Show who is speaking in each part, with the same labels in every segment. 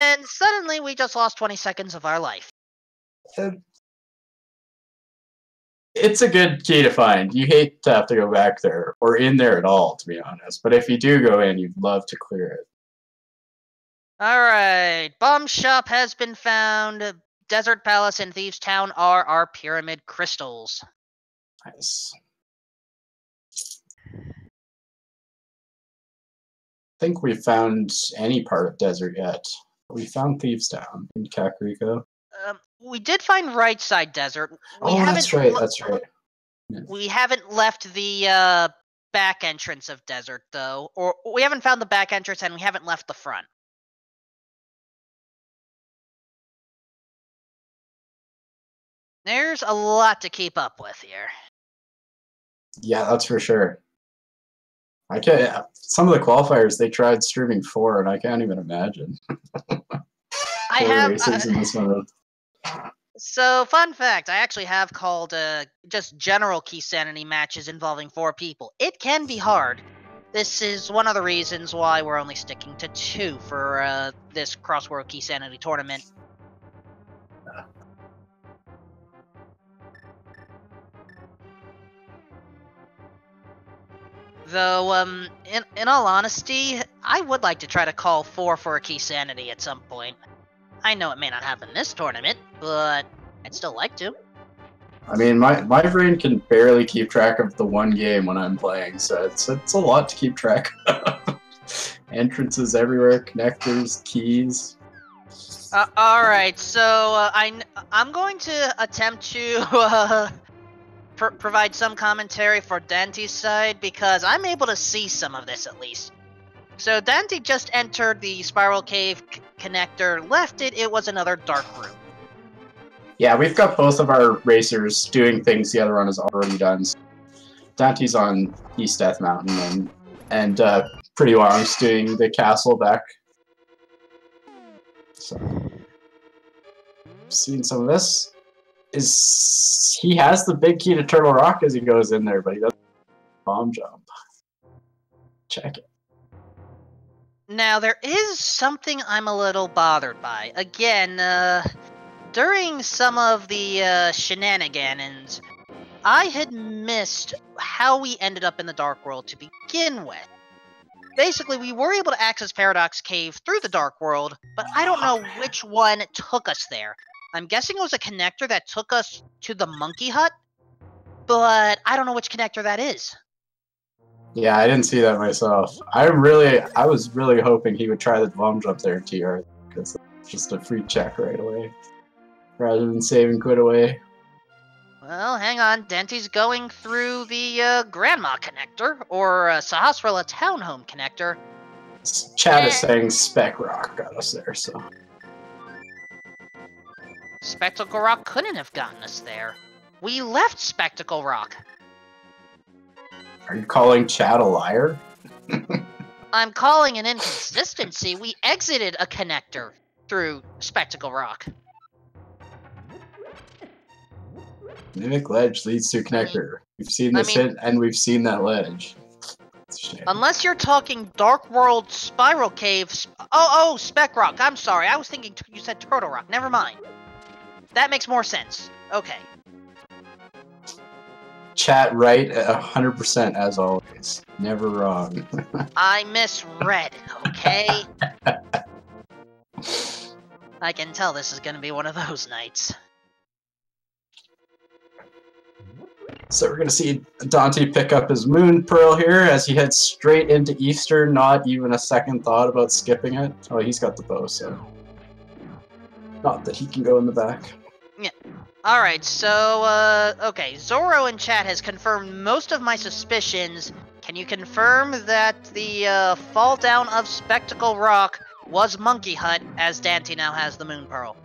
Speaker 1: And suddenly we just lost 20 seconds of our life.
Speaker 2: It's a good key to find. You hate to have to go back there, or in there at all, to be honest. But if you do go in, you'd love to clear it.
Speaker 1: Alright, bomb shop has been found. Desert Palace and Thieves Town are our pyramid crystals.
Speaker 2: Nice. I think we found any part of desert yet. We found Thieves Town in Kakariko.
Speaker 1: We did find Right Side Desert.
Speaker 2: That's right. That's right.
Speaker 1: Yeah. We haven't left the back entrance of Desert, though. Or we haven't found the back entrance, and we haven't left the front. There's a lot to keep up with here.
Speaker 2: Yeah, that's for sure. I can't. Some of the qualifiers they tried streaming 4, and I can't even imagine.
Speaker 1: I have
Speaker 2: races in this one.
Speaker 1: So, fun fact: I actually have called just general Keysanity matches involving 4 people. It can be hard. This is one of the reasons why we're only sticking to 2 for this Crossworld Keysanity tournament. Though, in all honesty, I would like to try to call 4 for a Keysanity at some point. I know it may not happen this tournament, but I'd still like to.
Speaker 2: I mean, my brain can barely keep track of the one game when I'm playing, so it's a lot to keep track of. Entrances everywhere, connectors, keys.
Speaker 1: Alright, so I'm going to attempt to provide some commentary for Daaanty's side, because I'm able to see some of this at least. So Daaanty just entered the Spiral Cave connector, left it, it was another dark room.
Speaker 2: Yeah, we've got both of our racers doing things the other one has already done. Daaanty's on East Death Mountain, and prdwong's doing the castle back. So, seeing some of this. He has the big key to Turtle Rock as he goes in there, but he doesn't bomb jump. Check it.
Speaker 1: Now, there is something I'm a little bothered by. Again, during some of the shenanigans, I had missed how we ended up in the Dark World to begin with. Basically, we were able to access Paradox Cave through the Dark World, but I don't know which one took us there. I'm guessing it was a connector that took us to the Monkey Hut, but I don't know which connector that is.
Speaker 2: Yeah, I didn't see that myself. I was really hoping he would try the bomb jump there, TR, because it's just a free check right away, rather than saving quit away.
Speaker 1: Well, hang on. Daaanty's going through the Grandma connector, or Sahasrara Townhome connector.
Speaker 2: Chat is saying Spec Rock got us there, so...
Speaker 1: Spectacle Rock couldn't have gotten us there. We left Spectacle Rock.
Speaker 2: Are you calling Chat a liar?
Speaker 1: I'm calling an inconsistency. We exited a connector through Spectacle Rock.
Speaker 2: Mimic ledge leads to a connector. We've seen this hit, and we've seen that ledge.
Speaker 1: Unless you're talking Dark World Spiral Cave... Oh, Spec Rock. I'm sorry. I was thinking you said Turtle Rock. Never mind. That makes more sense. Okay.
Speaker 2: Chat right 100% as always. Never wrong.
Speaker 1: I misread, okay? I can tell this is gonna be one of those nights.
Speaker 2: So we're gonna see Daaanty pick up his Moon Pearl here as he heads straight into Eastern, not even a second thought about skipping it. Oh, he's got the bow, so... Not that he can go in the back.
Speaker 1: Yeah. Alright, so, okay, Zoro in chat has confirmed most of my suspicions. Can you confirm that the, fall down of Spectacle Rock was Monkey Hut, as Daaanty now has the Moon Pearl?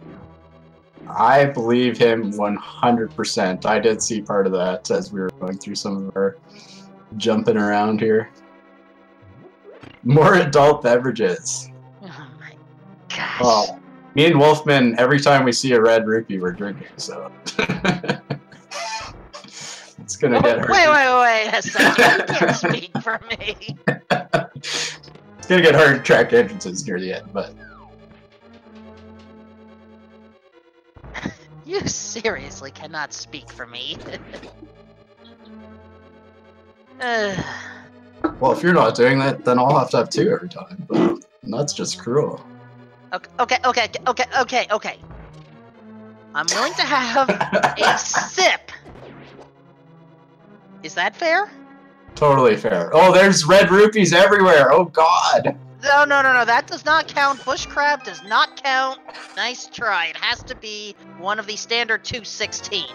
Speaker 2: I believe him 100%. I did see part of that as we were going through some of our jumping around here. More adult beverages.
Speaker 1: Oh my gosh.
Speaker 2: Oh. Me and Wolfman, every time we see a red rupee, we're drinking, so... It's gonna get hard.
Speaker 1: Wait a second. You can't speak for me.
Speaker 2: It's gonna get hard to track entrances near the end, but...
Speaker 1: You seriously cannot speak for me.
Speaker 2: Well, if you're not doing that, then I'll have to have 2 every time. But that's just cruel.
Speaker 1: Okay. I'm willing to have a sip. Is that fair?
Speaker 2: Totally fair. Oh, there's red rupees everywhere. Oh, God.
Speaker 1: No. That does not count. Bush crab does not count. Nice try. It has to be one of the standard 216.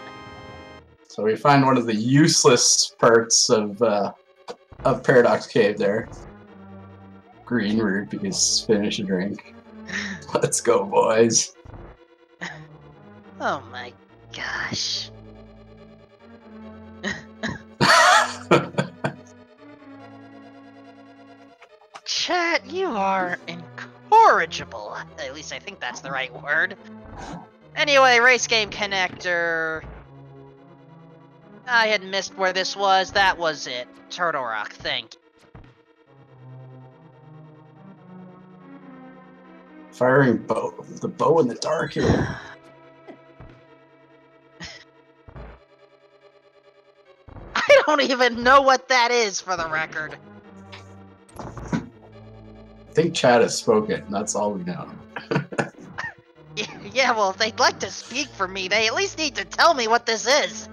Speaker 2: So we find one of the useless parts of Paradox Cave there. Green rupees. Finish a drink. Let's go, boys.
Speaker 1: Oh my gosh. Chat, you are incorrigible. At least I think that's the right word. Anyway, race game connector. I had missed where this was. That was it. Turtle Rock, thank you.
Speaker 2: Firing the bow in the dark here.
Speaker 1: I don't even know what that is, for the record.
Speaker 2: I think Chad has spoken. That's all we know.
Speaker 1: Yeah, well, if they'd like to speak for me, they at least need to tell me what this is.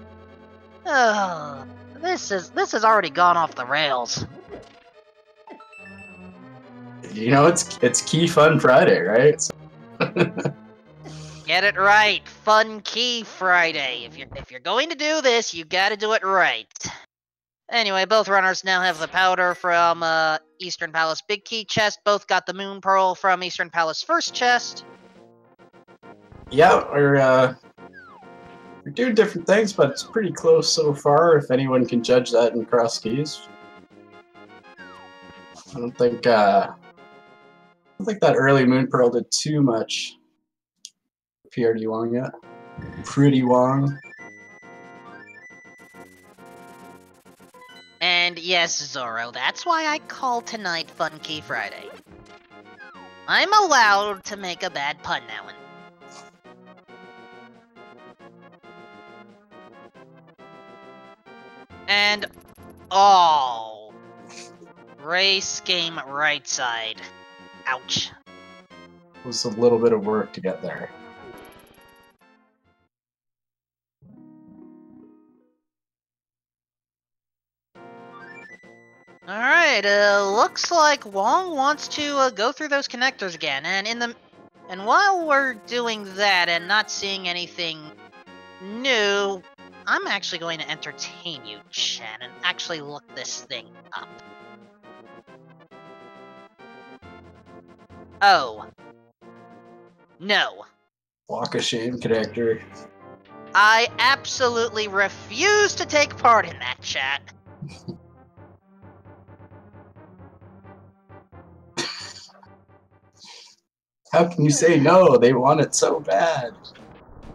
Speaker 1: Oh, this has already gone off the rails.
Speaker 2: You know, it's Key Fun Friday, right? So
Speaker 1: Get it right, Fun Key Friday. If you're going to do this, you got to do it right. Anyway, both runners now have the powder from Eastern Palace Big Key chest. Both got the Moon Pearl from Eastern Palace first chest.
Speaker 2: yeah, we're doing different things, but it's pretty close so far. If anyone can judge that in cross keys, I don't think that early Moon Pearl did too much. prdwong yet? prdwong.
Speaker 1: And yes, Zorro, that's why I call tonight Fun Key Friday. I'm allowed to make a bad pun now and then. And, oh, race game right side. Ouch.
Speaker 2: It was a little bit of work to get there.
Speaker 1: Alright, looks like Wong wants to go through those connectors again, and while we're doing that and not seeing anything new, I'm actually going to entertain you, Chan, and actually look this thing up. Oh. No.
Speaker 2: Walk of Shame connector.
Speaker 1: I absolutely refuse to take part in that, chat.
Speaker 2: How can you say no? They want it so bad.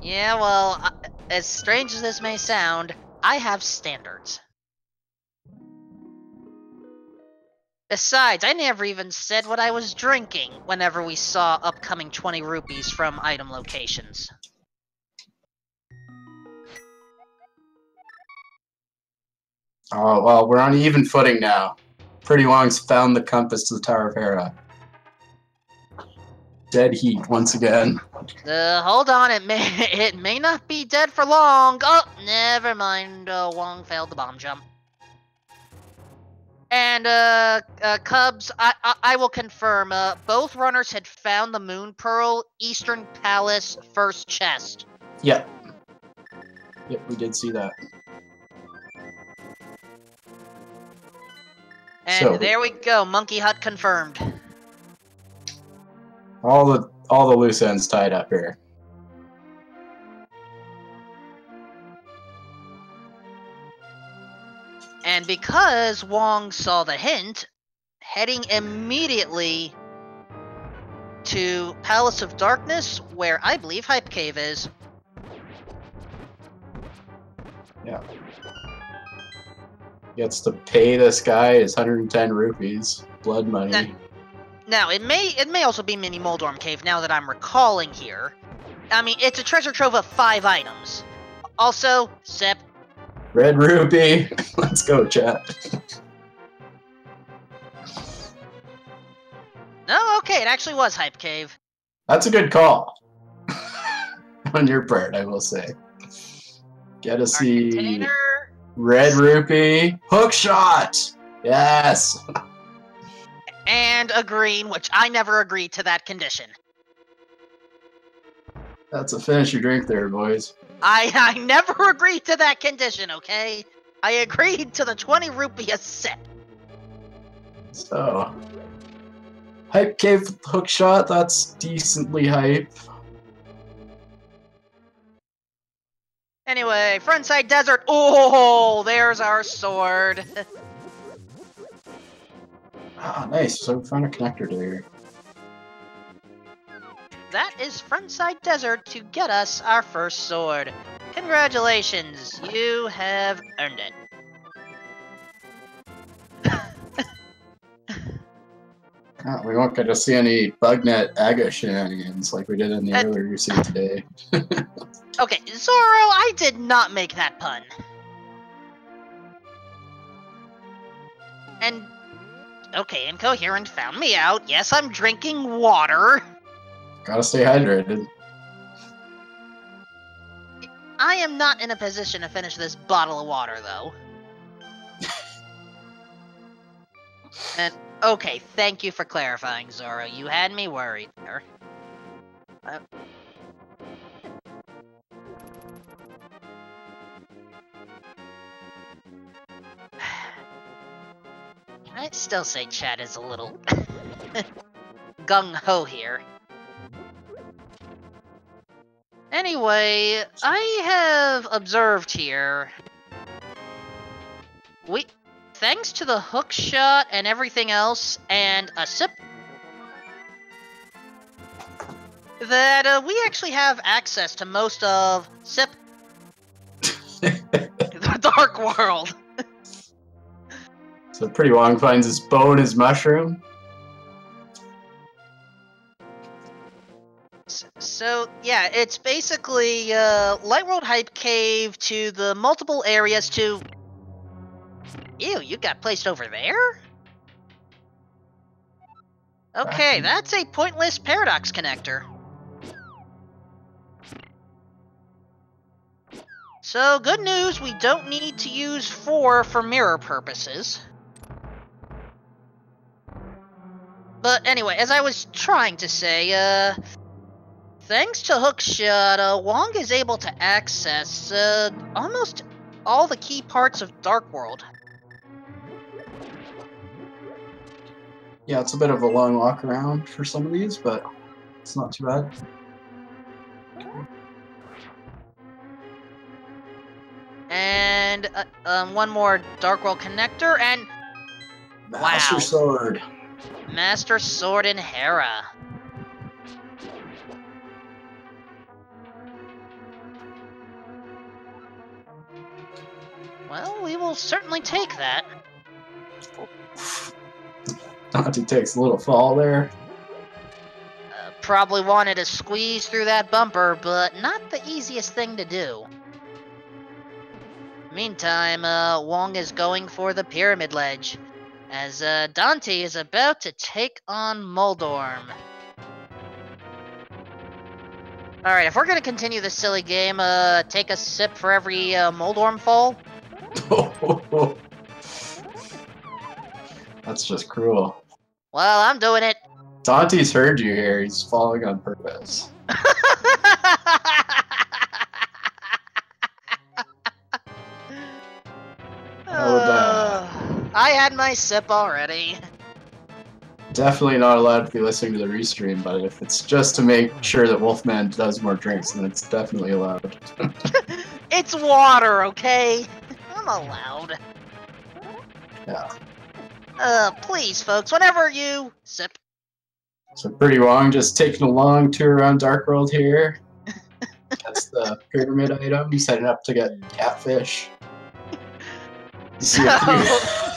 Speaker 1: Yeah, well, as strange as this may sound, I have standards. Besides, I never even said what I was drinking whenever we saw upcoming 20 rupees from item locations.
Speaker 2: Oh, well, we're on even footing now. prdwong's found the compass to the Tower of Hera. Dead heat once again.
Speaker 1: Hold on, it may not be dead for long. Oh, never mind. Wong failed the bomb jump. And Cubs, I will confirm. Both runners had found the Moon Pearl, Eastern Palace, first chest.
Speaker 2: Yep. Yep, we did see that.
Speaker 1: And
Speaker 2: So,
Speaker 1: there we go. Monkey Hut confirmed.
Speaker 2: all the loose ends tied up here.
Speaker 1: And because Wong saw the hint, heading immediately to Palace of Darkness, where I believe Hype Cave is.
Speaker 2: Yeah. Gets to pay this guy his 110 rupees. Blood money.
Speaker 1: Now, it may also be Mini Moldorm Cave now that I'm recalling here. I mean, it's a treasure trove of 5 items. Also, sip.
Speaker 2: Red rupee. Let's go, chat.
Speaker 1: No, okay, it actually was Hype Cave.
Speaker 2: That's a good call. On your part, I will say. Get to see
Speaker 1: container.
Speaker 2: red rupee. Hook shot! Yes!
Speaker 1: And a green, which I never agreed to that condition.
Speaker 2: That's a finish your drink there, boys.
Speaker 1: I never agreed to that condition, okay? I agreed to the 20 rupee a sip.
Speaker 2: So, hype cave with hook shot, that's decently hype.
Speaker 1: Anyway, frontside desert. Oh, there's our sword.
Speaker 2: Ah, nice. So we found a connector there.
Speaker 1: That is frontside desert to get us our first sword. Congratulations, you have earned it.
Speaker 2: We won't get to see any bugnet aga shenanigans like we did in the earlier scene today.
Speaker 1: Okay, Zoro, I did not make that pun. And, okay, Incoherent found me out. Yes, I'm drinking water.
Speaker 2: Gotta stay hydrated.
Speaker 1: I am not in a position to finish this bottle of water, though. And, okay, thank you for clarifying, Zoro. You had me worried there. I'd still say chat is a little gung-ho here. Anyway, I have observed here. Thanks to the hook shot and everything else, and a sip, that we actually have access to most of sip the Dark World.
Speaker 2: So prdwong finds his bow and his mushroom.
Speaker 1: So, yeah, it's basically Light World Hype Cave to the multiple areas to... Ew, you got placed over there? Okay, that's a pointless paradox connector. So, good news, we don't need to use 4 for mirror purposes. But anyway, as I was trying to say, thanks to Hookshot, Wong is able to access almost all the key parts of Dark World.
Speaker 2: Yeah, it's a bit of a long walk around for some of these, but it's not too bad.
Speaker 1: And one more Dark World connector, and
Speaker 2: Master Sword.
Speaker 1: Master Sword in Hera. Well, we will certainly take that.
Speaker 2: Daaanty takes a little fall there.
Speaker 1: Probably wanted to squeeze through that bumper, but not the easiest thing to do. Meantime, Wong is going for the Pyramid Ledge, as Daaanty is about to take on Moldorm. Alright, if we're gonna continue this silly game, take a sip for every Moldorm fall.
Speaker 2: That's just cruel.
Speaker 1: Well, I'm doing it.
Speaker 2: Daanty's heard you here. He's falling on purpose.
Speaker 1: I had my sip already.
Speaker 2: Definitely not allowed to be listening to the restream, but if it's just to make sure that Wolfman does more drinks, then it's definitely allowed.
Speaker 1: It's water, okay? I'm allowed.
Speaker 2: Yeah.
Speaker 1: Please, folks, whenever you sip.
Speaker 2: So prdwong just taking a long tour around Dark World here. That's the pyramid item. He's heading up to get catfish. You see a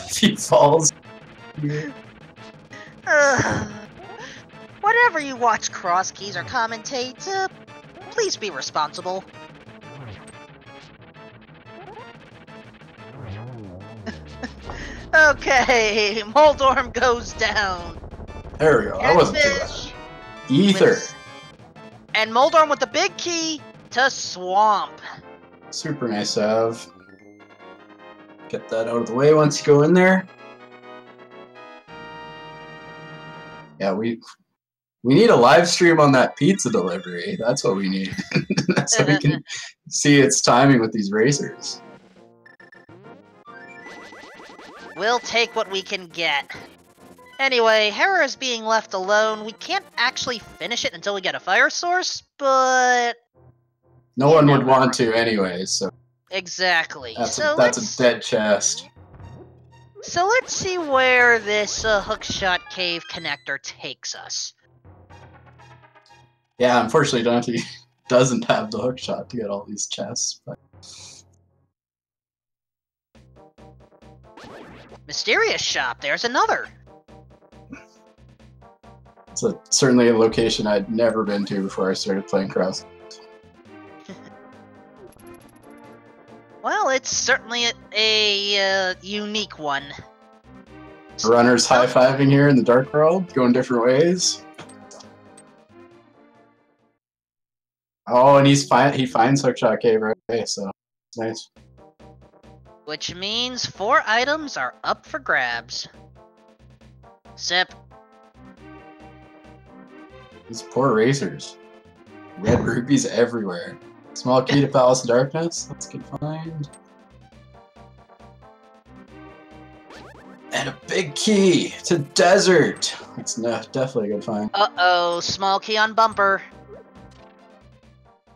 Speaker 2: few falls.
Speaker 1: Whenever you watch Cross Keys or commentate, Please be responsible. Okay, Moldorm goes down.
Speaker 2: There we go. That wasn't too bad. Ether.
Speaker 1: And Moldorm with the big key to Swamp.
Speaker 2: Super nice to have. Get that out of the way once you go in there. Yeah, we need a live stream on that pizza delivery. That's what we need. So we can see its timing with these racers.
Speaker 1: We'll take what we can get. Anyway, Hera is being left alone. We can't actually finish it until we get a fire source, but...
Speaker 2: No one would want to anyway, so...
Speaker 1: Exactly.
Speaker 2: That's a dead chest.
Speaker 1: So let's see where this hookshot cave connector takes us.
Speaker 2: Yeah, unfortunately Daaanty doesn't have the hookshot to get all these chests, but...
Speaker 1: Mysterious shop, there's another.
Speaker 2: It's certainly a location I'd never been to before I started playing Cross.
Speaker 1: Well, it's certainly a unique one.
Speaker 2: Runners high-fiving here in the Dark World, going different ways. Oh, and he finds Hookshot Cave right away, so it's nice.
Speaker 1: Which means 4 items are up for grabs. Sip.
Speaker 2: These poor racers. Red rubies everywhere. Small key to Palace of Darkness. That's a good find. And a big key to Desert. That's definitely a good find.
Speaker 1: Uh-oh, small key on bumper.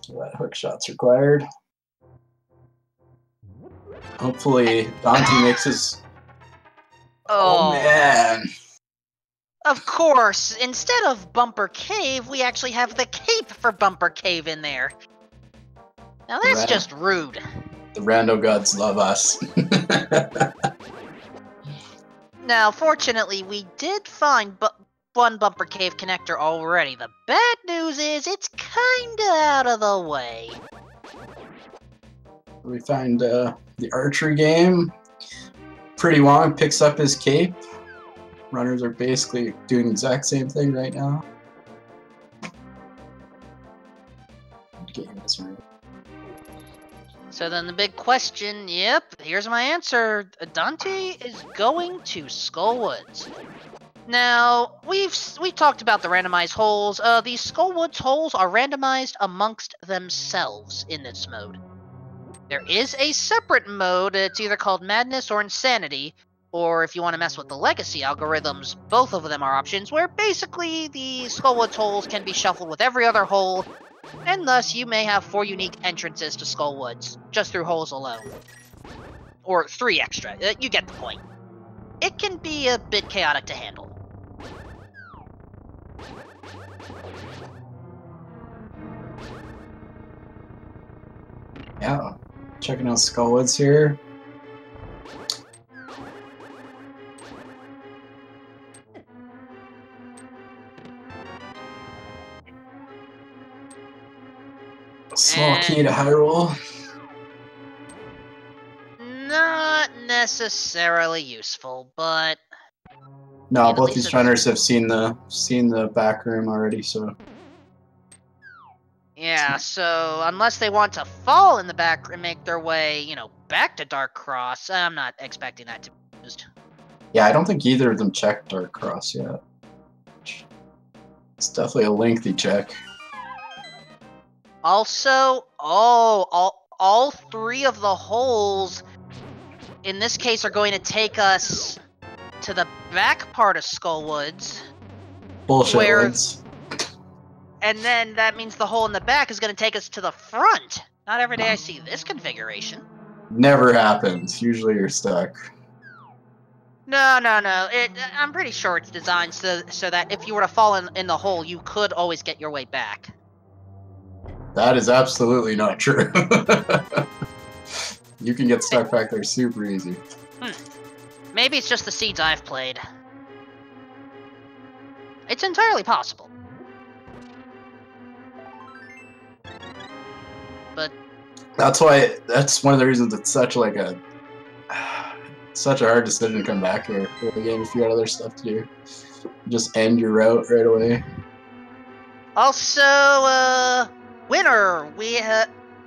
Speaker 2: So that hook shot's required. Hopefully, Daaanty makes his... Oh, man.
Speaker 1: Of course, instead of Bumper Cave, we actually have the cape for Bumper Cave in there. Now that's just rude.
Speaker 2: The rando gods love us.
Speaker 1: Now, fortunately, we did find one Bumper Cave connector already. The bad news is it's kinda out of the way.
Speaker 2: We find the archery game. Prdwong picks up his cape. Runners are basically doing the exact same thing right now. Game is real.
Speaker 1: So then the big question, yep, here's my answer. Daaanty is going to Skullwoods. Now, we've talked about the randomized holes. These Skullwoods holes are randomized amongst themselves in this mode. There is a separate mode, it's either called Madness or Insanity, or if you want to mess with the Legacy algorithms, both of them are options, where basically the Skullwoods holes can be shuffled with every other hole, and thus you may have 4 unique entrances to Skullwoods, just through holes alone. Or 3 extra, you get the point. It can be a bit chaotic to handle.
Speaker 2: Yeah, checking out Skullwoods here. Small key to Hyrule.
Speaker 1: Not necessarily useful, but...
Speaker 2: No, both these runners have seen the back room already, so...
Speaker 1: Yeah, so unless they want to fall in the back and make their way, you know, back to Dark Cross, I'm not expecting that to be used.
Speaker 2: Yeah, I don't think either of them checked Dark Cross yet. It's definitely a lengthy check.
Speaker 1: Also, all 3 of the holes, in this case, are going to take us to the back part of Skullwoods.
Speaker 2: Bullshit woods.
Speaker 1: And then that means the hole in the back is going to take us to the front. Not every day I see this configuration.
Speaker 2: Never happens. Usually you're stuck.
Speaker 1: No. I'm pretty sure it's designed so that if you were to fall in the hole, you could always get your way back.
Speaker 2: That is absolutely not true. You can get stuck back there super easy.
Speaker 1: Maybe it's just the seeds I've played. It's entirely possible. but
Speaker 2: That's one of the reasons it's such like such a hard decision to come back here for the game if you got other stuff to do. Just end your route right away.
Speaker 1: also, winner,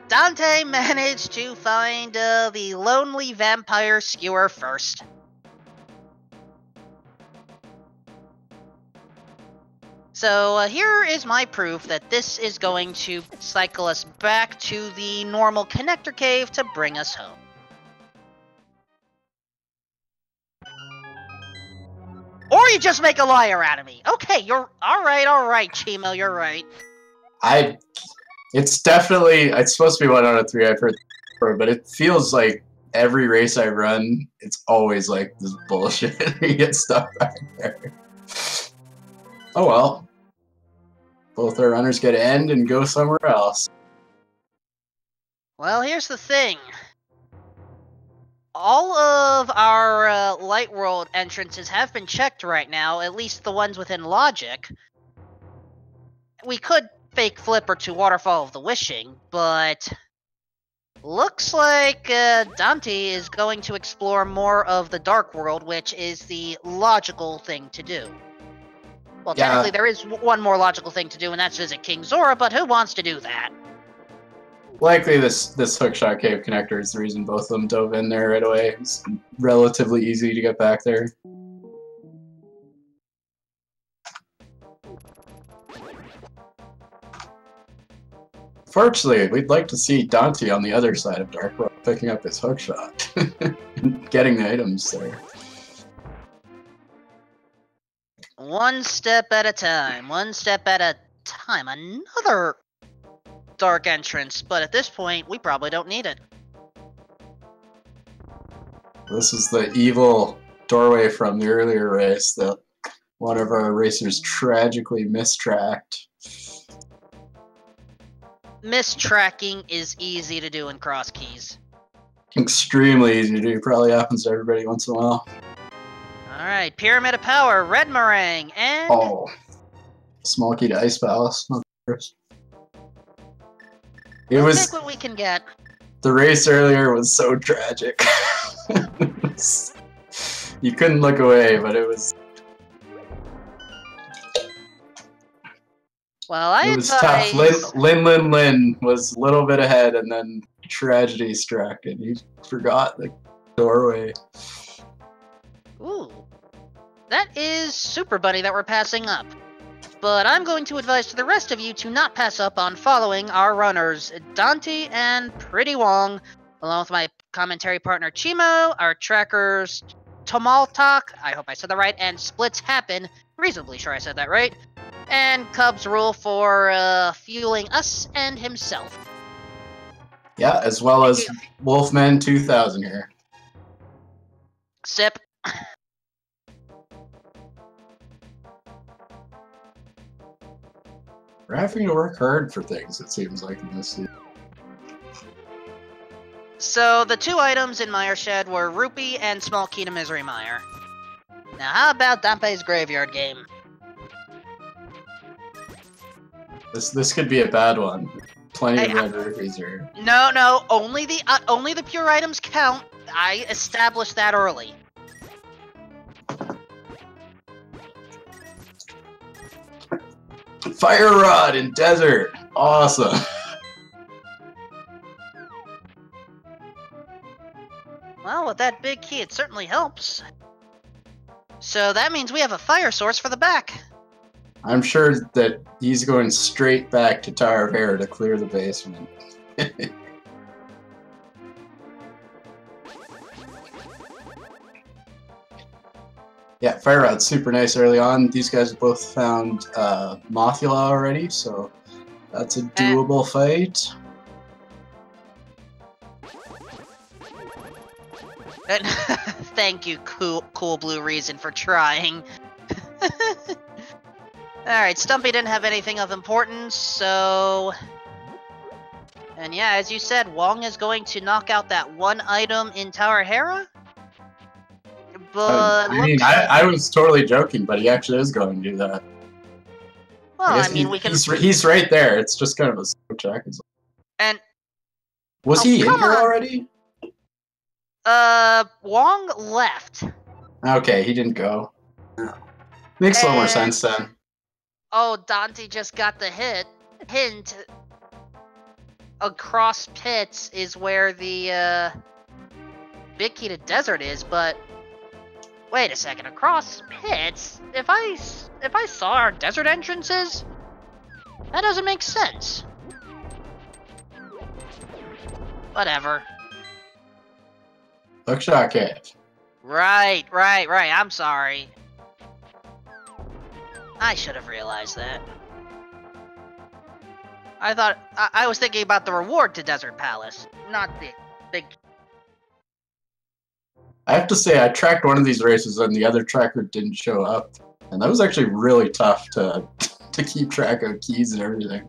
Speaker 1: Daaanty managed to find the lonely vampire skewer first. So here is my proof that this is going to cycle us back to the normal connector cave to bring us home. Or you just make a liar out of me. Okay, you're all right, Chimo, you're right.
Speaker 2: It's supposed to be 1 out of 3. I've heard before, but it feels like every race I run, it's always like this bullshit. You get stuck back there. Oh well. Both our runners get to end and go somewhere else.
Speaker 1: Well, here's the thing. All of our Light World entrances have been checked right now, at least the ones within logic. We could fake Flipper to Waterfall of the Wishing, but looks like Daaanty is going to explore more of the Dark World, which is the logical thing to do. Well,
Speaker 2: Yeah.
Speaker 1: technically there is one more logical thing to do, and that's visit King Zora, but who wants to do that?
Speaker 2: Likely this hookshot cave connector is the reason both of them dove in there right away. It's relatively easy to get back there. Fortunately, we'd like to see Daaanty on the other side of Dark World picking up his hookshot and getting the items there.
Speaker 1: One step at a time, one step at a time. Another dark entrance, but at this point, we probably don't need it.
Speaker 2: This is the evil doorway from the earlier race that one of our racers tragically mistracked.
Speaker 1: Mistracking is easy to do in Cross Keys.
Speaker 2: Extremely easy to do. Probably happens to everybody once in a while.
Speaker 1: Alright, Pyramid of Power, Red Meringue, and...
Speaker 2: Oh. Small key to Ice Palace.
Speaker 1: We'll take what we can get.
Speaker 2: The race earlier was so tragic. You couldn't look away, but it was...
Speaker 1: Well,
Speaker 2: it was tough. Lin was a little bit ahead, and then tragedy struck, and he forgot the doorway.
Speaker 1: Ooh. That is Super Bunny that we're passing up. But I'm going to advise to the rest of you to not pass up on following our runners, Daaanty and prdwong, along with my commentary partner Chimo, our trackers Tomaltok, I hope I said that right, and Splits Happen, reasonably sure I said that right, and Cubs Rule for fueling us and himself.
Speaker 2: Yeah, as well as Wolfman 2000 here.
Speaker 1: Sip.
Speaker 2: We're having to work hard for things, it seems like, in this season.
Speaker 1: So, the two items in Mire Shed were Rupee and Small Key to Misery Mire. Now, how about Dante's Graveyard Game?
Speaker 2: This could be a bad one. Plenty of red rupees here.
Speaker 1: No, only the pure items count. I established that early.
Speaker 2: Fire Rod in Desert! Awesome!
Speaker 1: Well, with that big key, it certainly helps. So that means we have a fire source for the back.
Speaker 2: I'm sure that he's going straight back to Tower of Hair to clear the basement. Yeah, Fire Rod's super nice early on. These guys have both found Mothula already, so that's a doable fight.
Speaker 1: Thank you, cool Blue Reason, for trying. Alright, Stumpy didn't have anything of importance, so... And yeah, as you said, Wong is going to knock out that one item in Tower Hera? But
Speaker 2: I was totally joking, but he actually is going to do that.
Speaker 1: Well, I mean, we can...
Speaker 2: He's right there. It's just kind of a slow check.
Speaker 1: And
Speaker 2: Was
Speaker 1: Oh,
Speaker 2: he in
Speaker 1: come
Speaker 2: here
Speaker 1: on.
Speaker 2: already?
Speaker 1: Wong left.
Speaker 2: Okay, he didn't go. No. Makes a little more sense then.
Speaker 1: Oh, Daaanty just got the hint. Across pits is where the big key to desert is, but wait a second, across pits? If I saw our desert entrances, that doesn't make sense. Whatever.
Speaker 2: Hookshot Cave.
Speaker 1: Right. I'm sorry. I should have realized that. I thought I was thinking about the reward to Desert Palace, not the big.
Speaker 2: I have to say, I tracked one of these races and the other tracker didn't show up. And that was actually really tough to keep track of keys and everything.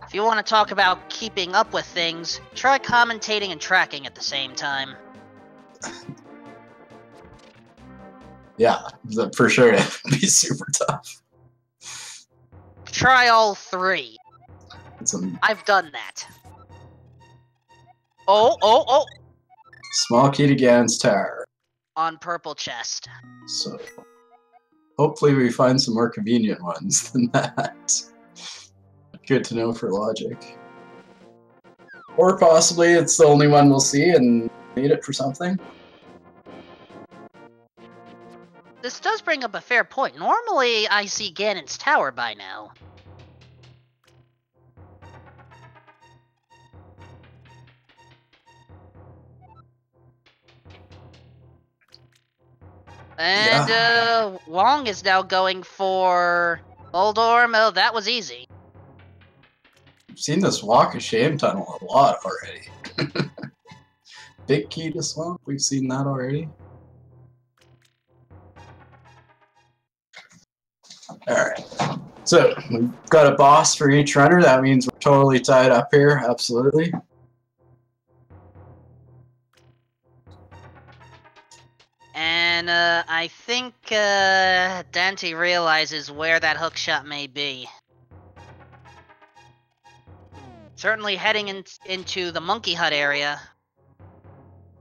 Speaker 1: If you want to talk about keeping up with things, try commentating and tracking at the same time.
Speaker 2: Yeah, for sure it'd be super tough.
Speaker 1: Try all three. I've done that. Oh!
Speaker 2: Small key to Gan's Tower.
Speaker 1: On purple chest.
Speaker 2: So, hopefully we find some more convenient ones than that. Good to know for logic. Or possibly it's the only one we'll see and need it for something.
Speaker 1: This does bring up a fair point. Normally, I see Ganon's tower by now. And, Wong is now going for Moldorm. Oh, that was easy.
Speaker 2: I've seen this Walk of Shame tunnel a lot already. Big key to Swamp, we've seen that already. Alright, so we've got a boss for each runner. That means we're totally tied up here, absolutely.
Speaker 1: And I think Daaanty realizes where that hookshot may be. Certainly heading into the Monkey Hut area.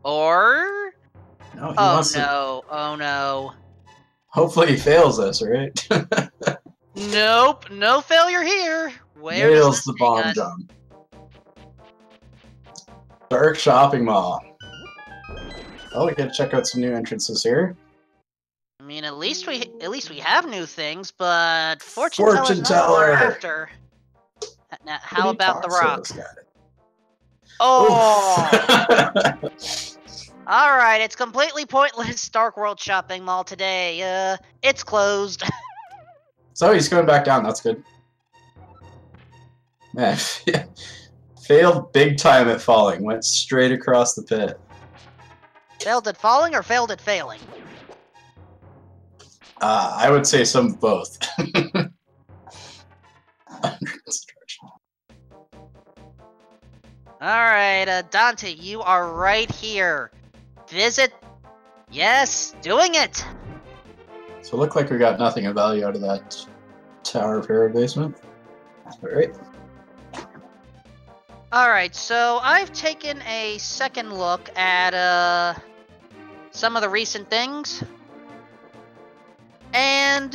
Speaker 1: Or...
Speaker 2: No,
Speaker 1: oh no.
Speaker 2: Hopefully he fails this, right?
Speaker 1: Nope, no failure here. Where
Speaker 2: Nails
Speaker 1: does
Speaker 2: the bomb
Speaker 1: us?
Speaker 2: jump. Dark Shopping Mall. Oh, we gotta check out some new entrances here.
Speaker 1: I mean, at least we have new things, but
Speaker 2: Fortune teller
Speaker 1: after. Now, how about the rock?
Speaker 2: Guy?
Speaker 1: Oh! Alright, it's completely pointless Dark World Shopping Mall today. It's closed.
Speaker 2: So he's going back down, that's good. Man, failed big time at falling, went straight across the pit.
Speaker 1: Failed at falling or failed at failing?
Speaker 2: I would say some of both.
Speaker 1: Alright, Daaanty, you are right here. Visit. Yes, doing it.
Speaker 2: So it looked like we got nothing of value out of that tower para basement. Alright.
Speaker 1: Alright, so I've taken a second look at some of the recent things. And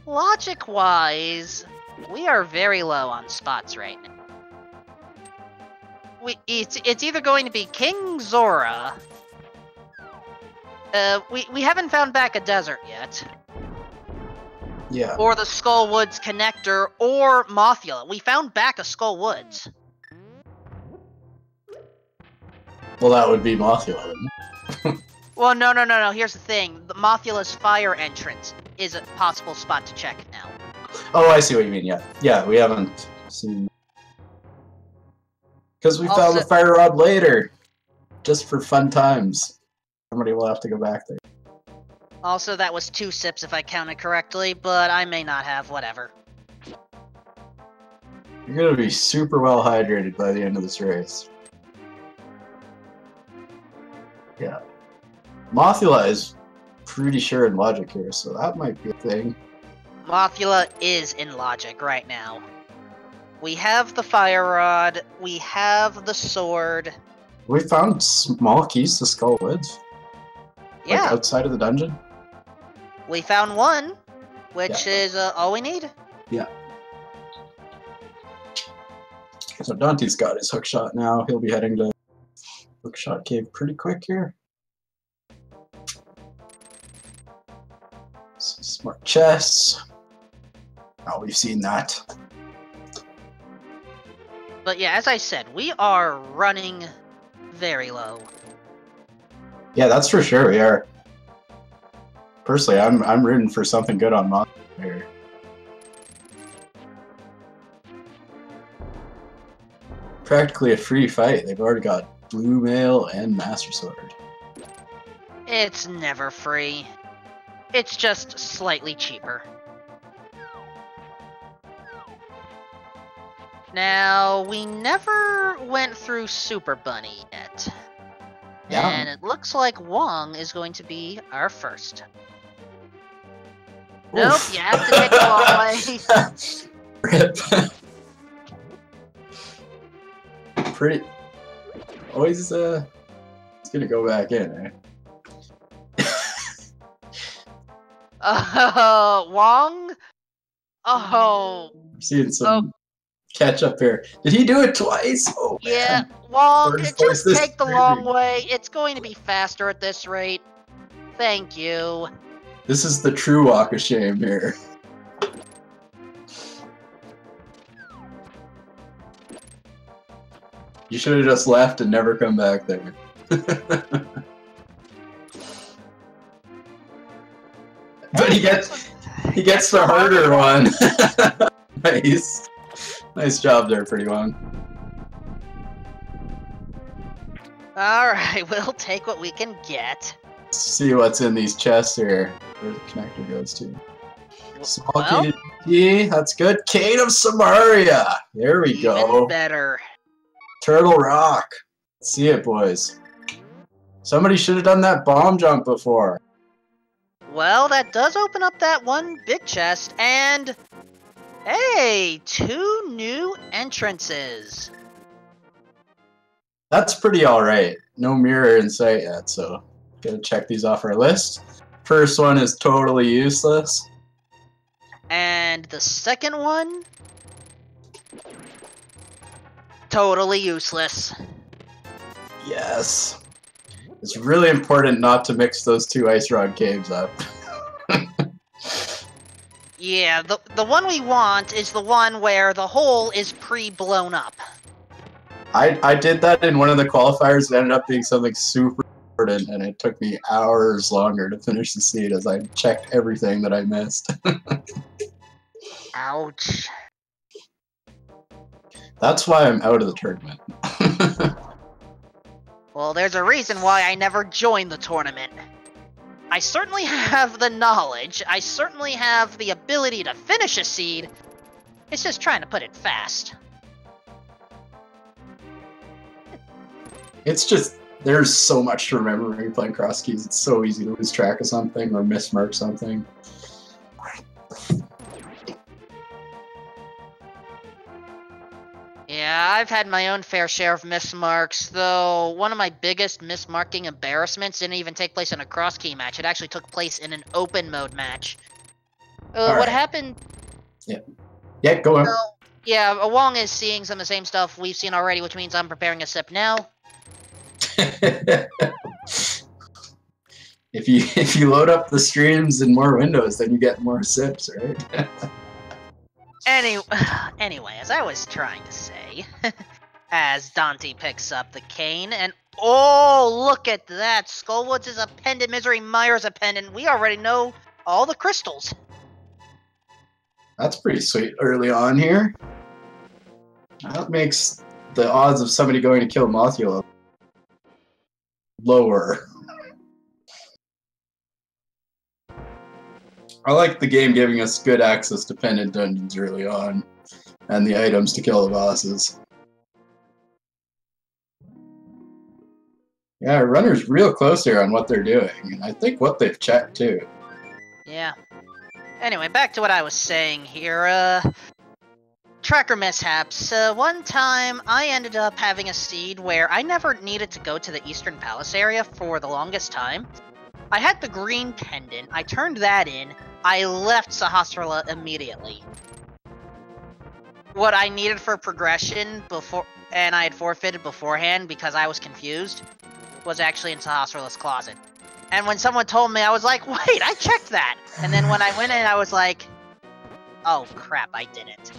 Speaker 1: logic-wise, we are very low on spots right now. It's either going to be King Zora. We haven't found back a desert yet.
Speaker 2: Yeah.
Speaker 1: Or the Skull Woods connector, or Mothula. We found back a Skull Woods.
Speaker 2: Well, that would be Mothula.
Speaker 1: Well, no. Here's the thing. The Mothula's fire entrance is a possible spot to check now.
Speaker 2: Oh, I see what you mean, yeah. Yeah, we haven't seen... Because we found the fire rod later. Just for fun times. Somebody will have to go back there.
Speaker 1: Also, that was 2 sips if I counted correctly, but I may not have, whatever.
Speaker 2: You're gonna be super well hydrated by the end of this race. Yeah. Mothula is pretty sure in logic here, so that might be a thing.
Speaker 1: Mothula is in logic right now. We have the fire rod. We have the sword.
Speaker 2: We found small keys to Skull Woods.
Speaker 1: Yeah.
Speaker 2: Like outside of the dungeon.
Speaker 1: We found one, which is all we need.
Speaker 2: Yeah. So Daanty's got his hookshot now. He'll be heading to Hookshot Cave pretty quick here. Some smart chests. Oh, we've seen that.
Speaker 1: But yeah, as I said, we are running very low.
Speaker 2: Yeah, that's for sure. We are. Personally, I'm rooting for something good on Moth here. Practically a free fight. They've already got Blue Mail and Master Sword.
Speaker 1: It's never free. It's just slightly cheaper. Now, we never went through Super Bunny yet.
Speaker 2: Yeah.
Speaker 1: And it looks like Wong is going to be our first. Nope,
Speaker 2: Oof.
Speaker 1: you have to take the long way.
Speaker 2: Rip. Pretty. Oh, he's gonna go back in,
Speaker 1: Wong? Oh.
Speaker 2: I'm seeing some catch up here. Did he do it twice? Oh,
Speaker 1: Yeah,
Speaker 2: man.
Speaker 1: Wong,
Speaker 2: First
Speaker 1: just
Speaker 2: place,
Speaker 1: take the
Speaker 2: this
Speaker 1: long
Speaker 2: crazy.
Speaker 1: way. It's going to be faster at this rate. Thank you.
Speaker 2: This is the true walk of shame here. You should have just left and never come back there. But he gets the harder one. Nice. Nice job there, Pretty One.
Speaker 1: Alright, we'll take what we can get.
Speaker 2: Let's see what's in these chests here. Where the connector goes to. Small
Speaker 1: Well,
Speaker 2: key to key. That's good. Cane of Samaria. There we go.
Speaker 1: even better.
Speaker 2: Turtle Rock. Let's see it, boys. Somebody should have done that bomb jump before.
Speaker 1: Well, that does open up that one big chest, and... Hey! 2 new entrances.
Speaker 2: That's pretty alright. No mirror in sight yet, so gotta check these off our list. First one is totally useless.
Speaker 1: And the second one... Totally useless.
Speaker 2: Yes. It's really important not to mix those two Ice Rod caves up.
Speaker 1: Yeah, the one we want is the one where the hole is pre-blown up.
Speaker 2: I did that in one of the qualifiers. It ended up being something super important, and it took me hours longer to finish the seed as I checked everything that I missed.
Speaker 1: Ouch.
Speaker 2: That's why I'm out of the tournament.
Speaker 1: Well, there's a reason why I never joined the tournament. I certainly have the knowledge, I certainly have the ability to finish a seed, it's just trying to put it fast.
Speaker 2: It's just, there's so much to remember when you're playing cross keys. It's so easy to lose track of something or mismark something.
Speaker 1: Yeah, I've had my own fair share of mismarks, though one of my biggest mismarking embarrassments didn't even take place in a cross key match. It actually took place in an open mode match. What happened?
Speaker 2: Yeah, go on.
Speaker 1: Yeah, Wong is seeing some of the same stuff we've seen already, which means I'm preparing a sip now.
Speaker 2: If you load up the streams in more windows, then you get more sips, right?
Speaker 1: Anyway, as I was trying to say, as Daaanty picks up the cane, and oh, look at that! Skullwoods is a pendant, Misery Mire's a pendant. We already know all the crystals.
Speaker 2: That's pretty sweet early on here. That makes the odds of somebody going to kill Mothula lower. I like the game giving us good access to pendant dungeons early on, and the items to kill the bosses. Yeah, runner's real close here on what they're doing, and I think what they've checked too.
Speaker 1: Yeah. Anyway, back to what I was saying here, tracker mishaps. One time, I ended up having a seed where I never needed to go to the Eastern Palace area for the longest time. I had the green pendant, I turned that in, I left Sahasrara immediately. What I needed for progression before, and I had forfeited beforehand because I was confused, was actually in Sahasrara's closet. And when someone told me, I was like, wait, I checked that! And then when I went in, I was like, oh crap, I didn't.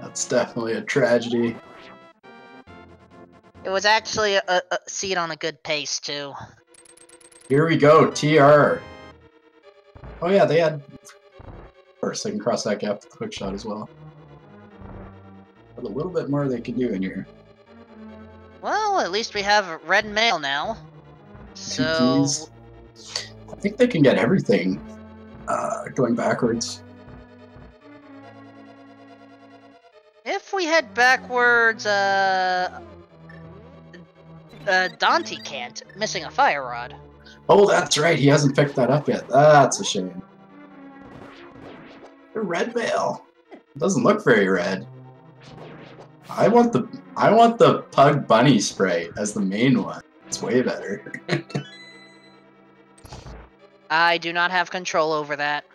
Speaker 2: That's definitely a tragedy.
Speaker 1: It was actually a seed on a good pace, too.
Speaker 2: Here we go, TR. Oh yeah, they had... Of course, they can cross that gap with the quick shot as well. But a little bit more they can do in here.
Speaker 1: Well, at least we have red mail now. So...
Speaker 2: I think they can get everything going backwards.
Speaker 1: If we head backwards, Daaanty can't, missing a fire rod.
Speaker 2: Oh, that's right, he hasn't picked that up yet. That's a shame. The red mail. It doesn't look very red. I want the Pug Bunny spray as the main one. It's way better.
Speaker 1: I do not have control over that.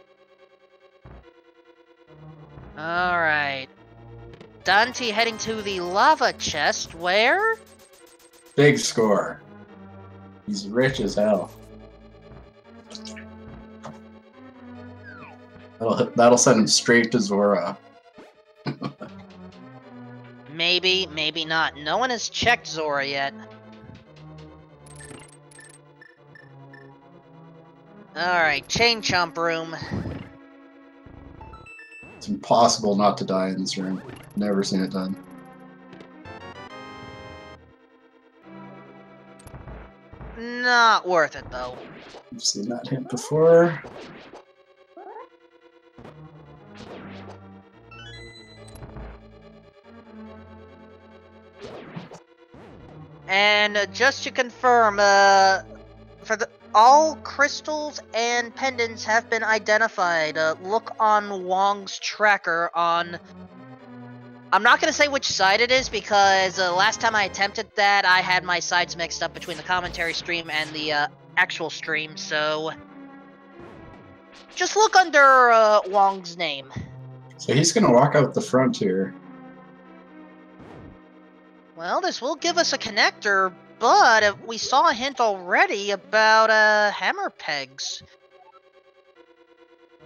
Speaker 1: Alright. Daaanty heading to the lava chest, where?
Speaker 2: Big score. He's rich as hell. That'll send him straight to Zora.
Speaker 1: Maybe, maybe not. No one has checked Zora yet. Alright, chain chomp room.
Speaker 2: It's impossible not to die in this room. Never seen it done.
Speaker 1: Not worth it, though.
Speaker 2: I've seen that hit before.
Speaker 1: And just to confirm, all crystals and pendants have been identified. Look on Wong's tracker on... I'm not going to say which side it is because last time I attempted that, I had my sides mixed up between the commentary stream and the actual stream, so... Just look under Wong's name.
Speaker 2: So he's going to walk out the front here.
Speaker 1: Well, this will give us a connector, but we saw a hint already about hammer pegs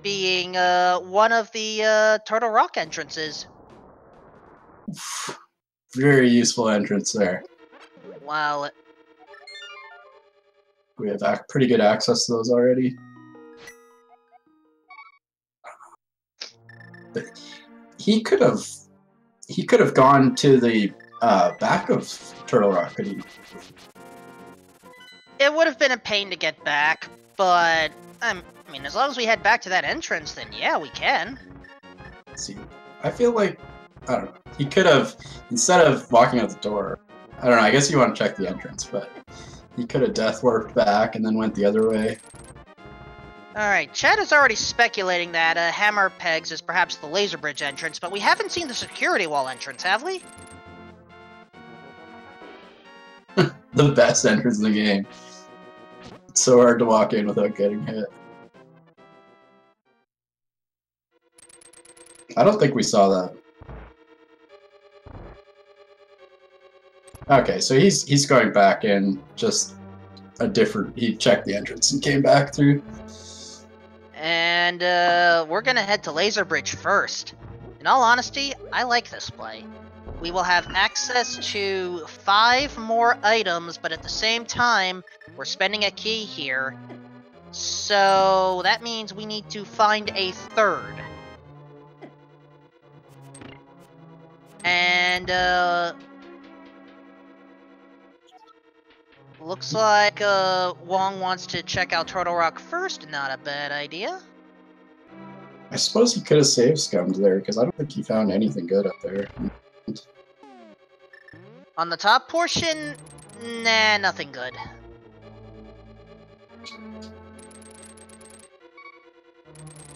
Speaker 1: being one of the Turtle Rock entrances.
Speaker 2: Very useful entrance there.
Speaker 1: Wow.
Speaker 2: We have pretty good access to those already. But he could have gone to the back of Turtle Rock, could he?
Speaker 1: It would have been a pain to get back, but I mean, as long as we head back to that entrance, then yeah, we can.
Speaker 2: Let's see, I feel like, I don't know, he could have, instead of walking out the door, I don't know, I guess you want to check the entrance, but he could have death warped back and then went the other way.
Speaker 1: Alright, Chad is already speculating that hammer pegs is perhaps the laser bridge entrance, but we haven't seen the security wall entrance, have we?
Speaker 2: The best entrance in the game. It's so hard to walk in without getting hit. I don't think we saw that. Okay, so he's going back in, just a different... He checked the entrance and came back through.
Speaker 1: And we're gonna head to Laser Bridge first. In all honesty, I like this play. We will have access to 5 more items, but at the same time, we're spending a key here. So that means we need to find a third. And looks like Wong wants to check out Turtle Rock first. Not a bad idea.
Speaker 2: I suppose he could have save scummed there, because I don't think he found anything good up there.
Speaker 1: On the top portion, nah, nothing good.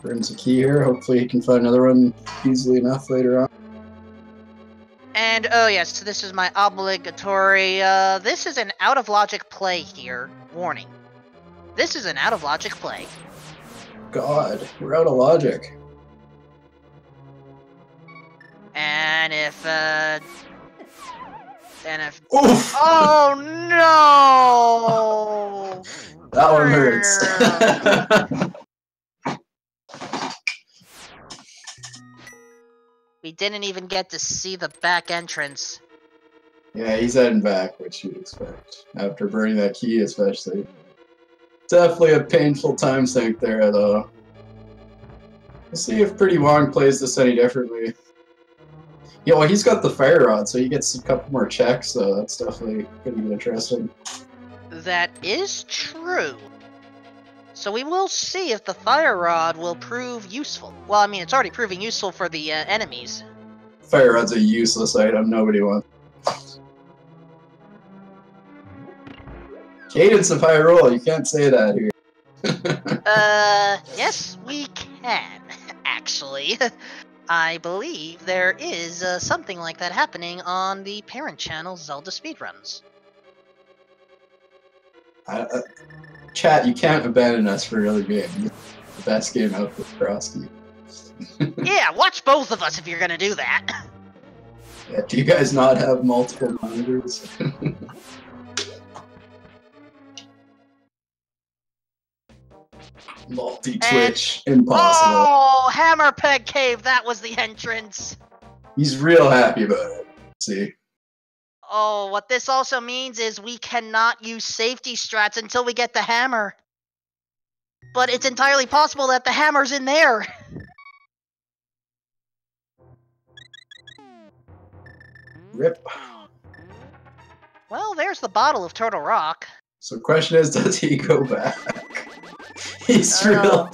Speaker 2: Burns a key here. Hopefully he can find another one easily enough later on.
Speaker 1: And, oh yes, so this is my obligatory, this is an out-of-logic play here. Warning. This is an out-of-logic play.
Speaker 2: God, we're out of logic.
Speaker 1: And if,
Speaker 2: Oof!
Speaker 1: Oh, no!
Speaker 2: That one hurts.
Speaker 1: We didn't even get to see the back entrance.
Speaker 2: Yeah, he's heading back, which you'd expect. After burning that key, especially. Definitely a painful time sink there, though. Let's see if prdwong plays this any differently. Yeah, well, he's got the fire rod, so he gets a couple more checks, so that's definitely gonna be interesting.
Speaker 1: That is true. So we will see if the fire rod will prove useful. Well, I mean, it's already proving useful for the enemies.
Speaker 2: Fire rod's a useless item, nobody wants. Cadence of high roll, you can't say that here.
Speaker 1: Yes, we can, actually. I believe there is something like that happening on the parent channel Zelda Speedruns.
Speaker 2: Chat, you can't abandon us for another game. This is the best game out for Frosty.
Speaker 1: Yeah, watch both of us if you're gonna do that.
Speaker 2: Yeah, do you guys not have multiple monitors? Multi-Twitch, impossible.
Speaker 1: Oh, Hammer Peg Cave, that was the entrance.
Speaker 2: He's real happy about it. See?
Speaker 1: Oh, what this also means is we cannot use safety strats until we get the hammer. But it's entirely possible that the hammer's in there.
Speaker 2: Rip.
Speaker 1: Well, there's the bottle of Turtle Rock.
Speaker 2: So the question is, does he go back? He's real.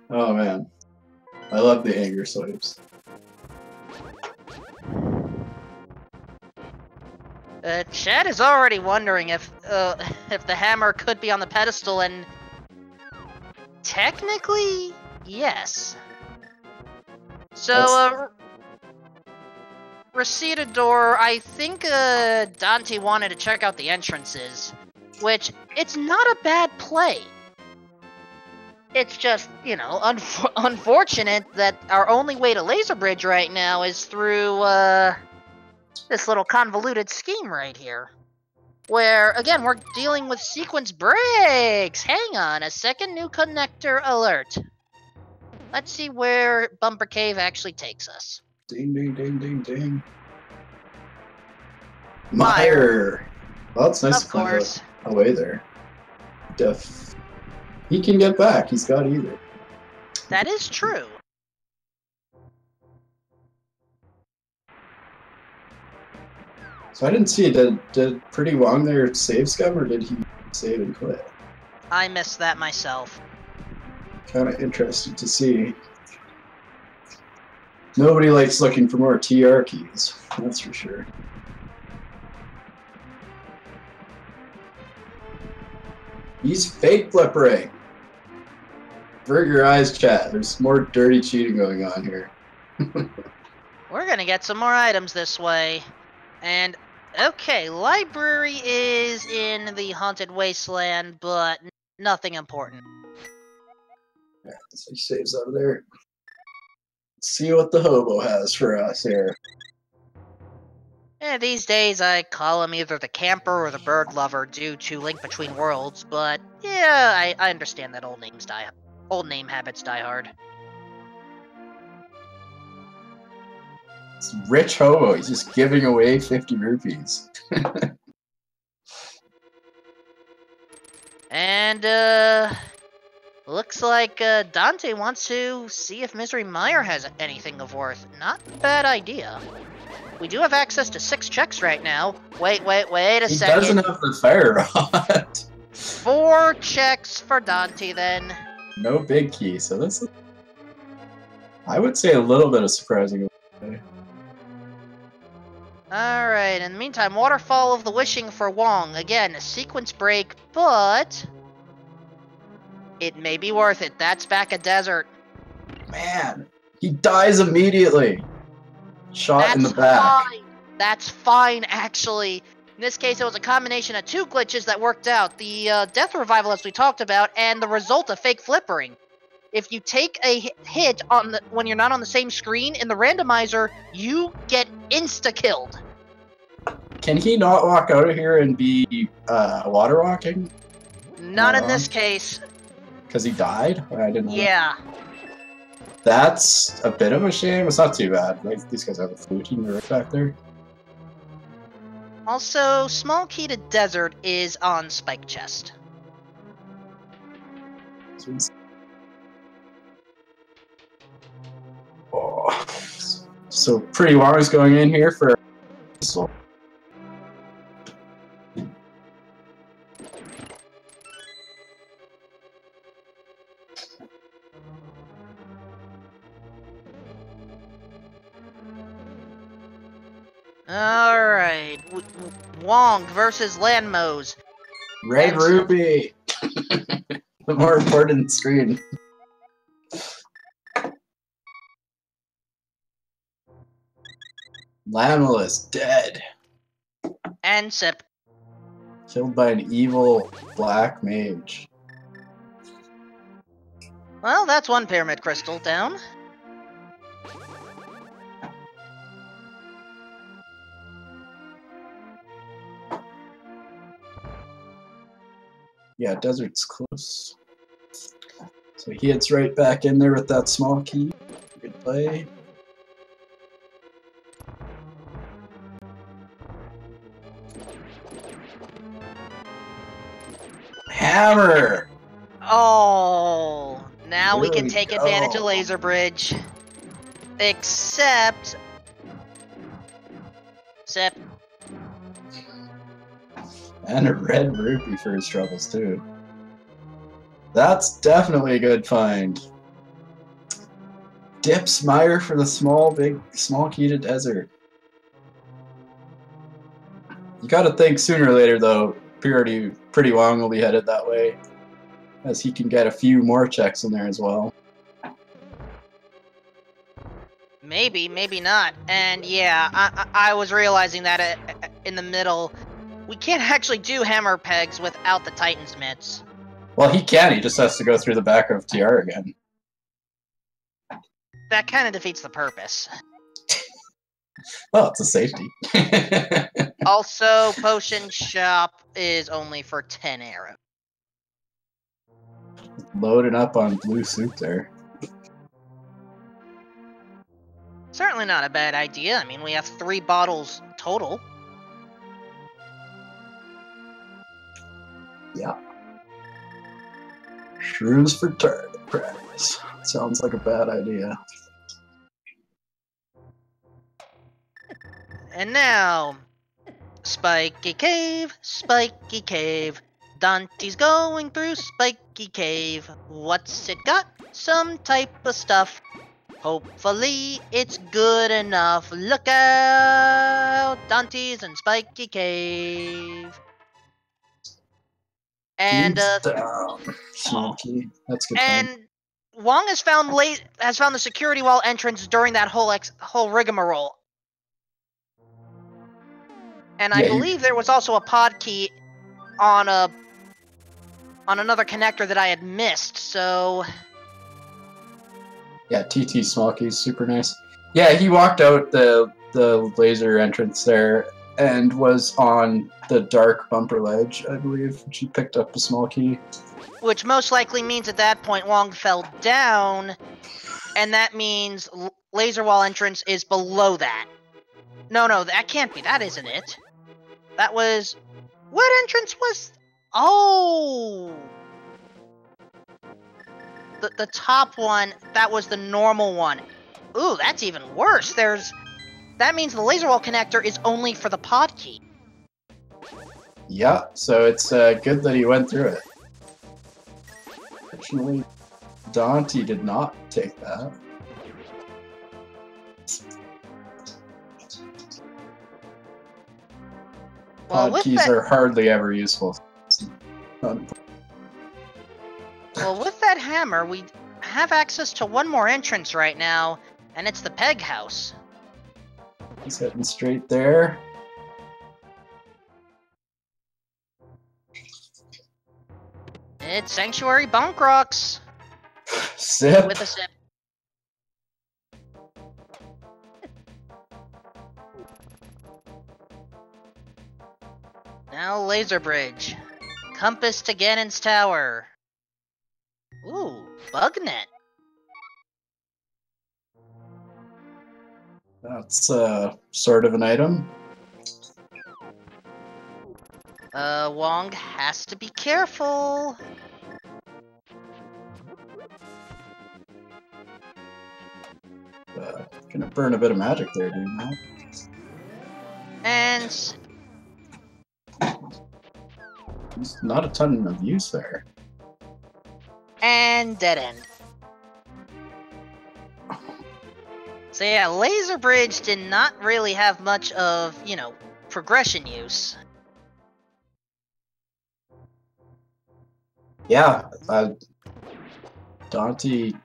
Speaker 2: Oh man. I love the anger swipes.
Speaker 1: Chad is already wondering if the hammer could be on the pedestal, and technically, yes. So, Recitador, I think Daaanty wanted to check out the entrances, which, it's not a bad play. It's just, you know, unfortunate that our only way to Laser Bridge right now is through, this little convoluted scheme right here. Where, again, we're dealing with sequence breaks! Hang on a second, new connector alert. Let's see where Bumper Cave actually takes us.
Speaker 2: Ding, ding, ding, ding, ding. Meyer! Well, it's nice to find a way there. He can get back, he's got either.
Speaker 1: That is true.
Speaker 2: So I didn't see it. Did prdwong there save scum, or did he save and quit?
Speaker 1: I missed that myself.
Speaker 2: Kind of interested to see. Nobody likes looking for more TR keys, that's for sure. He's fake flippering. Avert your eyes, chat. There's more dirty cheating going on here.
Speaker 1: We're gonna get some more items this way. And, okay, library is in the Haunted Wasteland, but nothing important.
Speaker 2: Yeah, so he saves out of there. Let's see what the hobo has for us here.
Speaker 1: Yeah, these days I call him either the camper or the bird lover due to Link Between Worlds, but yeah, I understand that old name habits die hard.
Speaker 2: It's rich hobo, he's just giving away 50 rupees.
Speaker 1: And, looks like, Daaanty wants to see if Misery Meyer has anything of worth. Not a bad idea. We do have access to 6 checks right now. Wait a second.
Speaker 2: He doesn't have the fire rod.
Speaker 1: 4 checks for Daaanty, then.
Speaker 2: No big key, so this is, I would say, a little bit of surprising.
Speaker 1: Alright, in the meantime, Waterfall of the Wishing for Wong. Again, a sequence break, but it may be worth it. That's back a desert.
Speaker 2: Man, he dies immediately. Shot in the back.
Speaker 1: Fine. That's fine, actually. In this case, it was a combination of two glitches that worked out. The death revival, as we talked about, and the result of fake flippering. If you take a hit when you're not on the same screen, in the randomizer, you get insta-killed.
Speaker 2: Can he not walk out of here and be water walking?
Speaker 1: Not in this case.
Speaker 2: Because he died? I didn't know.
Speaker 1: Yeah.
Speaker 2: That's a bit of a shame. It's not too bad. Like, these guys have a flute team right back there.
Speaker 1: Also, small key to desert is on Spike Chest.
Speaker 2: Oh. So prdwong is going in here for missile.
Speaker 1: Alright. Wong versus Landmos.
Speaker 2: Red Rupee! The more important screen. Lamel is dead.
Speaker 1: And Sip.
Speaker 2: Killed by an evil black mage.
Speaker 1: Well, that's one pyramid crystal down.
Speaker 2: Yeah, desert's close. So he hits right back in there with that small key. Good play. Hammer!
Speaker 1: Oh, now we
Speaker 2: There
Speaker 1: can
Speaker 2: we
Speaker 1: take
Speaker 2: go.
Speaker 1: advantage of Laser Bridge. Except... Sip.
Speaker 2: And a red rupee for his troubles, too. That's definitely a good find. Dips Meyer for the small key to desert. You gotta think sooner or later, though, prdwong will be headed that way, as he can get a few more checks in there as well.
Speaker 1: Maybe, maybe not. And yeah, I was realizing that in the middle, we can't actually do hammer pegs without the Titan's mitts.
Speaker 2: Well, he can, he just has to go through the back of TR again.
Speaker 1: That kind of defeats the purpose.
Speaker 2: Oh, it's a safety.
Speaker 1: Also, Potion Shop is only for 10 arrows.
Speaker 2: Loading up on blue soup there.
Speaker 1: Certainly not a bad idea. I mean, we have 3 bottles total.
Speaker 2: Yeah. Shrews for target practice. Sounds like a bad idea.
Speaker 1: And now, Spiky Cave, Spiky Cave. Daanty's going through Spiky Cave. What's it got? Some type of stuff. Hopefully, it's good enough. Look out! Daanty's in Spiky Cave. And
Speaker 2: down. Small key. That's good.
Speaker 1: And Wong has found the security wall entrance during that whole rigmarole. And I believe there was also a pod key on another connector that I had missed. So
Speaker 2: yeah, TT small key is super nice. Yeah, he walked out the laser entrance there and was on the dark bumper ledge, I believe. She picked up a small key.
Speaker 1: Which most likely means at that point Wong fell down, and that means laser wall entrance is below that. No, that can't be. That isn't it. That was... What entrance was... Oh! The top one, that was the normal one. Ooh, that's even worse. That means the laser wall connector is only for the pod key.
Speaker 2: Yeah, so it's good that he went through it. Fortunately, Daaanty did not take that.
Speaker 1: Well,
Speaker 2: Pod keys are hardly ever useful.
Speaker 1: Well, with that hammer, we have access to one more entrance right now, and it's the Peg House.
Speaker 2: He's heading straight there.
Speaker 1: It's Sanctuary Bonk Rocks.
Speaker 2: Sip.
Speaker 1: With a sip. Now Laser Bridge. Compass to Ganon's Tower. Ooh, Bugnet.
Speaker 2: That's sort of an item.
Speaker 1: Wong has to be careful.
Speaker 2: Gonna burn a bit of magic there doing that.
Speaker 1: And
Speaker 2: There's not a ton of use there.
Speaker 1: And dead end. So yeah, Laser Bridge did not really have much of, progression use.
Speaker 2: Yeah, Daaanty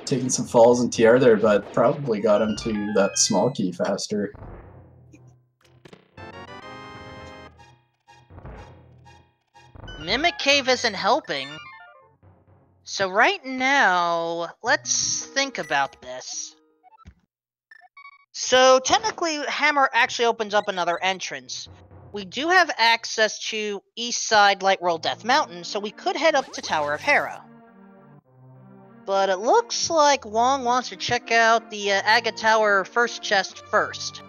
Speaker 2: taking some falls in TR there, but probably got him to that small key faster.
Speaker 1: Mimic Cave isn't helping. So right now, let's think about this. So technically, Hammer actually opens up another entrance. We do have access to East Side Light World Death Mountain, so we could head up to Tower of Hera. But it looks like Wong wants to check out the Aga Tower first chest first.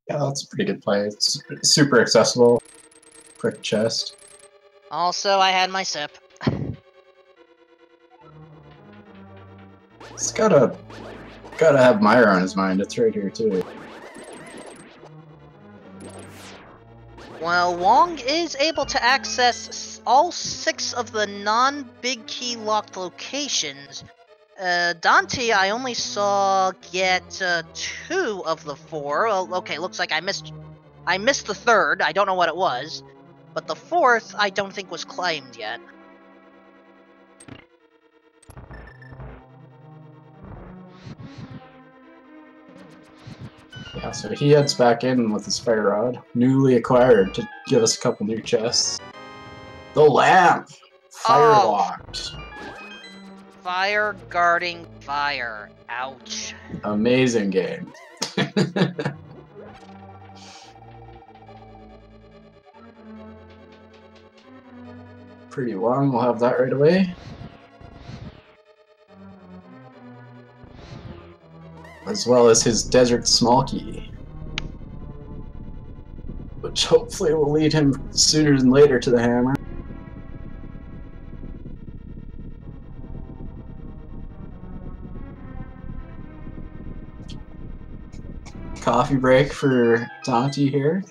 Speaker 2: Yeah, that's a pretty good play. It's super accessible. Quick chest.
Speaker 1: Also, I had my sip.
Speaker 2: It's gotta have Myra on his mind. It's right here too.
Speaker 1: Well, Wong is able to access all 6 of the non-big key locked locations. Daaanty, I only saw get 2 of the 4. Well, okay, looks like I missed the 3rd. I don't know what it was, but the 4th I don't think was claimed yet.
Speaker 2: Yeah, so he heads back in with his fire rod, newly acquired, to give us a couple new chests. The lamp! Fire locked.
Speaker 1: Fire guarding fire. Ouch.
Speaker 2: Amazing game. Pretty long, we'll have that right away. As well as his desert small key, which hopefully will lead him sooner than later to the hammer. Coffee break for Daaanty here.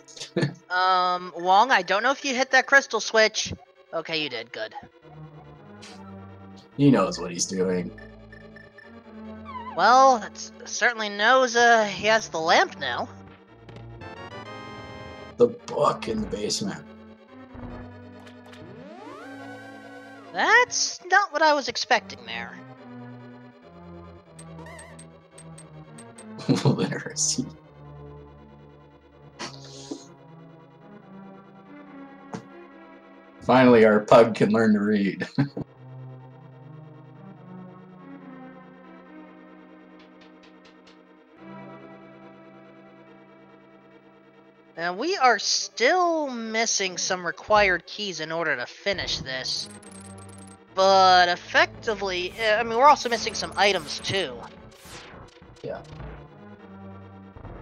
Speaker 1: Wong, I don't know if you hit that crystal switch. Okay, you did. Good.
Speaker 2: He knows what he's doing.
Speaker 1: Well, it certainly knows he has the lamp now.
Speaker 2: The book in the basement.
Speaker 1: That's not what I was expecting there.
Speaker 2: Literacy. Finally, our pug can learn to read.
Speaker 1: And we are still missing some required keys in order to finish this. But effectively, I mean, we're also missing some items too.
Speaker 2: Yeah.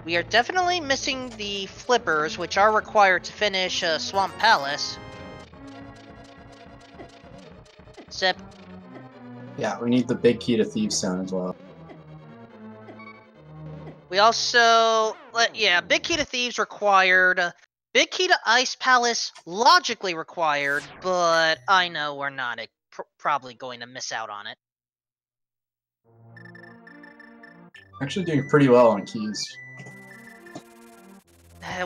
Speaker 1: We are definitely missing the flippers, which are required to finish Swamp Palace. Sip.
Speaker 2: Yeah, we need the big key to Thieves' Stone as well.
Speaker 1: We also, yeah, big key to Thieves required. Big key to Ice Palace logically required, but I know we're not probably going to miss out on it.
Speaker 2: Actually doing pretty well on keys.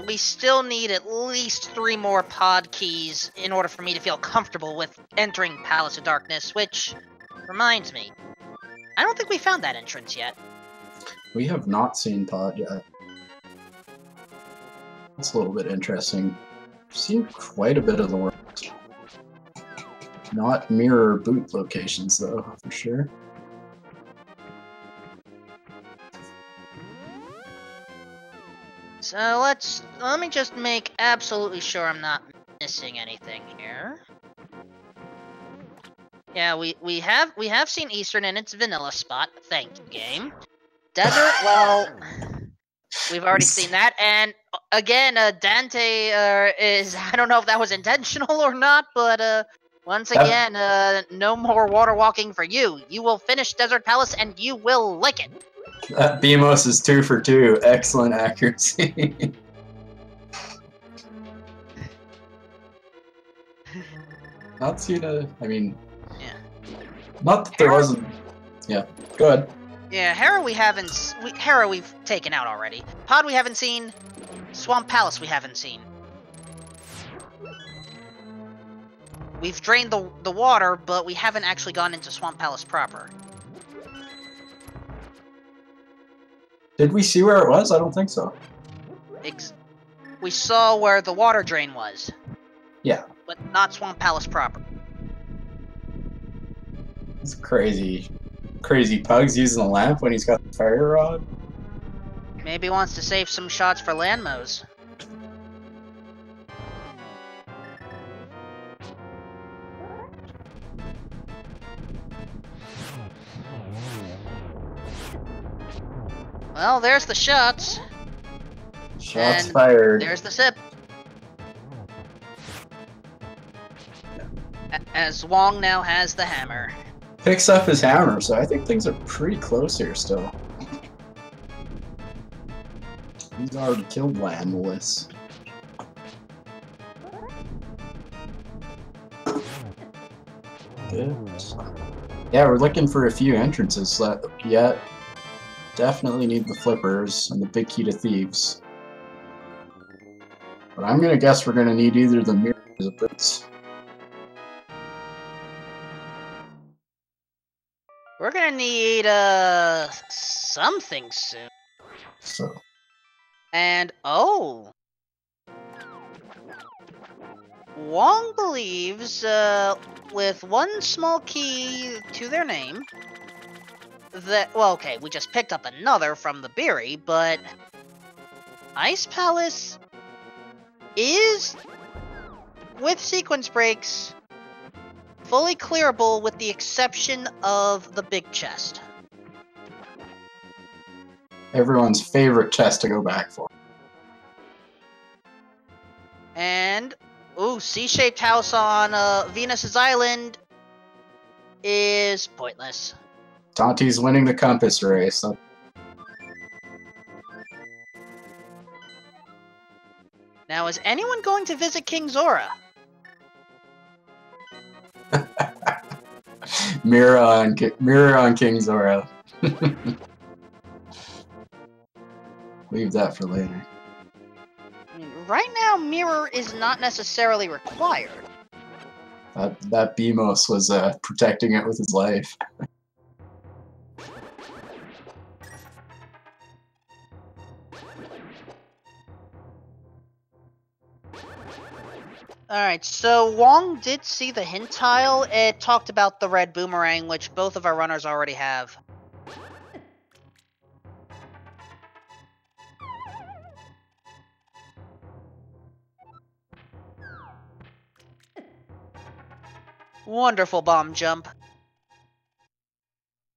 Speaker 1: We still need at least 3 more pod keys in order for me to feel comfortable with entering Palace of Darkness, which reminds me. I don't think we found that entrance yet.
Speaker 2: We have not seen Pod yet. That's a little bit interesting. I've seen quite a bit of the world. Not mirror boot locations, though, for sure.
Speaker 1: So let me just make absolutely sure I'm not missing anything here. Yeah, we have seen Eastern in its vanilla spot. Thank you, game. Desert, well, we've already seen that. And again, Daaanty is, I don't know if that was intentional or not, but once again, no more water walking for you. You will finish Desert Palace and you will like it.
Speaker 2: That BMOS is 2 for 2. Excellent accuracy. Not seen a. I mean.
Speaker 1: Yeah.
Speaker 2: Not that there wasn't. Yeah. Go ahead.
Speaker 1: Yeah, Hera Hera we've taken out already. Pod we haven't seen. Swamp Palace we haven't seen. We've drained the water, but we haven't actually gone into Swamp Palace proper.
Speaker 2: Did we see where it was? I don't think so.
Speaker 1: We saw where the water drain was.
Speaker 2: Yeah.
Speaker 1: But not Swamp Palace proper.
Speaker 2: It's crazy. Crazy Pug's using the lamp when he's got the fire rod.
Speaker 1: Maybe he wants to save some shots for Landmos. Well, there's the shots.
Speaker 2: Shots
Speaker 1: and
Speaker 2: fired.
Speaker 1: There's the sip. As Wong now has the hammer.
Speaker 2: Picks up his hammer, so I think things are pretty close here still. He's already killed Landless. Good. Yeah, we're looking for a few entrances yet. Definitely need the flippers and the big key to thieves. But I'm gonna guess we're gonna need either the mirrors or the boots.
Speaker 1: We're gonna need something soon.
Speaker 2: So.
Speaker 1: And oh, Wong believes with one small key to their name that, well, okay, we just picked up another from the Beery, but Ice Palace is, with sequence breaks, fully clearable with the exception of the big chest.
Speaker 2: Everyone's favorite chest to go back for.
Speaker 1: And, ooh, C-shaped house on Venus's Island is pointless.
Speaker 2: Daanty's winning the compass race.
Speaker 1: Now, is anyone going to visit King Zora?
Speaker 2: Mirror on King Zora. Leave that for later.
Speaker 1: I mean, right now, mirror is not necessarily required.
Speaker 2: That BMOS was protecting it with his life.
Speaker 1: Alright, so Wong did see the hint tile. It talked about the red boomerang, which both of our runners already have. Wonderful bomb jump.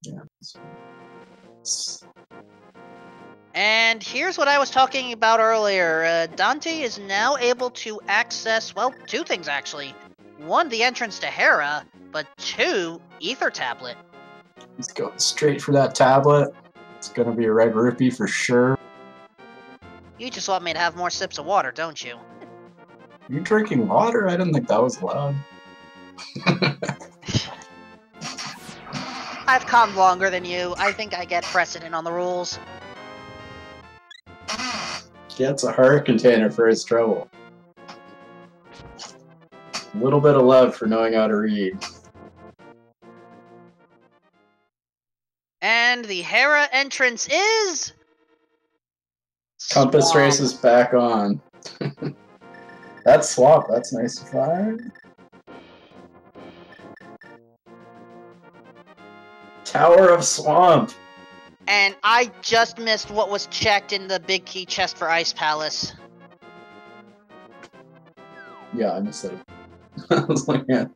Speaker 2: Yeah.
Speaker 1: And here's what I was talking about earlier. Daaanty is now able to access, well, two things actually. One, the entrance to Hera, but two, Ether Tablet.
Speaker 2: He's going straight for that tablet. It's gonna be a red rupee for sure.
Speaker 1: You just want me to have more sips of water, don't you?
Speaker 2: You're drinking water? I didn't think that was allowed.
Speaker 1: I've come longer than you. I think I get precedent on the rules.
Speaker 2: Gets a heart container for his trouble. A little bit of love for knowing how to read.
Speaker 1: And the Hera entrance is...
Speaker 2: Compass
Speaker 1: Swamp.
Speaker 2: Race is back on. That's Swamp. That's nice to find. Tower of Swamp.
Speaker 1: And I just missed what was checked in the big key chest for Ice Palace.
Speaker 2: Yeah, I missed it. I was like, yeah,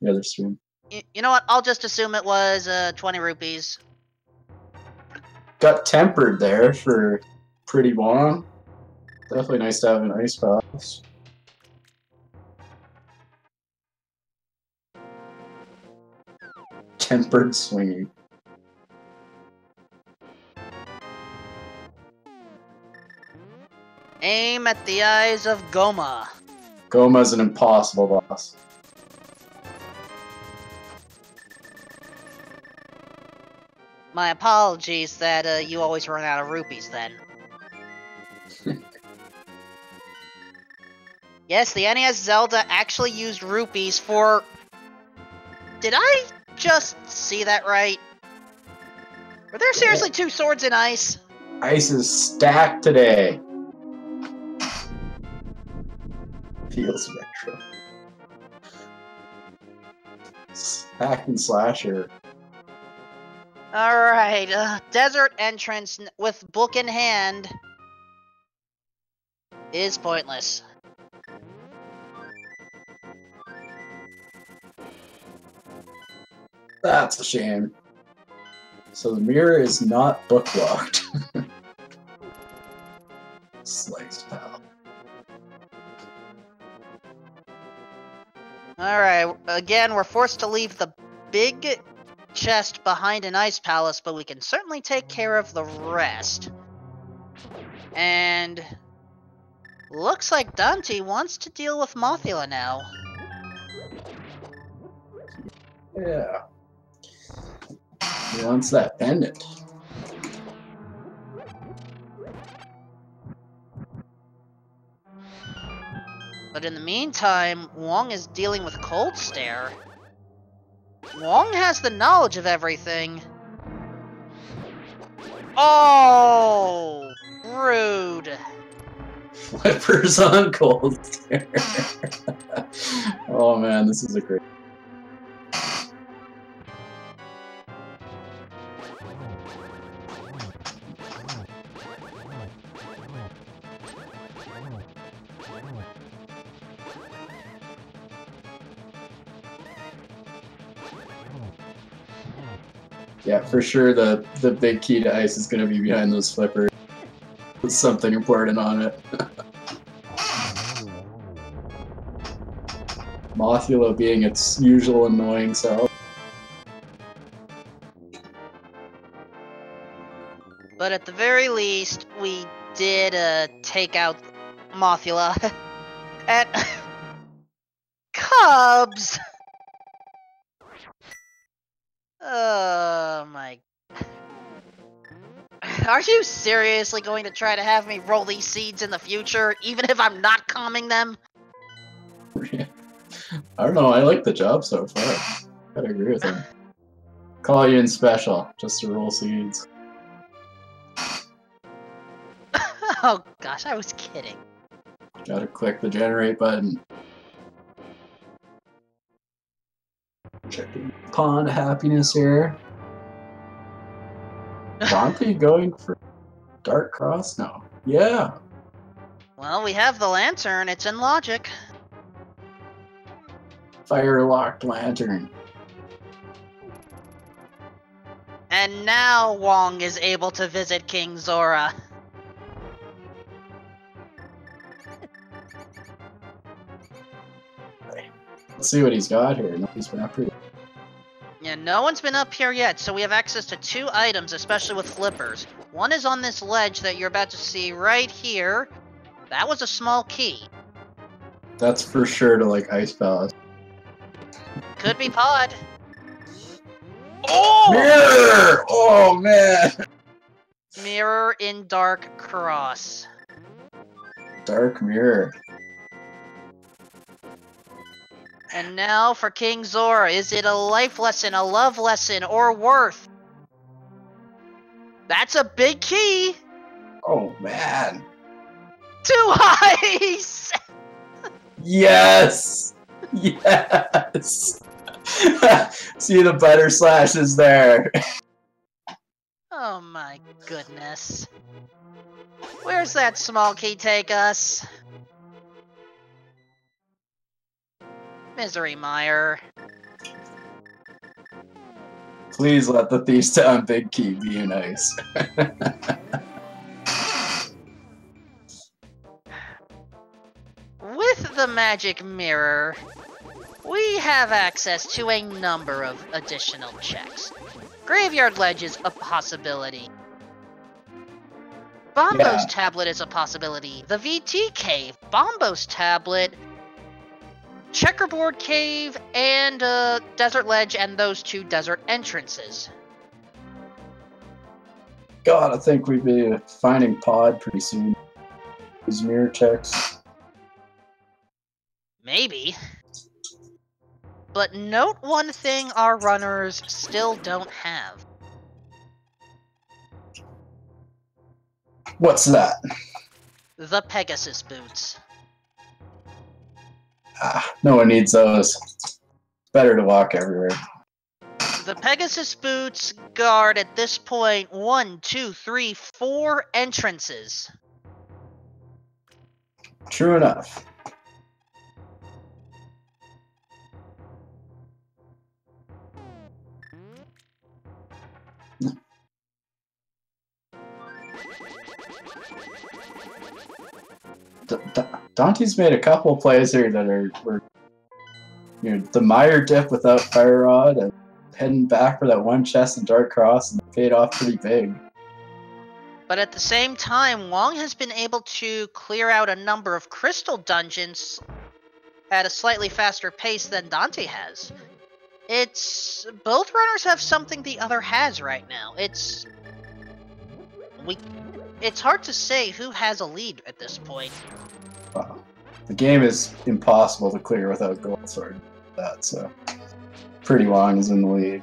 Speaker 2: the other stream.
Speaker 1: You know what? I'll just assume it was 20 rupees.
Speaker 2: Got tempered there for prdwong. Definitely nice to have an Ice Palace. Tempered swinging.
Speaker 1: Aim at the eyes of Goma.
Speaker 2: Goma's an impossible boss.
Speaker 1: My apologies that you always run out of rupees then. Yes, the NES Zelda actually used rupees for... Did I just see that right? Were there seriously 2 swords in ice?
Speaker 2: Ice is stacked today. Feels retro. Hack and slasher.
Speaker 1: Alright, desert entrance with book in hand is pointless.
Speaker 2: That's a shame. So the mirror is not booklocked. Slice, pal.
Speaker 1: Alright, again, we're forced to leave the big chest behind an Ice Palace, but we can certainly take care of the rest. And... looks like Daaanty wants to deal with Mothula now.
Speaker 2: Yeah. He wants that pendant.
Speaker 1: But in the meantime, Wong is dealing with Cold Stare. Wong has the knowledge of everything. Oh! Rude.
Speaker 2: Flippers on Cold Stare. Oh man, this is a great... Yeah, for sure the big key to ice is going to be behind those flippers. With something important on it. Mothula being its usual annoying self.
Speaker 1: But at the very least, we did take out Mothula. And... Cubs! Oh my... Are you seriously going to try to have me roll these seeds in the future, even if I'm not calming them?
Speaker 2: I don't know, I like the job so far. Gotta agree with him. Call you in special, just to roll seeds.
Speaker 1: Oh gosh, I was kidding.
Speaker 2: Gotta click the generate button. Checking pond happiness here. Daaanty going for Dark Cross? No. Yeah.
Speaker 1: Well, we have the lantern, it's in logic.
Speaker 2: Fire locked lantern.
Speaker 1: And now Wong is able to visit King Zora.
Speaker 2: Let's see what he's got here. Nobody's been up here.
Speaker 1: Yeah, no one's been up here yet, so we have access to 2 items, especially with flippers. One is on this ledge that you're about to see right here. That was a small key.
Speaker 2: That's for sure to like Ice Palace.
Speaker 1: Could be pod. Oh!
Speaker 2: Mirror! Oh man!
Speaker 1: Mirror in Dark Cross.
Speaker 2: Dark mirror.
Speaker 1: And now for King Zora, is it a life lesson, a love lesson, or worth? That's a big key!
Speaker 2: Oh, man.
Speaker 1: Two ice!
Speaker 2: Yes! Yes! See the butter slashes there.
Speaker 1: Oh my goodness. Where's that small key take us? Misery Mire.
Speaker 2: Please let the Thief's Town big key be nice.
Speaker 1: With the magic mirror, we have access to a number of additional checks. Graveyard Ledge is a possibility. Bombo's Tablet is a possibility. The VT Cave, Bombo's Tablet, Checkerboard Cave, and Desert Ledge, and those two desert entrances.
Speaker 2: God, I think we'd be finding Pod pretty soon. These mirror checks.
Speaker 1: Maybe. But note one thing our runners still don't have.
Speaker 2: What's that?
Speaker 1: The Pegasus Boots.
Speaker 2: No one needs those. Better to walk everywhere.
Speaker 1: The Pegasus Boots guard at this point 1, 2, 3, 4 entrances.
Speaker 2: True enough. Daanty's made a couple of plays here that were the Mire dip without Fire Rod and heading back for that one chest in Dark Cross and paid off pretty big.
Speaker 1: But at the same time, Wong has been able to clear out a number of crystal dungeons at a slightly faster pace than Daaanty has. Both runners have something the other has right now. It's hard to say who has a lead at this point.
Speaker 2: Wow. The game is impossible to clear without Gold Sword. So prdwong is in the lead.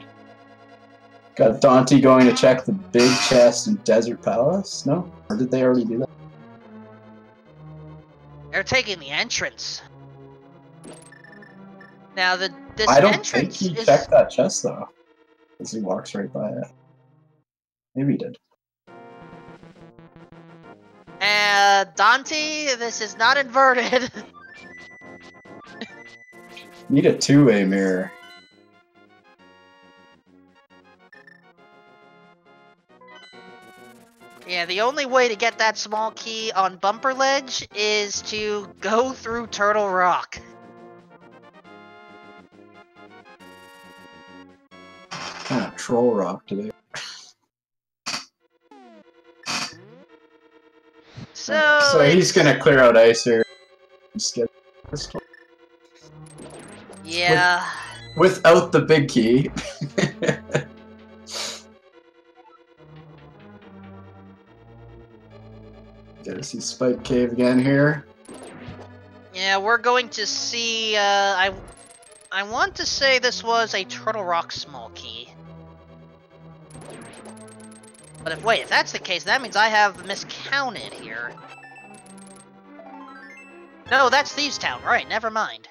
Speaker 2: Got Daaanty going to check the big chest in Desert Palace? No? Or did they already do that?
Speaker 1: They're taking the entrance. Now this
Speaker 2: I don't
Speaker 1: entrance
Speaker 2: think he
Speaker 1: is...
Speaker 2: checked that chest though. As he walks right by it. Maybe he did.
Speaker 1: Daaanty, this is not inverted.
Speaker 2: Need a two-way mirror.
Speaker 1: Yeah, the only way to get that small key on Bumper Ledge is to go through Turtle Rock.
Speaker 2: Kind of troll rock today.
Speaker 1: So
Speaker 2: he's gonna clear out ice here. Just get crystal.
Speaker 1: Yeah.
Speaker 2: Without the big key. Gotta see Spike Cave again here.
Speaker 1: Yeah, we're going to see, I want to say this was a Turtle Rock small key. But if that's the case, that means I have miscounted here. No, that's Thieves Town, right, never mind.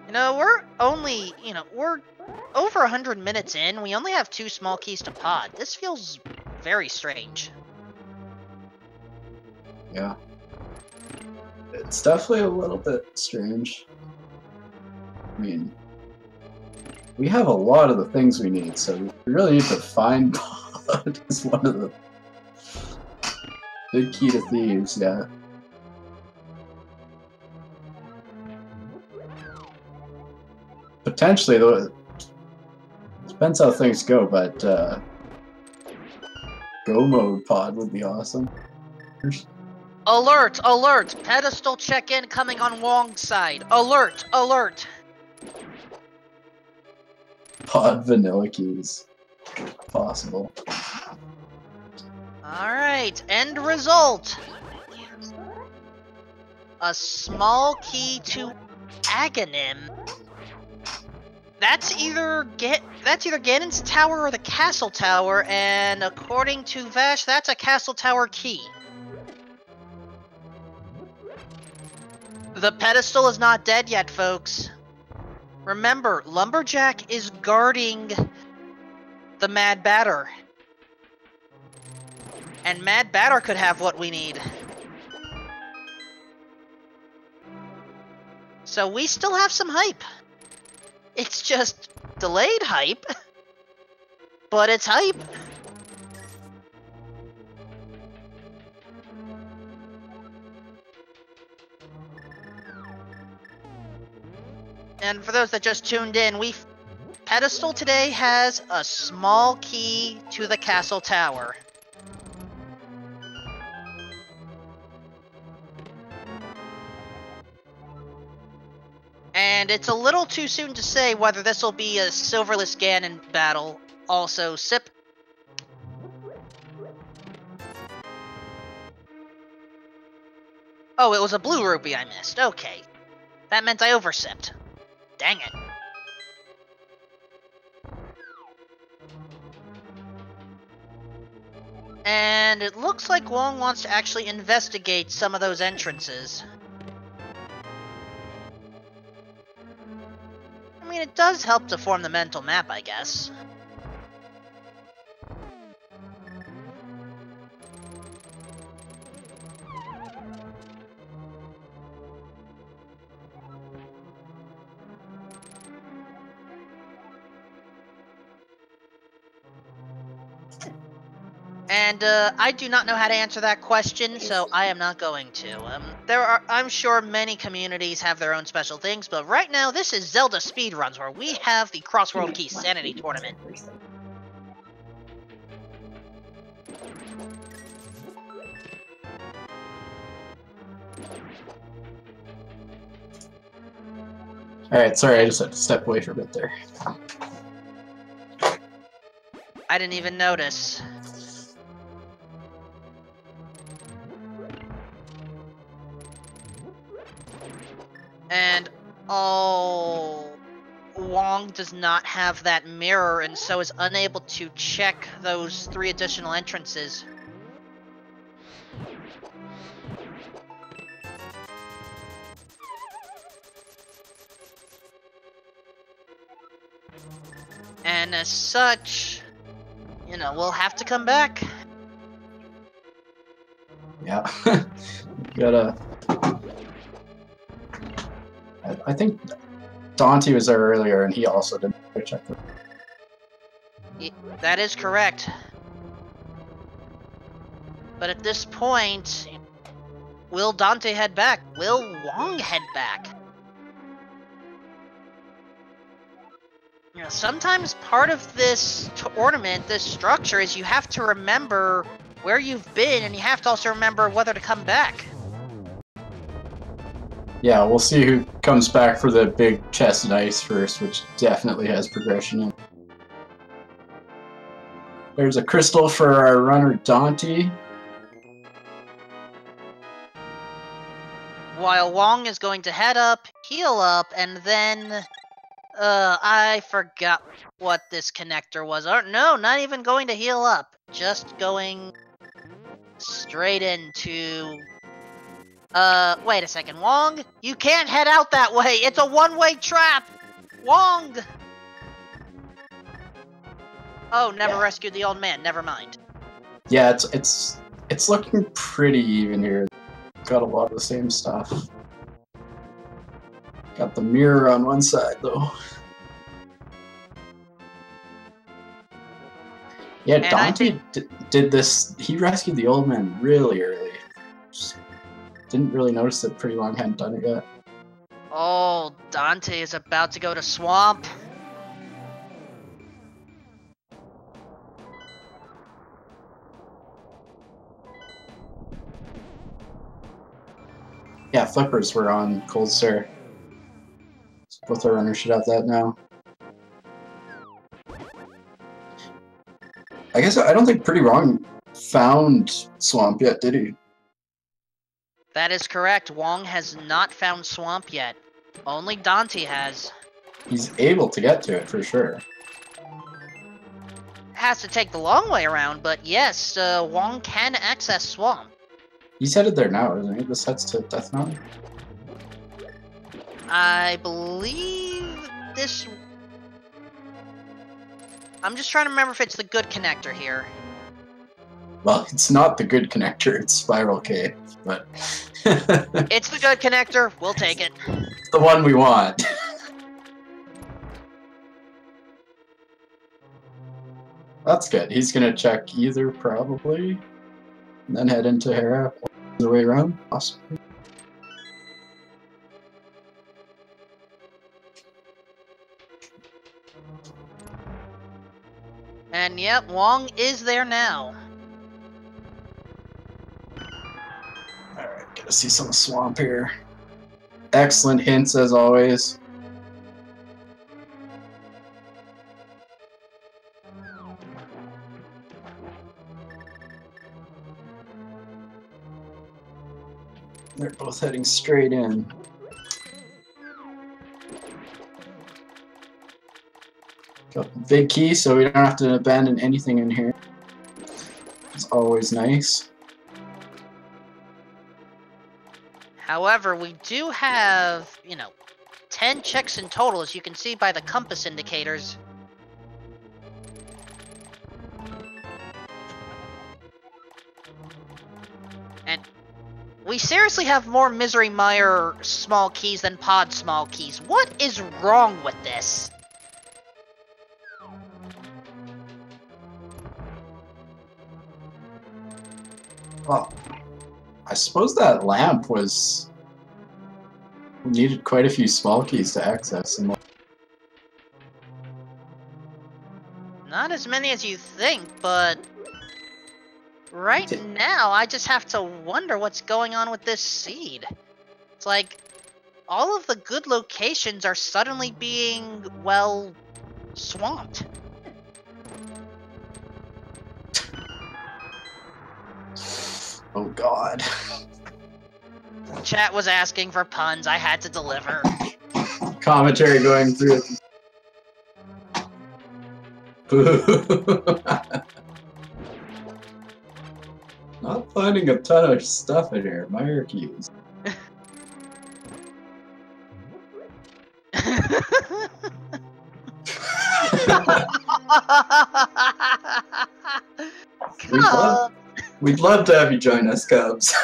Speaker 1: You know, we're over 100 minutes in, we only have 2 small keys to pod. This feels very strange.
Speaker 2: Yeah. It's definitely a little bit strange. I mean, we have a lot of the things we need, so we really need to find pod is one of the big key to thieves, yeah. Potentially, though, depends how things go, but go mode pod would be awesome.
Speaker 1: Alert! Alert! Pedestal check-in coming on Wong's side. Alert! Alert!
Speaker 2: Pod vanilla keys. Possible.
Speaker 1: Alright, end result! A small key to Aghanim That's either Ganon's tower or the castle tower, and according to Vash, that's a castle tower key. The pedestal is not dead yet, folks. Remember, Lumberjack is guarding the Mad Batter. And Mad Batter could have what we need. So we still have some hype. It's just delayed hype, but it's hype. And for those that just tuned in, Pedestal today has a small key to the castle tower. And it's a little too soon to say whether this will be a Silverless Ganon battle. Also, Sip. Oh, it was a blue rupee I missed. Okay. That meant I oversipped. Dang it. And it looks like Wong wants to actually investigate some of those entrances. I mean, it does help to form the mental map, I guess. And I do not know how to answer that question, so I am not going to. I'm sure many communities have their own special things, but right now this is Zelda Speedruns, where we have the Crossworld Keysanity tournament.
Speaker 2: Alright, sorry, I just had to step away for a bit there.
Speaker 1: I didn't even notice. And, oh, Wong does not have that mirror and so is unable to check those 3 additional entrances. And as such, you know, we'll have to come back.
Speaker 2: Yeah. Gotta... I think Daaanty was there earlier, and he also didn't check it.
Speaker 1: That is correct. But at this point, will Daaanty head back? Will Wong head back? You know, sometimes part of this tournament, this structure, is you have to remember where you've been, and you have to also remember whether to come back.
Speaker 2: Yeah, we'll see who comes back for the big chest and ice first, which definitely has progression in. There's a crystal for our runner Daaanty.
Speaker 1: While Wong is going to head up, heal up, and then... I forgot what this connector was. No, not even going to heal up. Just going straight into... wait a second. Wong, you can't head out that way. It's a one-way trap. Wong! Oh, never rescued the old man. Never mind.
Speaker 2: Yeah, it's looking pretty even here. Got a lot of the same stuff. Got the mirror on one side, though. Yeah, and Daaanty did this. He rescued the old man really early. Just didn't really notice that Pretty Long hadn't done it yet.
Speaker 1: Oh, Daaanty is about to go to Swamp.
Speaker 2: Yeah, flippers were on Cold Sir. Both our runners should have that now. I guess I don't think Pretty Wrong found Swamp yet, did he?
Speaker 1: That is correct. Wong has not found Swamp yet. Only Daaanty has.
Speaker 2: He's able to get to it for sure.
Speaker 1: Has to take the long way around, but yes, Wong can access Swamp.
Speaker 2: He's headed there now, isn't he? This heads to Death Mountain.
Speaker 1: I believe this... I'm just trying to remember if it's the good connector here.
Speaker 2: Well, it's not the good connector, it's Spiral K, but...
Speaker 1: It's the good connector, we'll take it.
Speaker 2: It's the one we want. That's good. He's gonna check either, probably, and then head into Hera, the way around, possibly.
Speaker 1: And yep, Wong is there now.
Speaker 2: Alright, gotta see some swamp here. Excellent hints as always. They're both heading straight in. Got a big key, so we don't have to abandon anything in here. It's always nice.
Speaker 1: However, we do have, 10 checks in total, as you can see by the compass indicators. And we seriously have more Misery Mire small keys than Pod small keys. What is wrong with this?
Speaker 2: Well, I suppose that lamp needed quite a few small keys to access.
Speaker 1: Not as many as you think, but right now I just have to wonder what's going on with this seed. It's like all of the good locations are suddenly being, well, swamped.
Speaker 2: Oh god.
Speaker 1: Chat was asking for puns, I had to deliver.
Speaker 2: Commentary going through it. Boo. Not finding a ton of stuff in here. Mire keys. We'd love to have you join us, Cubs.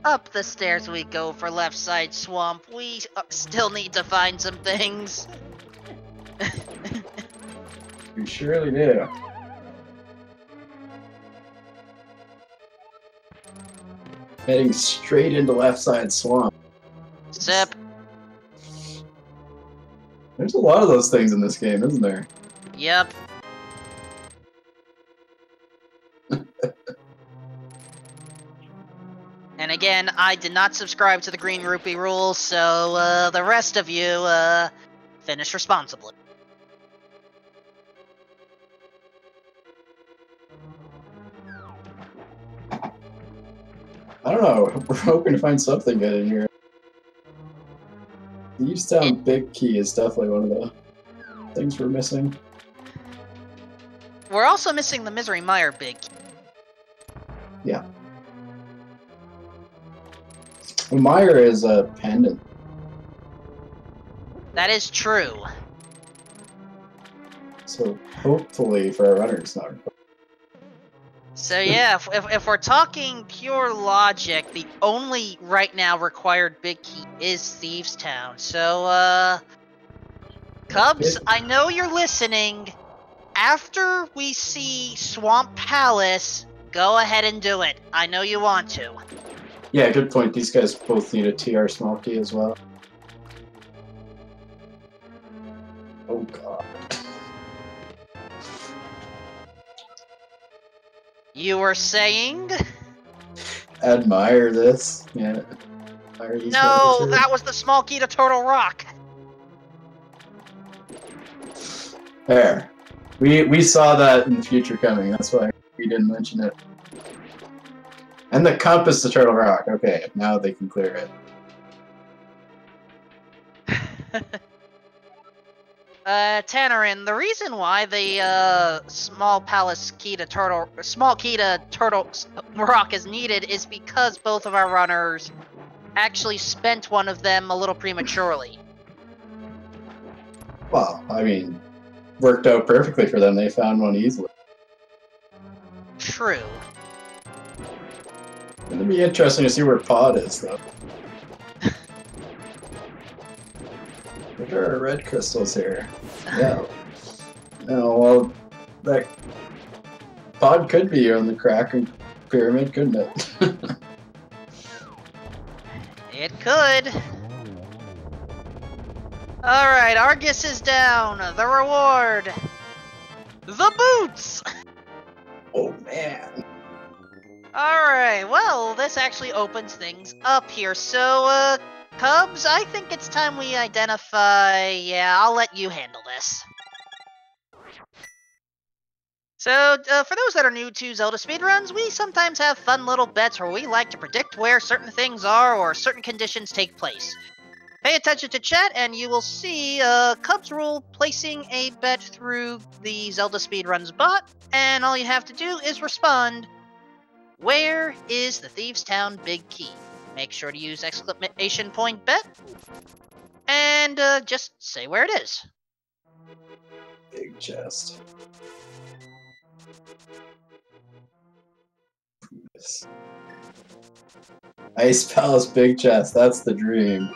Speaker 1: Up the stairs we go for left side swamp. We still need to find some things.
Speaker 2: We surely do. Heading straight into left side swamp.
Speaker 1: Sip.
Speaker 2: There's a lot of those things in this game, isn't there?
Speaker 1: Yep. And again, I did not subscribe to the Green Rupee rules, so the rest of you, finish responsibly.
Speaker 2: I don't know, we're hoping to find something good in here. The East Town Big Key is definitely one of the things we're missing.
Speaker 1: We're also missing the Misery Mire Big Key.
Speaker 2: Yeah. Well, Mire is a pendant.
Speaker 1: That is true.
Speaker 2: So hopefully for our runners, not.
Speaker 1: So yeah, if we're talking pure logic, the only right now required big key is Thieves Town. So Cubs, I know you're listening. After we see Swamp Palace, go ahead and do it. I know you want to.
Speaker 2: Yeah, good point. These guys both need a TR small key as well. Oh god.
Speaker 1: You were saying?
Speaker 2: Admire this. Yeah. Admire these
Speaker 1: No,
Speaker 2: pictures.
Speaker 1: that was the small key to Turtle Rock.
Speaker 2: There. We saw that in the future coming. That's why we didn't mention it. And the compass to Turtle Rock. Okay, now they can clear it.
Speaker 1: Tannerin, the reason why the small key to Turtle Rock is needed is because both of our runners actually spent one of them a little prematurely.
Speaker 2: Well, I mean, worked out perfectly for them. They found one easily.
Speaker 1: True.
Speaker 2: It'd be interesting to see where Pod is, though. There are red crystals here. Yeah. Oh, well, that Pod could be on the Kraken Pyramid, couldn't it?
Speaker 1: It could. Alright, Argus is down. The reward. The boots!
Speaker 2: Oh, man.
Speaker 1: Alright, well, this actually opens things up here. So, Cubs, I think it's time we identify... Yeah, I'll let you handle this. So, for those that are new to Zelda speedruns, we sometimes have fun little bets where we like to predict where certain things are or certain conditions take place. Pay attention to chat and you will see Cubs rule placing a bet through the Zelda Speedruns bot, and all you have to do is respond, "Where is the Thieves' Town Big Key?" Make sure to use exclamation point bet, and just say where it is.
Speaker 2: Big chest. Ice Palace Big Chest, that's the dream.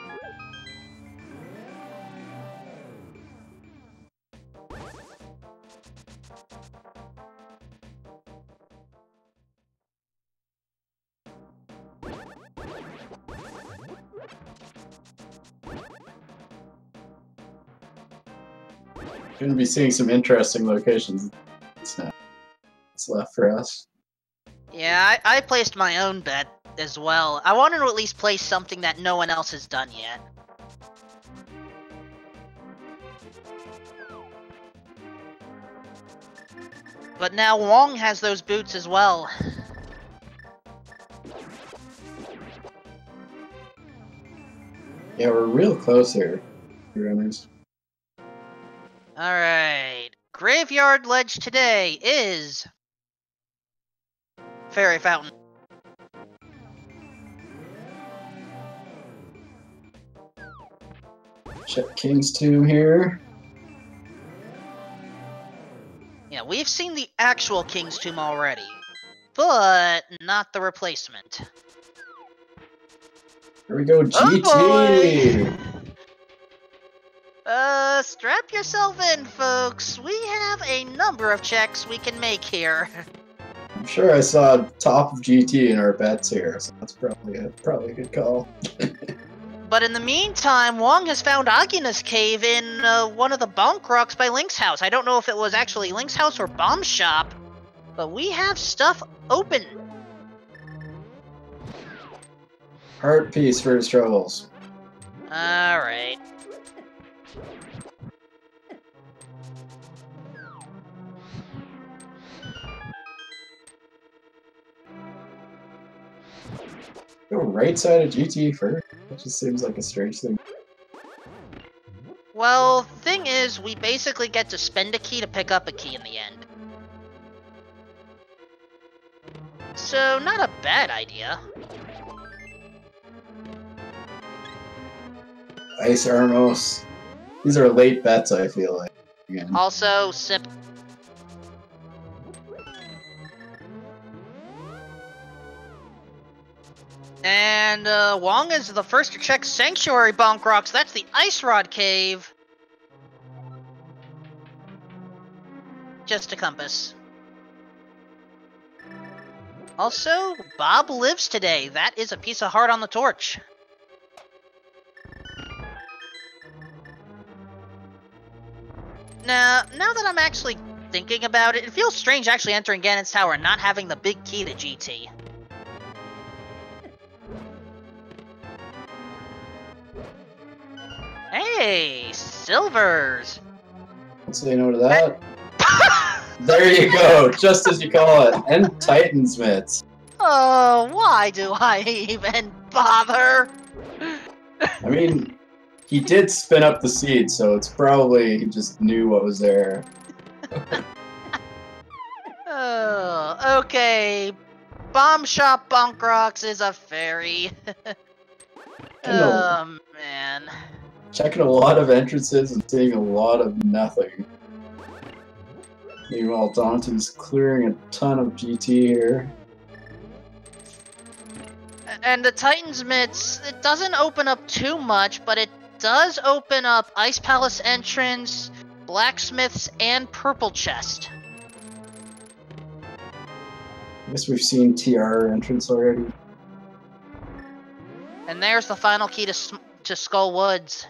Speaker 2: Going to be seeing some interesting locations. What's left for us?
Speaker 1: Yeah, I placed my own bet as well. I wanted to at least place something that no one else has done yet. But now Wong has those boots as well.
Speaker 2: Yeah, we're real close here, runners.
Speaker 1: Alright. Graveyard Ledge today is... Fairy Fountain.
Speaker 2: Check King's Tomb here.
Speaker 1: Yeah, we've seen the actual King's Tomb already, but not the replacement.
Speaker 2: Here we go, GT!
Speaker 1: Oh boy! Strap yourself in, folks. We have a number of checks we can make here.
Speaker 2: I'm sure I saw top of GT in our bets here, so that's probably a good call.
Speaker 1: But in the meantime, Wong has found Agina's cave in one of the bonk rocks by Link's house. I don't know if it was actually Link's house or Bomb Shop, but we have stuff open.
Speaker 2: Heart piece for his troubles.
Speaker 1: Alright.
Speaker 2: Go right side of GT first. That just seems like a strange thing.
Speaker 1: Well, thing is, we basically get to spend a key to pick up a key in the end. So, not a bad idea.
Speaker 2: Ice Armos. These are late bets, I feel like. Again.
Speaker 1: Also, sip. And Wong is the first to check Sanctuary Bonk Rocks. That's the Ice Rod Cave. Just a compass. Also, Bob lives today. That is a piece of heart on the torch. Now that I'm actually thinking about it, it feels strange actually entering Ganon's Tower and not having the big key to GT. Hey, silvers!
Speaker 2: Don't say no to that. There you go, just as you call it. And Titan's mitts.
Speaker 1: Oh, why do I even bother?
Speaker 2: I mean, he did spin up the seed, so it's probably he just knew what was there.
Speaker 1: Oh, okay. Bomb Shop Bonk Rocks is a fairy. Oh, man.
Speaker 2: Checking a lot of entrances and seeing a lot of nothing. Meanwhile, Daanty's clearing a ton of GT here.
Speaker 1: And the Titan's Mitts, it doesn't open up too much, but it does open up Ice Palace entrance, Blacksmiths, and Purple Chest.
Speaker 2: I guess we've seen TR entrance already.
Speaker 1: And there's the final key to Skull Woods.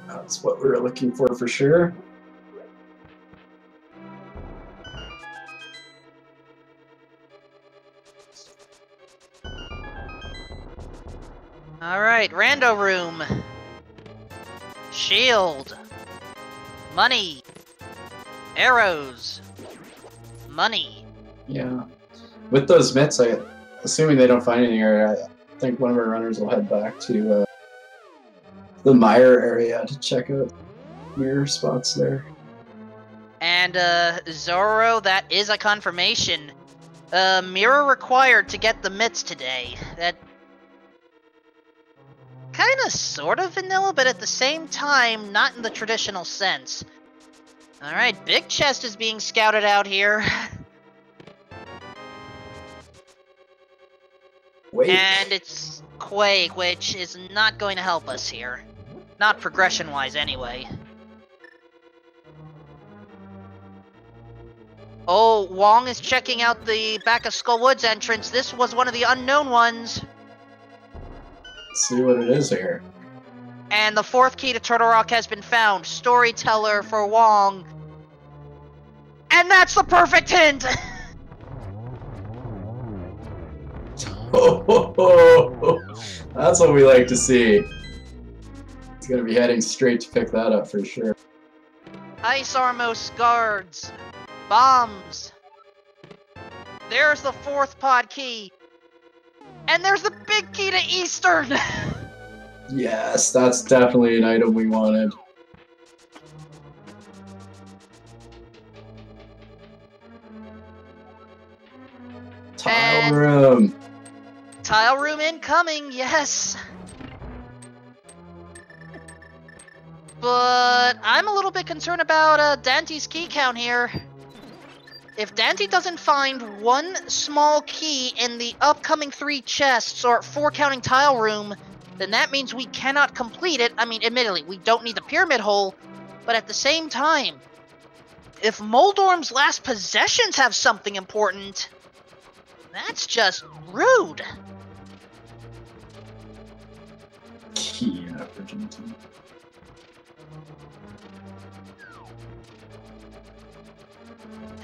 Speaker 2: That's what we were looking for sure.
Speaker 1: Alright, Rando Room. Shield. Money. Arrows. Money.
Speaker 2: Yeah. With those mitts, assuming they don't find anything here, I think one of our runners will head back to the mire area to check out mirror spots there.
Speaker 1: And, Zoro, that is a confirmation. Mirror required to get the mitts today. That kinda sorta vanilla, but at the same time, not in the traditional sense. Alright, big chest is being scouted out here.
Speaker 2: Wait.
Speaker 1: And it's Quake, which is not going to help us here. Not progression-wise, anyway. Oh, Wong is checking out the back of Skull Woods entrance. This was one of the unknown ones.
Speaker 2: Let's see what it is here.
Speaker 1: And the fourth key to Turtle Rock has been found. Storyteller for Wong. And that's the perfect hint!
Speaker 2: That's what we like to see. He's gonna be heading straight to pick that up for sure.
Speaker 1: Ice Armos guards. Bombs. There's the fourth pod key. And there's the big key to Eastern!
Speaker 2: Yes, that's definitely an item we wanted. Tile room.
Speaker 1: Tile room incoming, yes. But I'm a little bit concerned about Daaanty's key count here. If Daaanty doesn't find one small key in the upcoming 3 chests, or 4 counting tile room, then that means we cannot complete it. I mean, admittedly, we don't need the pyramid hole, but at the same time, if Moldorm's last possessions have something important, that's just rude.
Speaker 2: Key opportunity.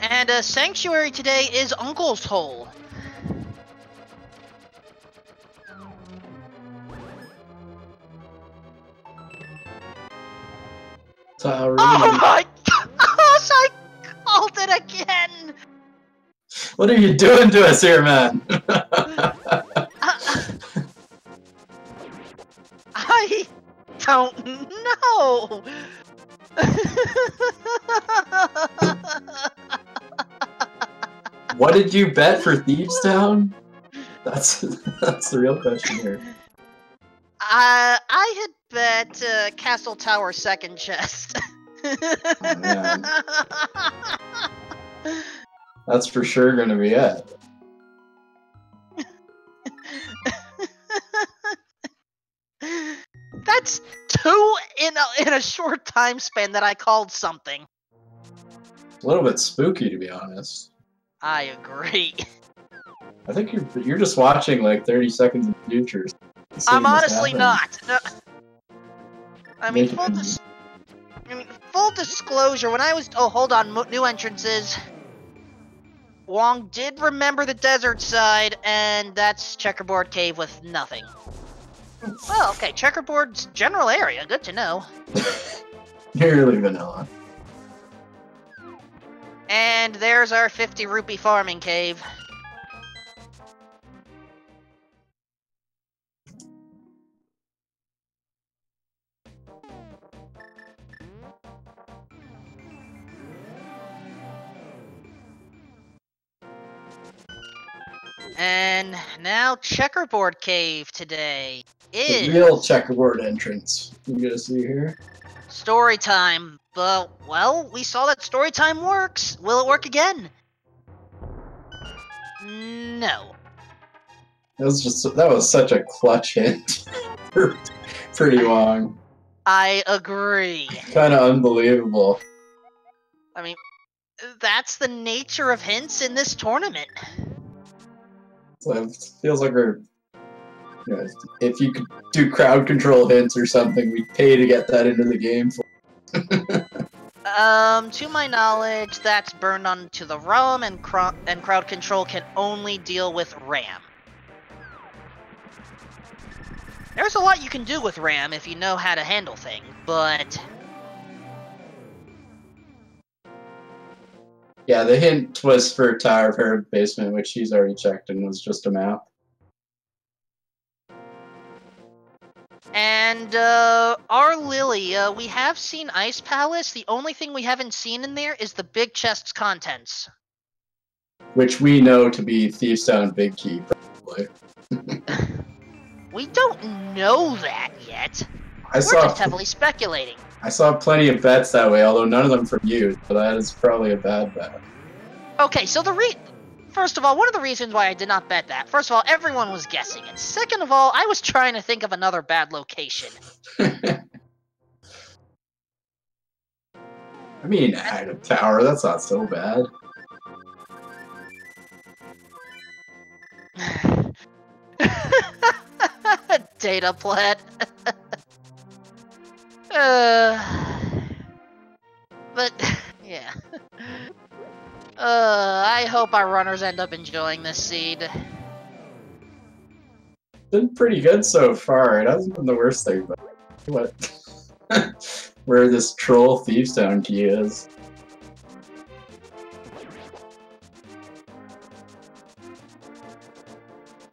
Speaker 1: And Sanctuary today is Uncle's Hole.
Speaker 2: Tile room.
Speaker 1: Oh my gosh, I called it again!
Speaker 2: What are you doing to us here, man?
Speaker 1: I don't know!
Speaker 2: What did you bet for Thieves Town? That's the real question here.
Speaker 1: I had bet Castle Tower second chest.
Speaker 2: Oh, man. That's for sure gonna be it.
Speaker 1: That's 2 in a short time span that I called something.
Speaker 2: A little bit spooky, to be honest.
Speaker 1: I agree.
Speaker 2: I think you're just watching like 30 seconds in the future.
Speaker 1: I'm honestly not. No. I mean,
Speaker 2: Make it
Speaker 1: full disclosure, when I was... Oh, hold on, new entrances. Wong did remember the desert side, and that's Checkerboard Cave with nothing. Well, okay, Checkerboard's general area, good to know.
Speaker 2: Nearly vanilla.
Speaker 1: And there's our 50 rupee farming cave. And now Checkerboard Cave today is...
Speaker 2: The real checkerboard entrance. You gonna see here?
Speaker 1: Story time. But, well, we saw that story time works. Will it work again? No.
Speaker 2: That was such a clutch hint for prdwong.
Speaker 1: I agree.
Speaker 2: Kind of unbelievable.
Speaker 1: I mean, that's the nature of hints in this tournament.
Speaker 2: So it feels like we're... You know, if you could do crowd control hints or something, we'd pay to get that into the game.
Speaker 1: To my knowledge, that's burned onto the ROM, and crowd control can only deal with RAM. There's a lot you can do with RAM if you know how to handle things, but...
Speaker 2: Yeah, the hint was for Tower of Her Basement, which he's already checked and was just a map.
Speaker 1: And, our Lily, we have seen Ice Palace. The only thing we haven't seen in there is the big chest's contents.
Speaker 2: Which we know to be Thief's Town Big Key, probably.
Speaker 1: We don't know that yet. We're just heavily speculating.
Speaker 2: I saw plenty of bets that way, although none of them from you, so that is probably a bad bet.
Speaker 1: Okay, so first of all, one of the reasons why I did not bet that, first of all, everyone was guessing it. Second of all, I was trying to think of another bad location.
Speaker 2: I mean, Agate Tower, that's not so bad.
Speaker 1: Data plat. But, yeah. I hope our runners end up enjoying this seed.
Speaker 2: Been pretty good so far. It hasn't been the worst thing, but what? Where this troll Thief's Town key is.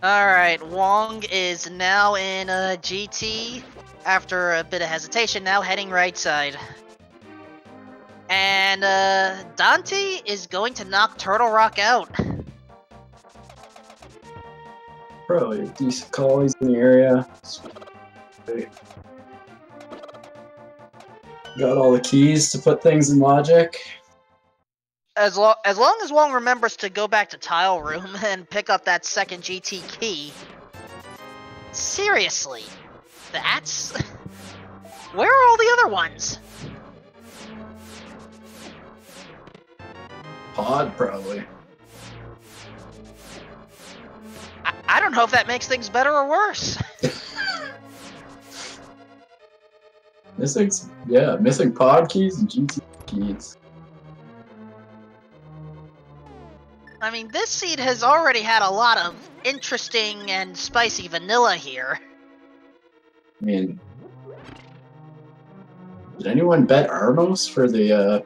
Speaker 1: Alright, Wong is now in GT after a bit of hesitation, now heading right side. And Daaanty is going to knock Turtle Rock out.
Speaker 2: Probably a decent call, he's in the area. Got all the keys to put things in logic.
Speaker 1: As long as Wong remembers to go back to Tile Room and pick up that second GT key. Seriously, that's... Where are all the other ones?
Speaker 2: Pod, probably.
Speaker 1: I don't know if that makes things better or worse.
Speaker 2: Missing pod keys and GT keys.
Speaker 1: I mean, this seed has already had a lot of interesting and spicy vanilla here.
Speaker 2: I mean, did anyone bet Armos for the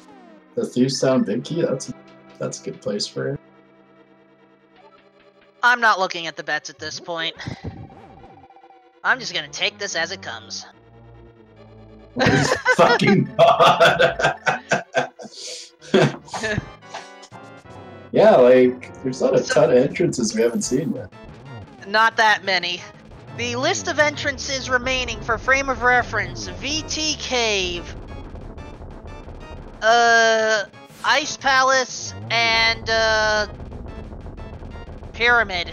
Speaker 2: Thief's Town Big Key? That's a good place for it.
Speaker 1: I'm not looking at the bets at this point. I'm just gonna take this as it comes.
Speaker 2: Fucking pod. Yeah, like, there's not a ton of entrances we haven't seen yet.
Speaker 1: Not that many. The list of entrances remaining for frame of reference: VT Cave, Ice Palace, and Pyramid.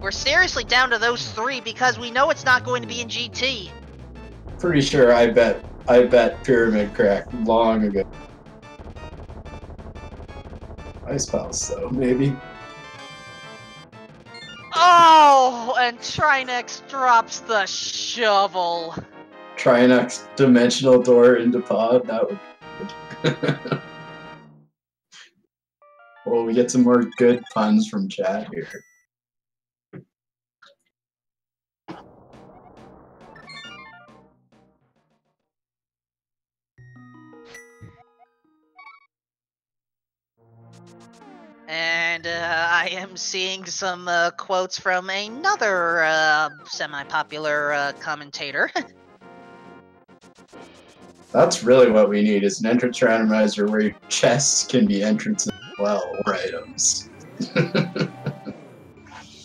Speaker 1: We're seriously down to those three because we know it's not going to be in GT.
Speaker 2: Pretty sure I bet Pyramid cracked long ago. Ice Palace, though, maybe.
Speaker 1: Oh, and Trinex drops the shovel.
Speaker 2: Trinex dimensional door into pod, that would be good. Well, we get some more good puns from chat here.
Speaker 1: And I am seeing some quotes from another semi-popular commentator.
Speaker 2: That's really what we need, is an entrance randomizer where your chests can be entrances Well, or items.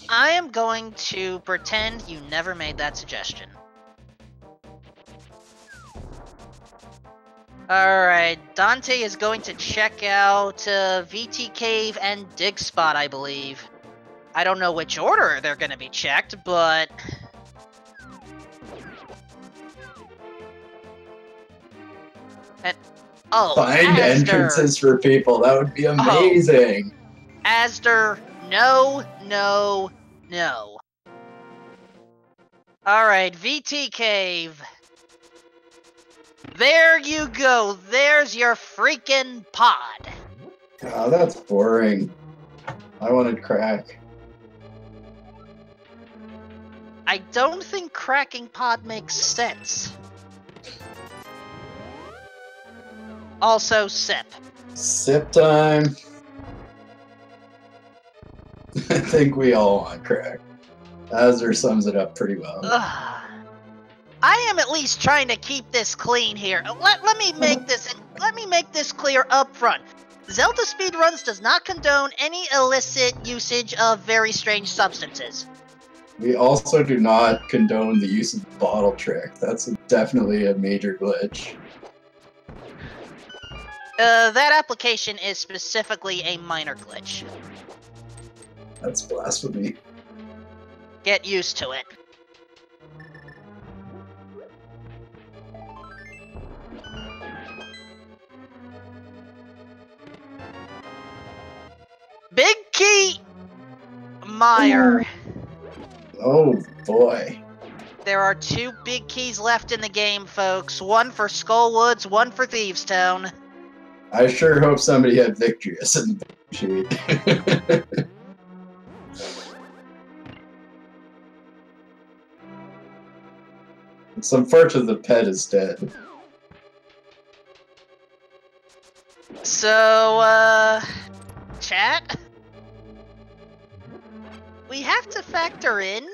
Speaker 1: I am going to pretend you never made that suggestion. Alright, Daaanty is going to check out VT Cave and Dig Spot, I believe. I don't know which order they're going to be checked, but... And, oh,
Speaker 2: Find
Speaker 1: Asder.
Speaker 2: entrances for people, that would be amazing!
Speaker 1: Oh. Asder, no, no, no. Alright, VT Cave. There you go, there's your freaking pod.
Speaker 2: Oh, that's boring. I wanted crack.
Speaker 1: I don't think cracking pod makes sense. Also, sip.
Speaker 2: Sip time. I think we all want crack. Azure sums it up pretty well.
Speaker 1: Ugh. I am at least trying to keep this clean here. Let me make this clear up front. Zelda Speedruns does not condone any illicit usage of very strange substances.
Speaker 2: We also do not condone the use of the bottle trick. That's definitely a major glitch.
Speaker 1: That application is specifically a minor glitch.
Speaker 2: That's blasphemy.
Speaker 1: Get used to it. Big Key Meyer.
Speaker 2: Oh boy.
Speaker 1: There are 2 big keys left in the game, folks. One for Skullwoods, one for Thievestown.
Speaker 2: I sure hope somebody had Victorious in the sheet. It's unfortunate the pet is dead.
Speaker 1: So, chat? We have to factor in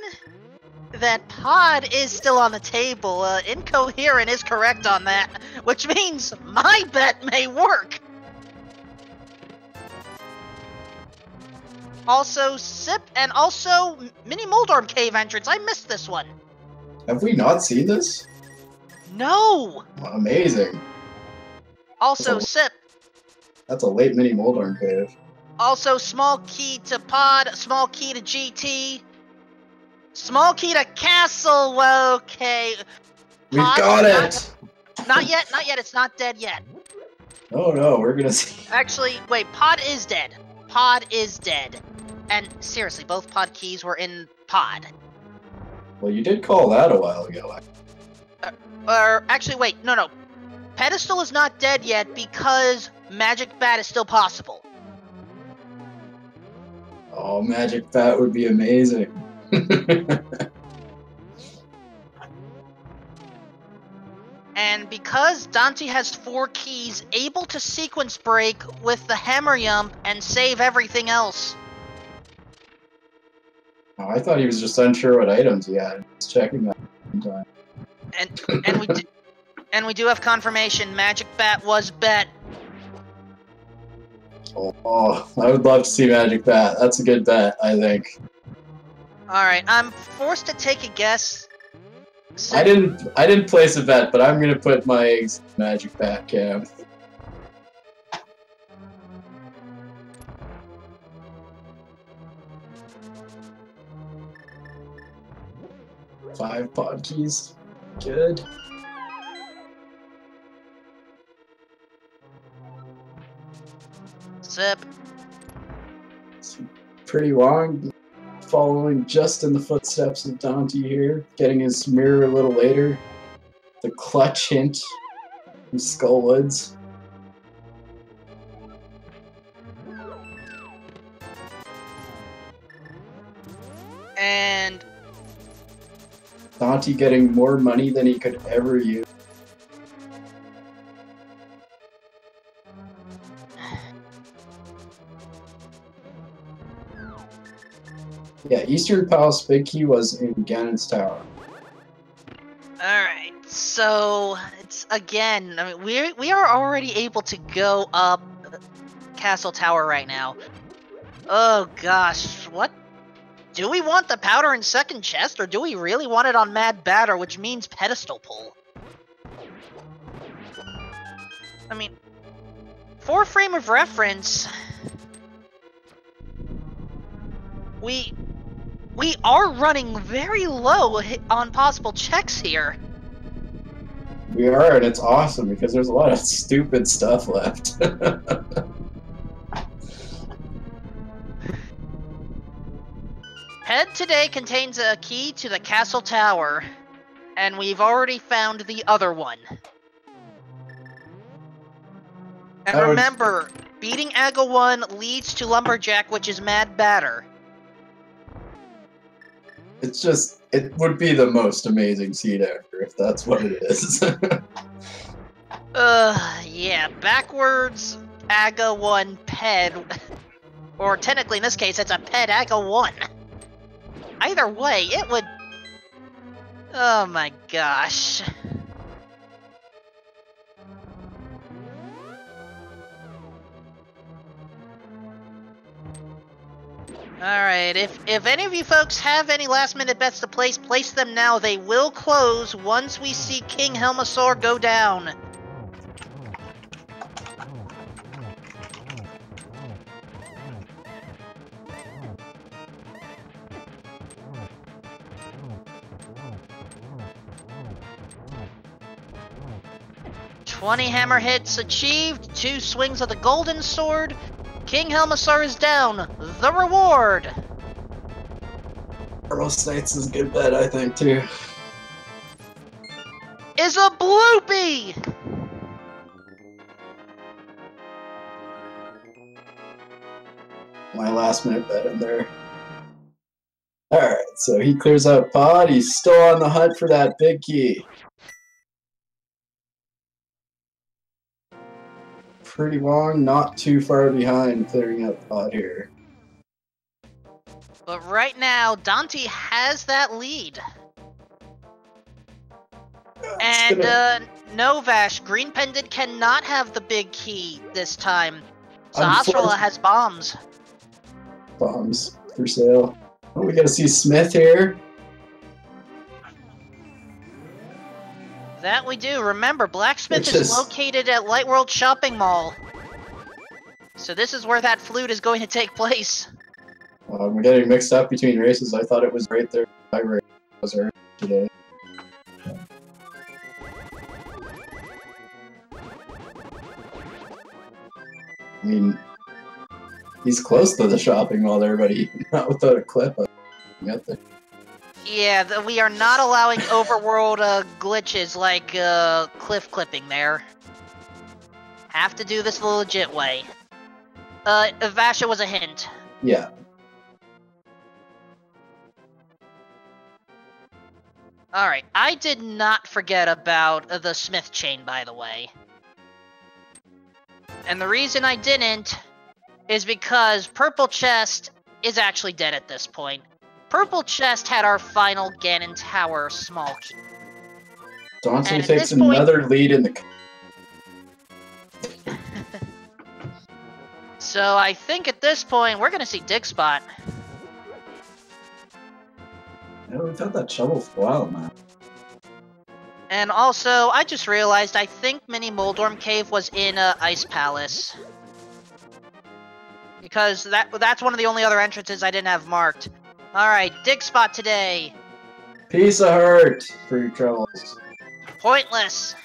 Speaker 1: that pod is still on the table. Incoherent is correct on that, which means my bet may work. Also, Sip, and also Mini Moldorm Cave entrance. I missed this one.
Speaker 2: Have we not seen this?
Speaker 1: No!
Speaker 2: Amazing.
Speaker 1: Also, Sip.
Speaker 2: That's a late Mini Moldorm Cave.
Speaker 1: Also, small key to pod, small key to GT, small key to castle. Okay.
Speaker 2: We got it!
Speaker 1: Not yet, not yet. It's not dead yet.
Speaker 2: Oh no, we're gonna see.
Speaker 1: Actually, wait, pod is dead. Pod is dead. And seriously, both pod keys were in pod.
Speaker 2: Well, you did call that a while ago.
Speaker 1: Actually, wait, no. Pedestal is not dead yet because Magic Bat is still possible.
Speaker 2: Oh, Magic Bat would be amazing.
Speaker 1: And because Daaanty has 4 keys, able to sequence break with the Hammer Yump and save everything else.
Speaker 2: Oh, I thought he was just unsure what items he had. Just checking that time.
Speaker 1: And we do have confirmation. Magic Bat was bet.
Speaker 2: Oh, I would love to see Magic Bat. That's a good bet, I think.
Speaker 1: Alright, I'm forced to take a guess.
Speaker 2: I didn't place a bet, but I'm gonna put my eggs in Magic Bat camp. Five pod keys. Good.
Speaker 1: Sip.
Speaker 2: Pretty long. Following just in the footsteps of Daaanty here. Getting his mirror a little later. The clutch hint from Skullwoods.
Speaker 1: And
Speaker 2: Daaanty getting more money than he could ever use. Yeah, Eastern Palace Big Key was in Ganon's Tower.
Speaker 1: alright, so it's again, I mean we are already able to go up castle tower right now. Oh gosh, what? Do we want the powder in second chest, or do we really want it on Mad Batter, which means pedestal pull? I mean, for frame of reference, we are running very low on possible checks here.
Speaker 2: We are, and it's awesome because there's a lot of stupid stuff left.
Speaker 1: Head today contains a key to the castle tower, and we've already found the other one. And remember, beating Aga 1 leads to Lumberjack, which is Mad Batter.
Speaker 2: It's just, it would be the most amazing seed ever if that's what it is.
Speaker 1: Yeah, backwards Aga 1 Ped. Or technically in this case, it's a Ped Aga 1. Either way, it would... Oh my gosh. Alright, if any of you folks have any last minute bets to place them now. They will close once we see King Helmasaur go down. "20 hammer hits achieved, 2 swings of the golden sword. King Helmasaur is down. The reward
Speaker 2: Earl States is a good bet, I think, too.
Speaker 1: is a bloopy!
Speaker 2: My last minute bet in there. Alright, so he clears out Pod. He's still on the hunt for that big key. prdwong not too far behind clearing up Pod here.
Speaker 1: But right now, Daaanty has that lead. And, Novash, Green Pendant cannot have the big key this time. So Astrala has bombs.
Speaker 2: Bombs for sale. Oh, we gotta see Smith here.
Speaker 1: That we do. Remember, Blacksmith is located at Light World Shopping Mall. So this is where that flute is going to take place.
Speaker 2: I'm getting mixed up between races. I thought it was right there. I was earned today. I mean, he's close to the shopping mall there, but not without a clip. Got there.
Speaker 1: Yeah, we are not allowing overworld glitches like cliff clipping there. Have to do this the legit way. Vasha was a hint.
Speaker 2: Yeah.
Speaker 1: Alright, I did not forget about the Smith chain, by the way. And the reason I didn't is because Purple Chest is actually dead at this point. Purple Chest had our final Ganon Tower small key.
Speaker 2: Daaanty takes another lead in the...
Speaker 1: So I think at this point, we're gonna see Dig Spot.
Speaker 2: Yeah, we've had that shovel for a while now.
Speaker 1: And also, I just realized I think Mini Moldorm Cave was in Ice Palace. Because that's one of the only other entrances I didn't have marked. Alright, Dig Spot today.
Speaker 2: Piece of heart for your troubles.
Speaker 1: Pointless.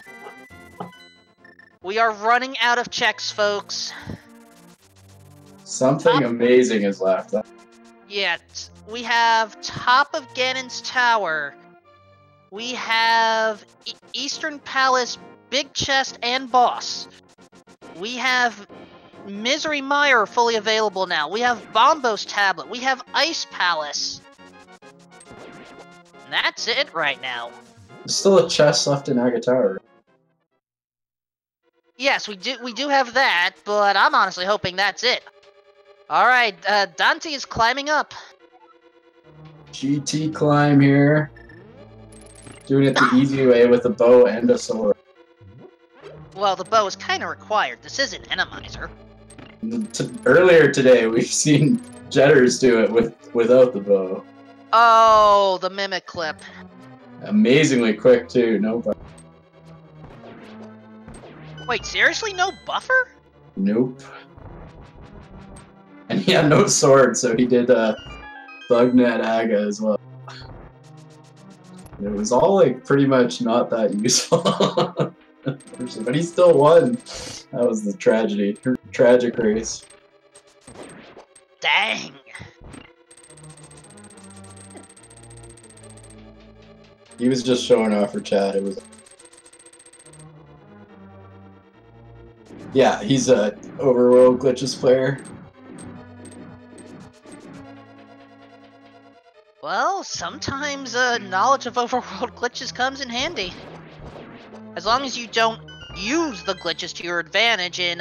Speaker 1: We are running out of checks, folks.
Speaker 2: Something amazing is left.
Speaker 1: Yeah, we have top of Ganon's Tower. We have Eastern Palace, Big Chest, and Boss. We have Misery Mire fully available now. We have Bombos Tablet. We have Ice Palace. And that's it right now.
Speaker 2: There's still a chest left in Aga Tower.
Speaker 1: Yes, we do have that, but I'm honestly hoping that's it. Alright, Daaanty is climbing up.
Speaker 2: GT climb here. Doing it the easy way with a bow and a sword.
Speaker 1: Well, the bow is kind of required. This is an Enemizer.
Speaker 2: Earlier today, we've seen Jetters do it without the bow.
Speaker 1: Oh, the mimic clip.
Speaker 2: Amazingly quick too. No buffer.
Speaker 1: Wait, seriously? No buffer?
Speaker 2: Nope. And he had no sword, so he did Bugnet Aga as well. It was all like pretty much not that useful. But he still won. That was the tragedy. Tragic race.
Speaker 1: Dang.
Speaker 2: He was just showing off for chat. It was. Yeah, he's a Overworld Glitches player.
Speaker 1: Well, sometimes knowledge of overworld glitches comes in handy. As long as you don't use the glitches to your advantage in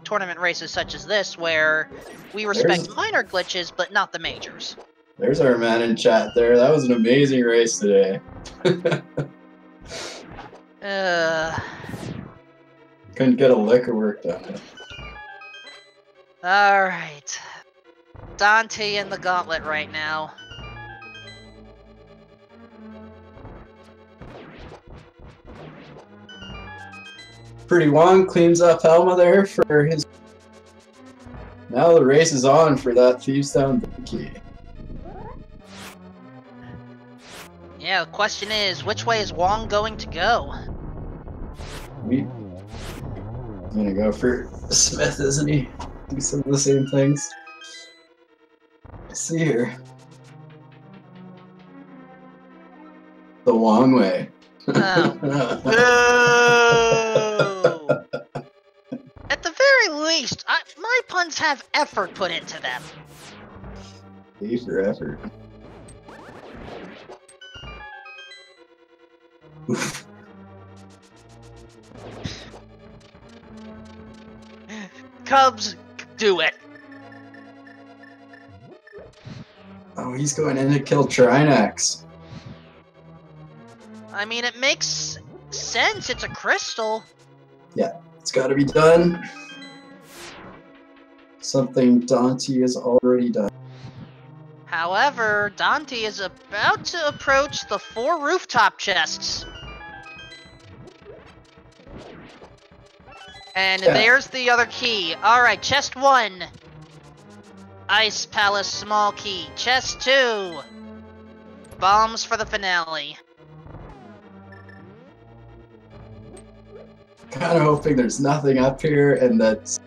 Speaker 1: tournament races such as this, where we respect minor glitches, but not the majors.
Speaker 2: There's our man in chat there. That was an amazing race today. Couldn't get a lick of work done.
Speaker 1: Alright. Daaanty in the gauntlet right now.
Speaker 2: prdwong cleans up Helma there for his... Now the race is on for that Thieves Town key.
Speaker 1: Yeah, the question is, which way is Wong going to go?
Speaker 2: He's gonna go for Smith, isn't he? Do some of the same things. Let's see here. The Wong way.
Speaker 1: Oh. Boo! At the very least, my puns have effort put into them.
Speaker 2: A for effort. Oof.
Speaker 1: Cubs, do it.
Speaker 2: Oh, he's going in to kill Trinax.
Speaker 1: I mean, it makes sense. It's a crystal.
Speaker 2: Yeah, it's got to be done. Something Daaanty has already done.
Speaker 1: However, Daaanty is about to approach the 4 rooftop chests. And there's the other key. Alright, chest 1. Ice Palace small key. Chest 2. Bombs for the finale.
Speaker 2: Kind of hoping there's nothing up here and that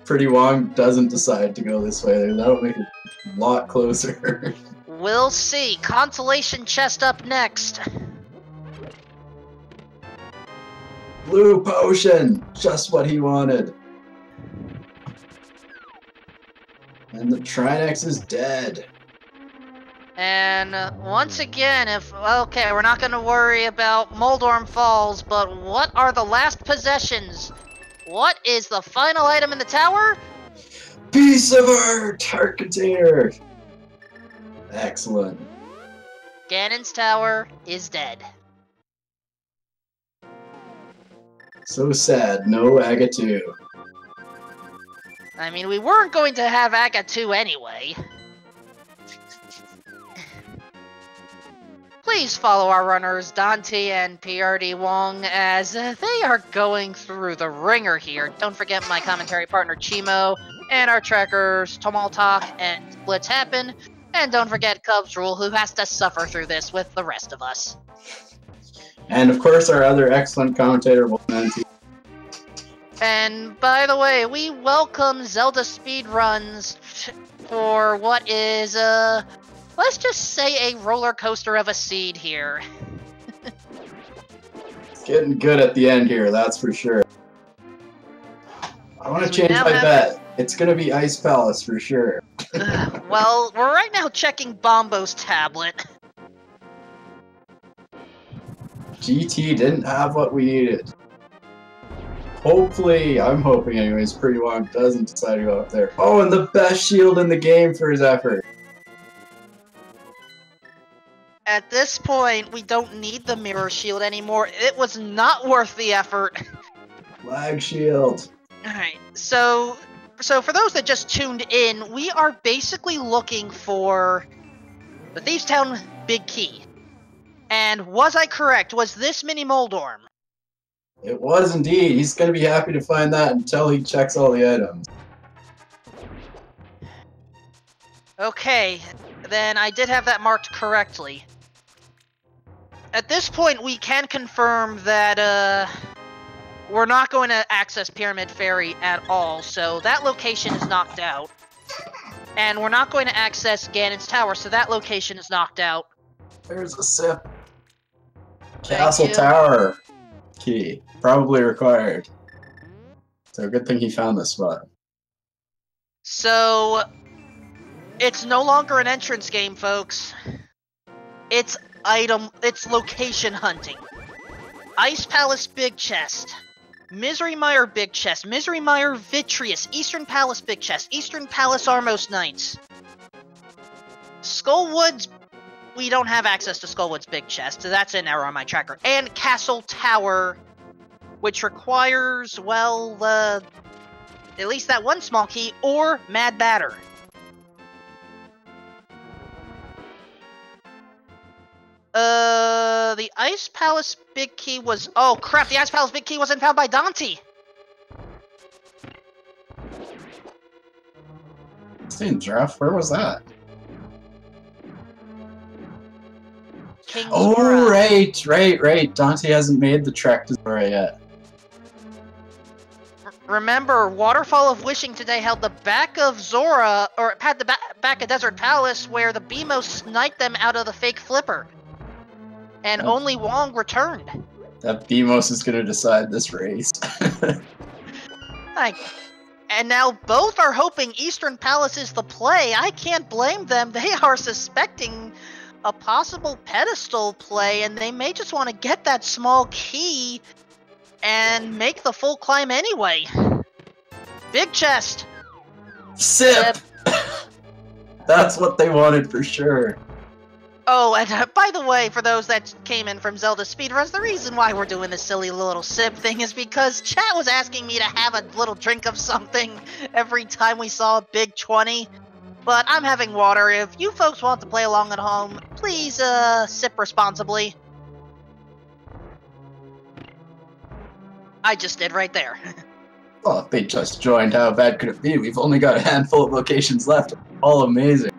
Speaker 2: prdwong doesn't decide to go this way. That'll make it a lot closer.
Speaker 1: We'll see. Consolation chest up next.
Speaker 2: Blue potion! Just what he wanted. And the Trinax is dead.
Speaker 1: And once again, okay, we're not going to worry about Moldorm Falls, but what are the last possessions? What is the final item in the tower?
Speaker 2: Piece of art! Heart container! Excellent.
Speaker 1: Ganon's tower is dead.
Speaker 2: So sad, no Aga 2.
Speaker 1: I mean, we weren't going to have Aga 2 anyway. Please follow our runners, Daaanty and prdwong, as they are going through the ringer here. Don't forget my commentary partner, Chimo, and our trackers, Tomaltalk and Splits Happen. And don't forget Cubs Rule, who has to suffer through this with the rest of us.
Speaker 2: And of course our other excellent commentator, Daaanty.
Speaker 1: And by the way, we welcome Zelda speedruns for what is, let's just say a roller coaster of a seed here.
Speaker 2: It's getting good at the end here, that's for sure. I want to change my bet. It's going to be Ice Palace for sure.
Speaker 1: Well, we're right now checking Bombo's tablet.
Speaker 2: GT didn't have what we needed. Hopefully, I'm hoping anyways, prdwong doesn't decide to go up there. Oh, and the best shield in the game for his effort.
Speaker 1: At this point, we don't need the mirror shield anymore. It was not worth the effort.
Speaker 2: Flag shield.
Speaker 1: Alright, so So for those that just tuned in, we are basically looking for the Thieves' Town Big Key. And was I correct? Was this Mini Moldorm?
Speaker 2: It was indeed. He's going to be happy to find that until he checks all the items.
Speaker 1: Okay, then I did have that marked correctly. At this point, we can confirm that, we're not going to access Pyramid Ferry at all, so that location is knocked out. And we're not going to access Ganon's Tower, so that location is knocked out.
Speaker 2: There's a sip. Castle Tower key. Probably required. So good thing he found this spot.
Speaker 1: So, it's no longer an entrance game, folks. It's location hunting. Ice Palace Big Chest. Misery Mire Big Chest. Misery Mire Vitreous. Eastern Palace Big Chest. Eastern Palace Armos Knights. Skullwoods. We don't have access to Skullwood's Big Chest, so that's an error on my tracker. And Castle Tower, which requires, well, at least that one small key, or Mad Batter. The Ice Palace Big Key was... Oh, crap, the Ice Palace Big Key wasn't found by Daaanty!
Speaker 2: Seen Jeff, where was that?
Speaker 1: King
Speaker 2: Oh,
Speaker 1: Zora.
Speaker 2: right. Daaanty hasn't made the trek to Zora yet.
Speaker 1: Remember, Waterfall of Wishing today held the back of Zora, or had the back of Desert Palace, where the BMO sniped them out of the fake flipper. And only Wong returned.
Speaker 2: That BMOS is going to decide this race.
Speaker 1: And now both are hoping Eastern Palace is the play. I can't blame them. They are suspecting a possible pedestal play, and they may just want to get that small key and make the full climb anyway. Big chest.
Speaker 2: Sip! That's what they wanted for sure.
Speaker 1: Oh, and by the way, for those that came in from Zelda Speedruns, the reason why we're doing this silly little sip thing is because chat was asking me to have a little drink of something every time we saw a big 20. But I'm having water. If you folks want to play along at home, please sip responsibly. I just did right there.
Speaker 2: Well, if they just joined, how bad could it be? We've only got a handful of locations left. All amazing.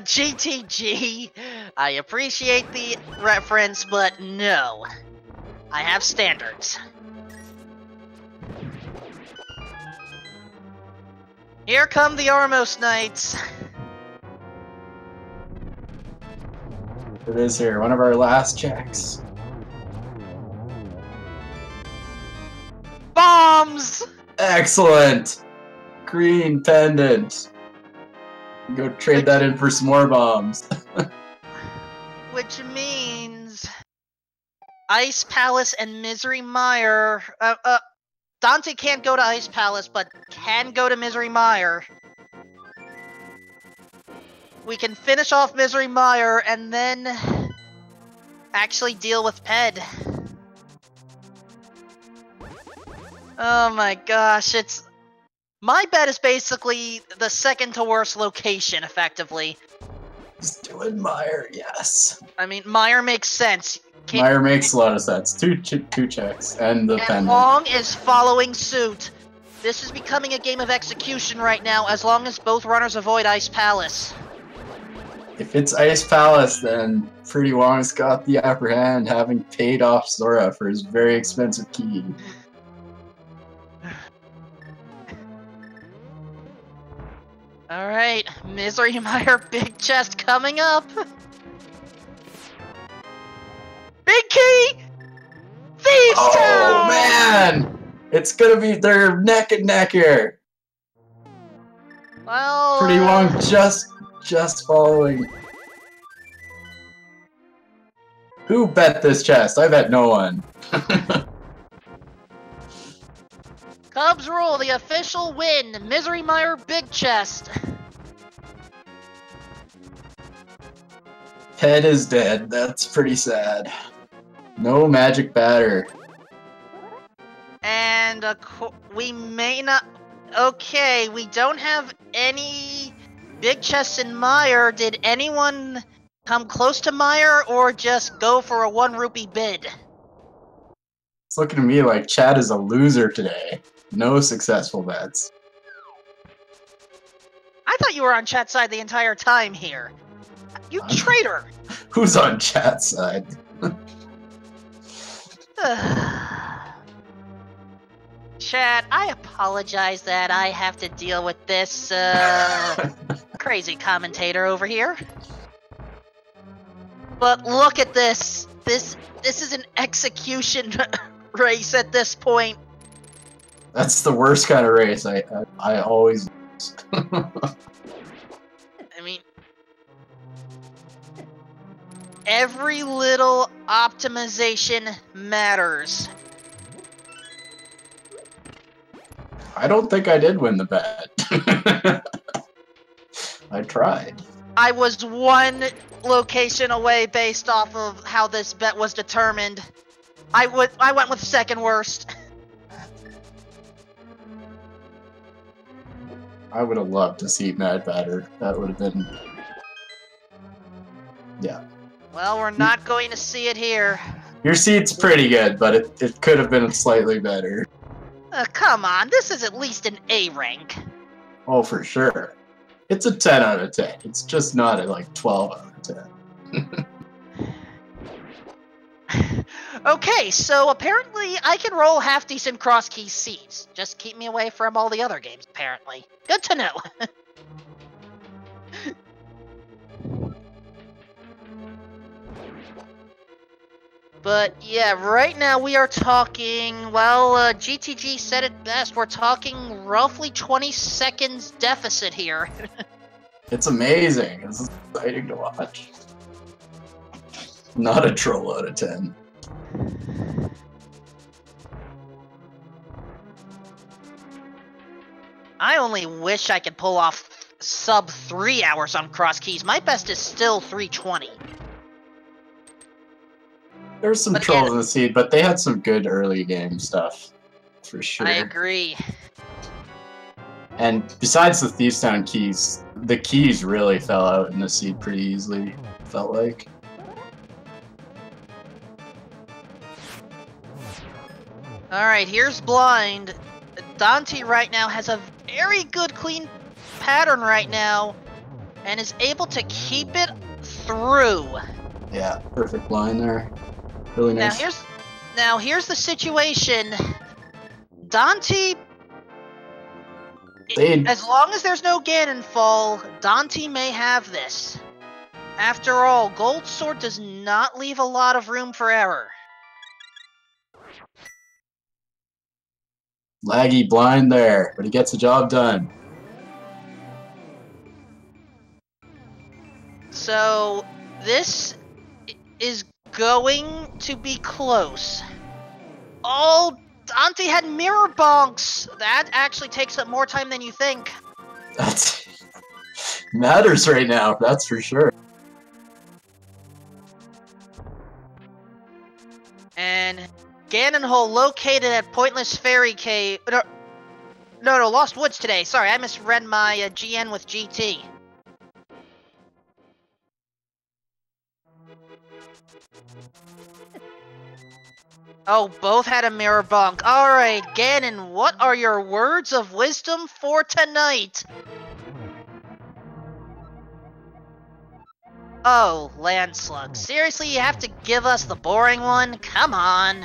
Speaker 1: GTG, I appreciate the reference, but no. I have standards. Here come the Armos Knights.
Speaker 2: It is here, one of our last checks.
Speaker 1: Bombs!
Speaker 2: Excellent! Green pendant. Go trade that in for some more bombs.
Speaker 1: Which means... Ice Palace and Misery Mire... Daaanty can't go to Ice Palace, but can go to Misery Mire. We can finish off Misery Mire and then... actually deal with Ped. Oh my gosh, it's... My bet is basically the second to worst location, effectively.
Speaker 2: Just doing Mire, yes.
Speaker 1: I mean, Mire makes sense.
Speaker 2: Mire makes a lot of sense. Two checks, and the pendant.
Speaker 1: Long is following suit. This is becoming a game of execution right now, as long as both runners avoid Ice Palace.
Speaker 2: If it's Ice Palace, then Pretty Wong's got the upper hand, having paid off Zora for his very expensive key.
Speaker 1: Alright, Misery Mire Big Chest coming up. Big key! Thieves' Town!
Speaker 2: Oh man! It's gonna be, they're neck and neck here.
Speaker 1: Well...
Speaker 2: Pretty Wong just following. Who bet this chest? I bet no one.
Speaker 1: Cubs rule, the official win. Misery Mire Big Chest.
Speaker 2: Head is dead. That's pretty sad. No magic batter.
Speaker 1: And we may not... Okay, we don't have any big chests in Mire. Did anyone come close to Mire or just go for a 1 rupee bid?
Speaker 2: It's looking to me like Chad is a loser today. No successful bets.
Speaker 1: I thought you were on Chat's side the entire time here. You traitor!
Speaker 2: Who's on Chad's side?
Speaker 1: Chad, I apologize that I have to deal with this, crazy commentator over here. But look at this. This is an execution race at this point.
Speaker 2: That's the worst kind of race. I always lose.
Speaker 1: I mean, every little optimization matters.
Speaker 2: I don't think I did win the bet. I tried.
Speaker 1: I was 1 location away based off of how this bet was determined. I went with second worst.
Speaker 2: I would have loved to see Mad Batter. That would have been... Yeah.
Speaker 1: Well, we're not going to see it here.
Speaker 2: Your seat's pretty good, but it could have been slightly better.
Speaker 1: Come on, this is at least an A rank.
Speaker 2: Oh, for sure. It's a 10 out of 10. It's just not a, like, 12 out of 10.
Speaker 1: Okay, so apparently I can roll half-decent cross-key seeds. Just keep me away from all the other games, apparently. Good to know. But yeah, right now we are talking, well, GTG said it best, we're talking roughly 20 seconds deficit here.
Speaker 2: It's amazing. It's exciting to watch. Not a troll out of 10.
Speaker 1: I only wish I could pull off sub 3 hours on cross keys. My best is still 320.
Speaker 2: There's some trolls in the seed, but they had some good early game stuff, for sure.
Speaker 1: I agree.
Speaker 2: And besides the Thieves Town keys, the keys really fell out in the seed pretty easily, felt like.
Speaker 1: Alright, here's blind. Daaanty right now has a very good clean pattern right now, and is able to keep it through.
Speaker 2: Yeah, perfect blind there. Really nice.
Speaker 1: Now here's the situation. Daaanty, as long as there's no Ganon fall, Daaanty may have this. After all, Gold Sword does not leave a lot of room for error.
Speaker 2: Laggy blind there, but he gets the job done.
Speaker 1: So, this is going to be close. Oh, Daaanty had mirror bonks! That actually takes up more time than you think.
Speaker 2: That matters right now, that's for sure.
Speaker 1: And Ganon Hole located at Pointless Fairy Cave. No, Lost Woods today. Sorry, I misread my GN with GT. Oh, both had a mirror bonk. Alright, Ganon, what are your words of wisdom for tonight? Oh, Landslug. Seriously, you have to give us the boring one? Come on.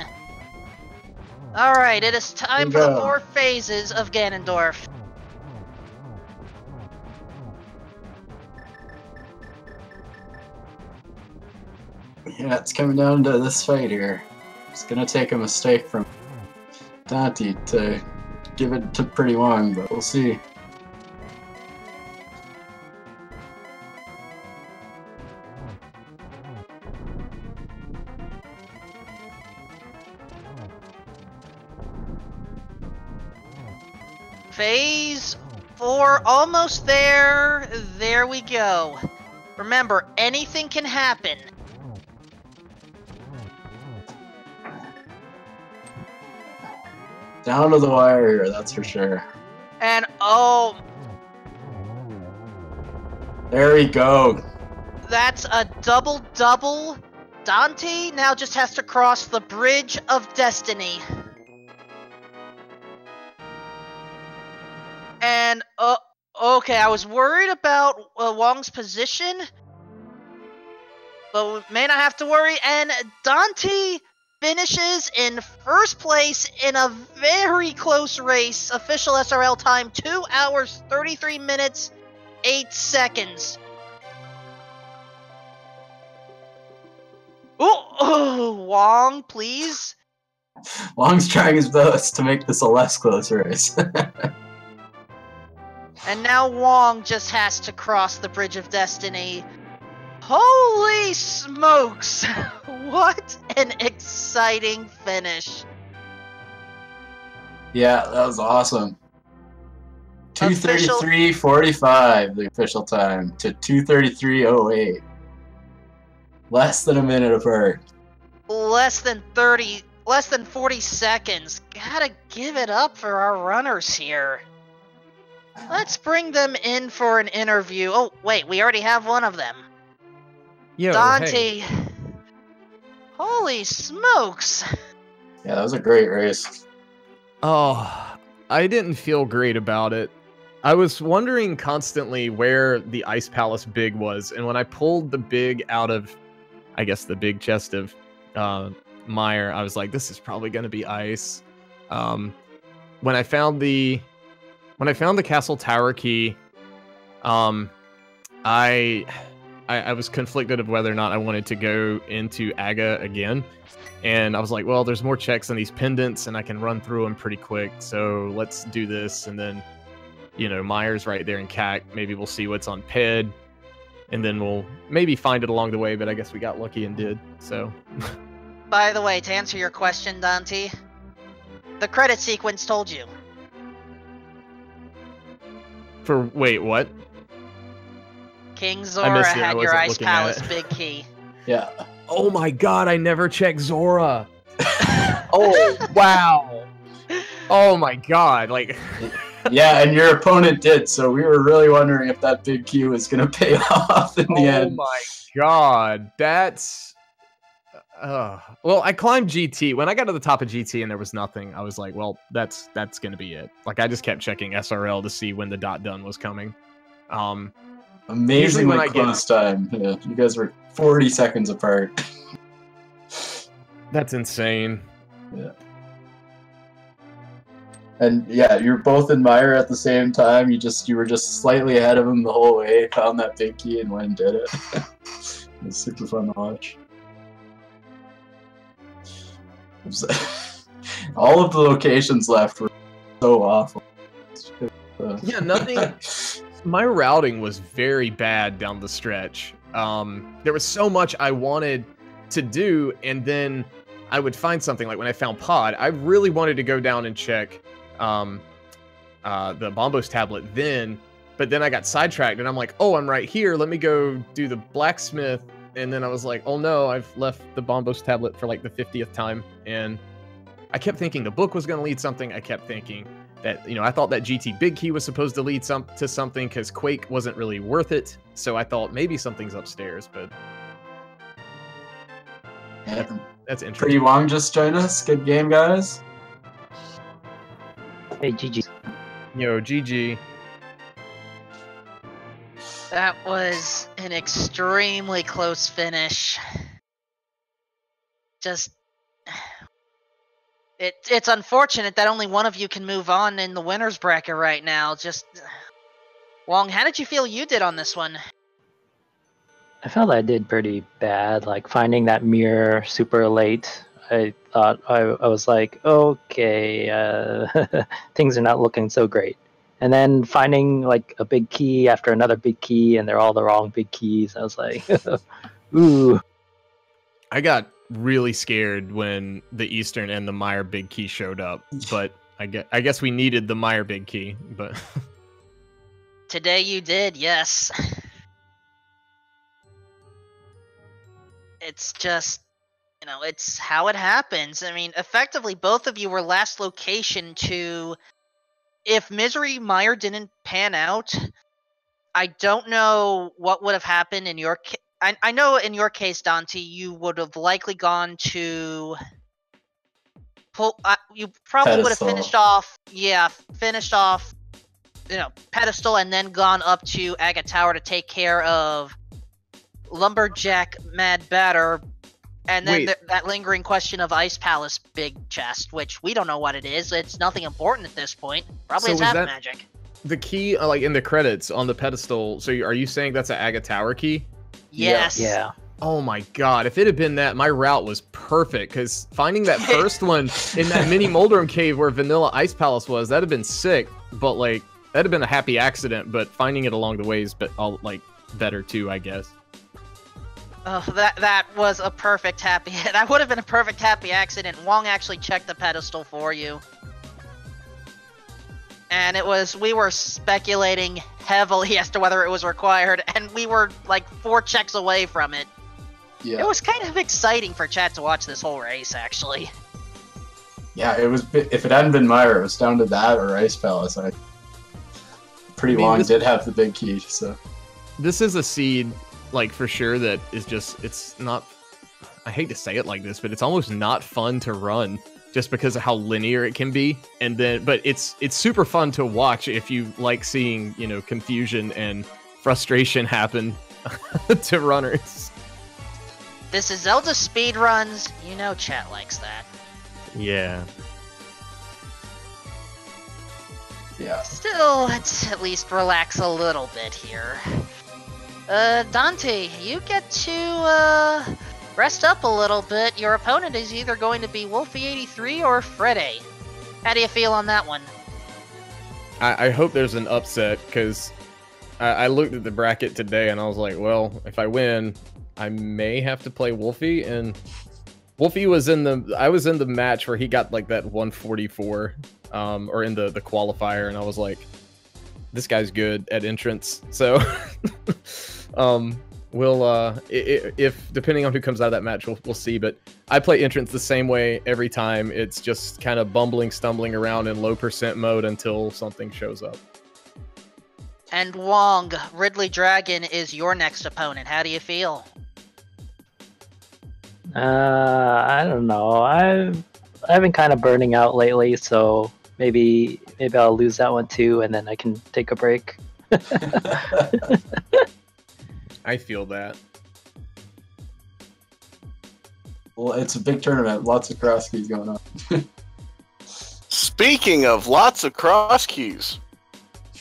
Speaker 1: Alright, it is time for the 4 phases of Ganondorf.
Speaker 2: Yeah, it's coming down to this fight here. It's gonna take a mistake from Daaanty to give it to prdwong, but we'll see.
Speaker 1: Phase 4, almost there. There we go. Remember, anything can happen.
Speaker 2: Down to the wire here, that's for sure.
Speaker 1: And oh,
Speaker 2: There we go.
Speaker 1: that's a double-double. Daaanty now just has to cross the Bridge of Destiny. And, okay, I was worried about Wong's position, but we may not have to worry. And Daaanty finishes in first place in a very close race. Official SRL time, 2 hours, 33 minutes, 8 seconds. Oh, Wong, please.
Speaker 2: Wong's trying his best to make this a less close race.
Speaker 1: And now Wong just has to cross the Bridge of Destiny. Holy smokes! What an exciting finish.
Speaker 2: Yeah, that was awesome. 2:33:45 the official time to 2:33:08. Less than a minute apart.
Speaker 1: Less than 40 seconds. Gotta give it up for our runners here. Let's bring them in for an interview. Oh, wait, we already have one of them.
Speaker 3: Yo,
Speaker 1: Daaanty.
Speaker 3: hey.
Speaker 1: Holy smokes.
Speaker 2: Yeah, that was a great race.
Speaker 3: Oh, I didn't feel great about it. I was wondering constantly where the Ice Palace big was, and when I pulled the big out of, I guess, the big chest of Mire, I was like, this is probably going to be ice. When I found the castle tower key, I was conflicted of whether or not I wanted to go into Aga again. And I was like, well, there's more checks on these pendants, and I can run through them pretty quick. So let's do this. And then, you know, Mire's right there in CAC. Maybe we'll see what's on PED. And then we'll maybe find it along the way, but I guess we got lucky and did. So.
Speaker 1: By the way, to answer your question, Daaanty, the credit sequence told you.
Speaker 3: Wait, what?
Speaker 1: King Zora had your Ice Palace big key.
Speaker 2: Yeah.
Speaker 3: Oh my god, I never checked Zora. Oh, wow. Oh my god, like...
Speaker 2: Yeah, and your opponent did, so we were really wondering if that big Q was going to pay off in the end.
Speaker 3: Oh my god, that's... well, I climbed GT. When I got to the top of GT and there was nothing, I was like, well, that's going to be it. Like, I just kept checking SRL to see when the done was coming.
Speaker 2: Amazingly close time. Yeah, you guys were 40 seconds apart.
Speaker 3: That's insane.
Speaker 2: Yeah. And yeah, you're both in Mire at the same time. You were just slightly ahead of him the whole way. Found that big key and went and did it. It was super fun to watch. All of the locations left were so awful.
Speaker 3: Yeah, nothing. My routing was very bad down the stretch. There was so much I wanted to do, and then I would find something. Like when I found Pod, I really wanted to go down and check the Bombos tablet then, but then I got sidetracked, and I'm like, oh, I'm right here. Let me go do the blacksmith. And then I was like, oh no, I've left the Bombos tablet for like the 50th time. And I kept thinking the book was going to lead something. I kept thinking that, you know, I thought that GT Big Key was supposed to lead to something because Quake wasn't really worth it. So I thought maybe something's upstairs, but that's interesting.
Speaker 2: prdwong just joined us. Good game, guys.
Speaker 4: Hey, GG.
Speaker 3: Yo, GG.
Speaker 1: That was an extremely close finish. Just... It's unfortunate that only one of you can move on in the winner's bracket right now. Just... Wong, how did you feel you did on this one?
Speaker 4: I felt I did pretty bad, like finding that mirror super late. I thought I was like, okay, things are not looking so great. And then finding like a big key after another big key, and they're all the wrong big keys. I was like, ooh.
Speaker 3: I got really scared when the Eastern and the Mire big key showed up, but I guess we needed the Mire big key, but...
Speaker 1: Today you did, yes. It's just You know, it's how it happens. I mean, effectively, both of you were last location to... If Misery Mire didn't pan out, I don't know what would have happened in your case. I know in your case, Daaanty, you would have likely gone to... you probably would have finished off... Yeah, finished off, you know, Pedestal and then gone up to Agate Tower to take care of Lumberjack Mad Batter. And then that lingering question of Ice Palace Big Chest, which we don't know what it is. It's nothing important at this point. Probably it's half magic.
Speaker 3: The key, like in the credits on the pedestal, so are you saying that's an Agate Tower key?
Speaker 1: Yes.
Speaker 4: Yeah.
Speaker 3: Oh my god, if it had been that, my route was perfect, because finding that first one in that mini Moldrum cave where Vanilla Ice Palace was, that'd have been sick, but like, that'd have been a happy accident, but finding it along the way is better too, I guess.
Speaker 1: Oh, that was a perfect happy... That would have been a perfect happy accident. Wong actually checked the pedestal for you. And we were speculating heavily as to whether it was required, and we were like 4 checks away from it. Yeah. It was kind of exciting for chat to watch this whole race, actually.
Speaker 2: Yeah, it was. If it hadn't been Mire, it was down to that or Ice Palace. Long did have the big key, so... This
Speaker 3: is a seed... like for sure that is just, it's not, I hate to say it like this, but it's almost not fun to run just because of how linear it can be. And then, but it's super fun to watch if you like seeing, you know, confusion and frustration happen to runners.
Speaker 1: This is Zelda speedruns. You know chat likes that.
Speaker 3: Yeah.
Speaker 2: Yeah.
Speaker 1: Still, let's at least relax a little bit here. Daaanty, you get to, rest up a little bit. Your opponent is either going to be Wolfie83 or Freddy. How do you feel on that one?
Speaker 3: I hope there's an upset, because I looked at the bracket today and I was like, well, if I win, I may have to play Wolfie, and Wolfie was I was in the match where he got like that 144, or in the qualifier, and I was like, this guy's good at entrance, so we'll if depending on who comes out of that match, we'll see. But I play entrance the same way every time. It's just kind of bumbling, stumbling around in low percent mode until something shows up.
Speaker 1: And Wong, Ridley Dragon is your next opponent. How do you feel?
Speaker 4: I don't know. I've been kind of burning out lately, so maybe I'll lose that one too, and then I can take a break.
Speaker 3: I feel that.
Speaker 2: Well, it's a big tournament. Lots of cross keys going on.
Speaker 5: Speaking of lots of cross keys,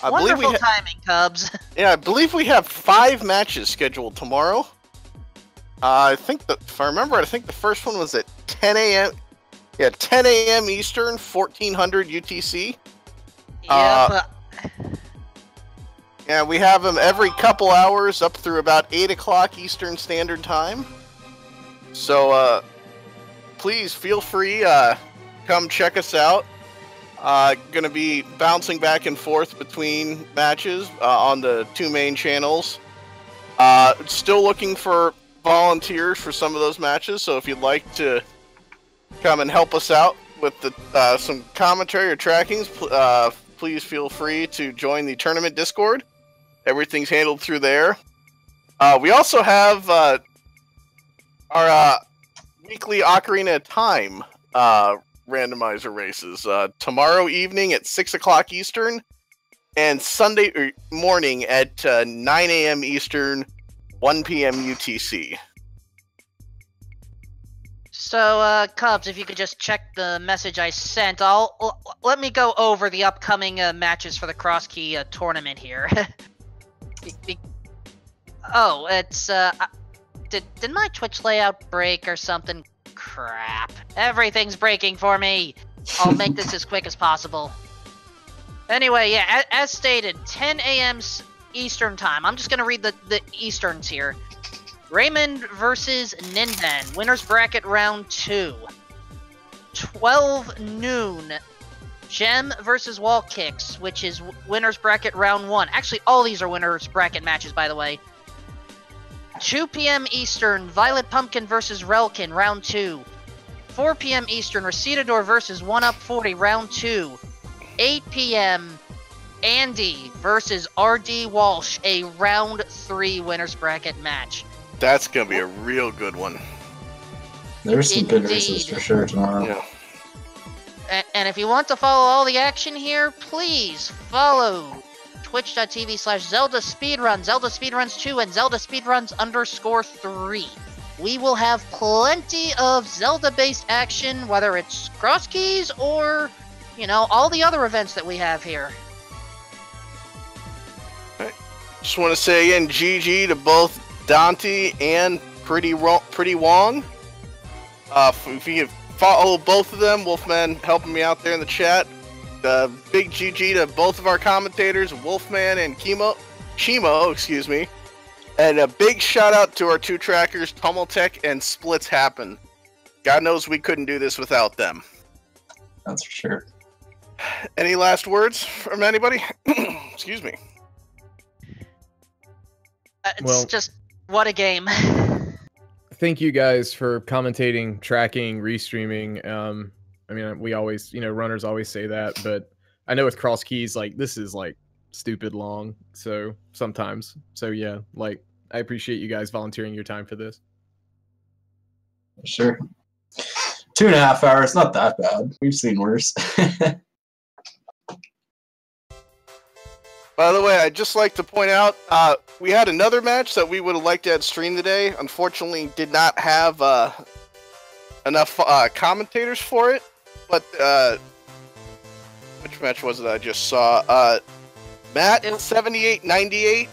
Speaker 1: wonderful timing, Cubs.
Speaker 5: Yeah, I believe we have 5 matches scheduled tomorrow. I think if I remember, I think the first one was at 10 a.m. Yeah, 10 a.m. Eastern, 1400 UTC.
Speaker 1: Yep.
Speaker 5: Yeah, we have them every couple hours up through about 8 o'clock Eastern Standard Time. So, please feel free, come check us out. Gonna be bouncing back and forth between matches on the 2 main channels. Still looking for volunteers for some of those matches, so if you'd like to come and help us out with the some commentary or trackings, please feel free to join the tournament Discord. Everything's handled through there. We also have our weekly Ocarina of Time randomizer races tomorrow evening at 6 o'clock Eastern and Sunday morning at 9 a.m. Eastern, 1 p.m. UTC.
Speaker 1: So, Cubs, if you could just check the message I sent, let me go over the upcoming matches for the Cross Key tournament here. Oh, it's, did my Twitch layout break or something? Crap. Everything's breaking for me. I'll make this as quick as possible. Anyway, yeah, as stated, 10 a.m. Eastern Time. I'm just gonna read the Easterns here. Raymond versus Nindan, winners bracket round 2. 12 noon, Gem versus Wall Kicks, which is winners bracket round 1. Actually, all these are winners bracket matches, by the way. 2 p.m. Eastern, Violet Pumpkin versus Relkin, round 2. 4 p.m. Eastern, Recitador versus 1UP40, round 2. 8 p.m. Andy versus RD Walsh, a round 3 winners bracket match.
Speaker 5: That's gonna be a real good one.
Speaker 2: There's some good races for sure tomorrow.
Speaker 5: Yeah.
Speaker 1: And if you want to follow all the action here, please follow twitch.tv/Zelda Speedruns, Zelda Speedruns 2, and Zelda Speedruns _3. We will have plenty of Zelda-based action, whether it's cross keys or, you know, all the other events that we have here.
Speaker 5: Just want to say again, GG to both Daaanty and prdwong. If you follow both of them, Wolfman helping me out there in the chat. Big GG to both of our commentators, Wolfman and Chimo, excuse me. And a big shout out to our 2 trackers, Tummeltech and Splits Happen. God knows we couldn't do this without them.
Speaker 2: That's for sure.
Speaker 5: Any last words from anybody? Excuse me.
Speaker 1: It's just, what a game.
Speaker 3: Thank you guys for commentating, tracking, restreaming. I mean, we always, you know, runners always say that, but I know with cross keys, like, this is, like, stupid long, so sometimes. So, yeah, like, I appreciate you guys volunteering your time for this.
Speaker 2: Sure. 2.5 hours, not that bad. We've seen worse.
Speaker 5: By the way, I'd just like to point out, we had another match that we would have liked to have streamed today. Unfortunately, did not have enough commentators for it. But, which match was it I just saw? Matt, 78-98,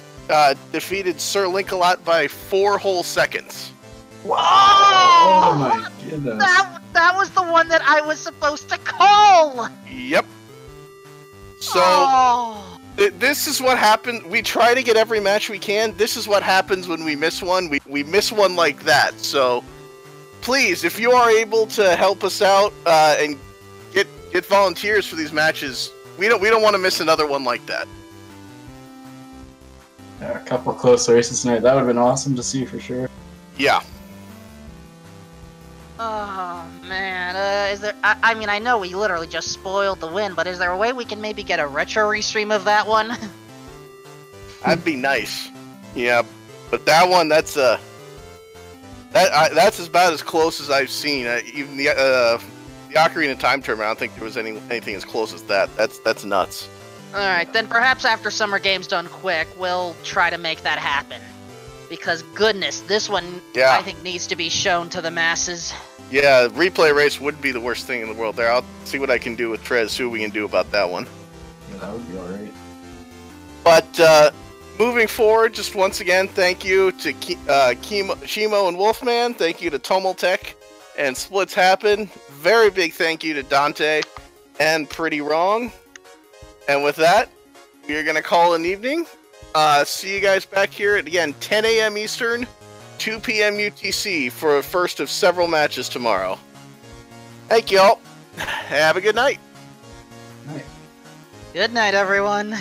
Speaker 5: defeated Sir Link-A-Lot by 4 whole seconds.
Speaker 1: Wow!
Speaker 2: Oh my goodness.
Speaker 1: That was the one that I was supposed to call!
Speaker 5: Yep. So... This is what happened. We try to get every match we can. This is what happens when we miss one. We miss one like that. So, please, if you are able to help us out and get volunteers for these matches, we don't want to miss another one like that.
Speaker 2: Yeah, a couple close races tonight. That would have been awesome to see for sure.
Speaker 5: Yeah.
Speaker 1: Oh man, is there? I mean, I know we literally just spoiled the win, but is there a way we can maybe get a retro restream of that one?
Speaker 5: That'd be nice. Yeah, but that one, that's as about as close as I've seen. Even the Ocarina of Time tournament, I don't think there was anything as close as that. That's nuts.
Speaker 1: All right, then perhaps after Summer Games done quick, we'll try to make that happen. Because goodness, this one I think needs to be shown to the masses.
Speaker 5: Yeah, replay race would be the worst thing in the world there. I'll see what I can do with Trez, see what we can do about that one.
Speaker 2: Yeah, that would be alright.
Speaker 5: But moving forward, just once again, thank you to Chimo and Wolfman. Thank you to Tummeltech and Splits Happen. Very big thank you to Daaanty and prdwong. And with that, we are going to call an evening. See you guys back here at, again, 10 a.m. Eastern, 2 p.m. UTC for a first of several matches tomorrow. Thank you all. Have a good night.
Speaker 2: Night.
Speaker 1: Good night, everyone.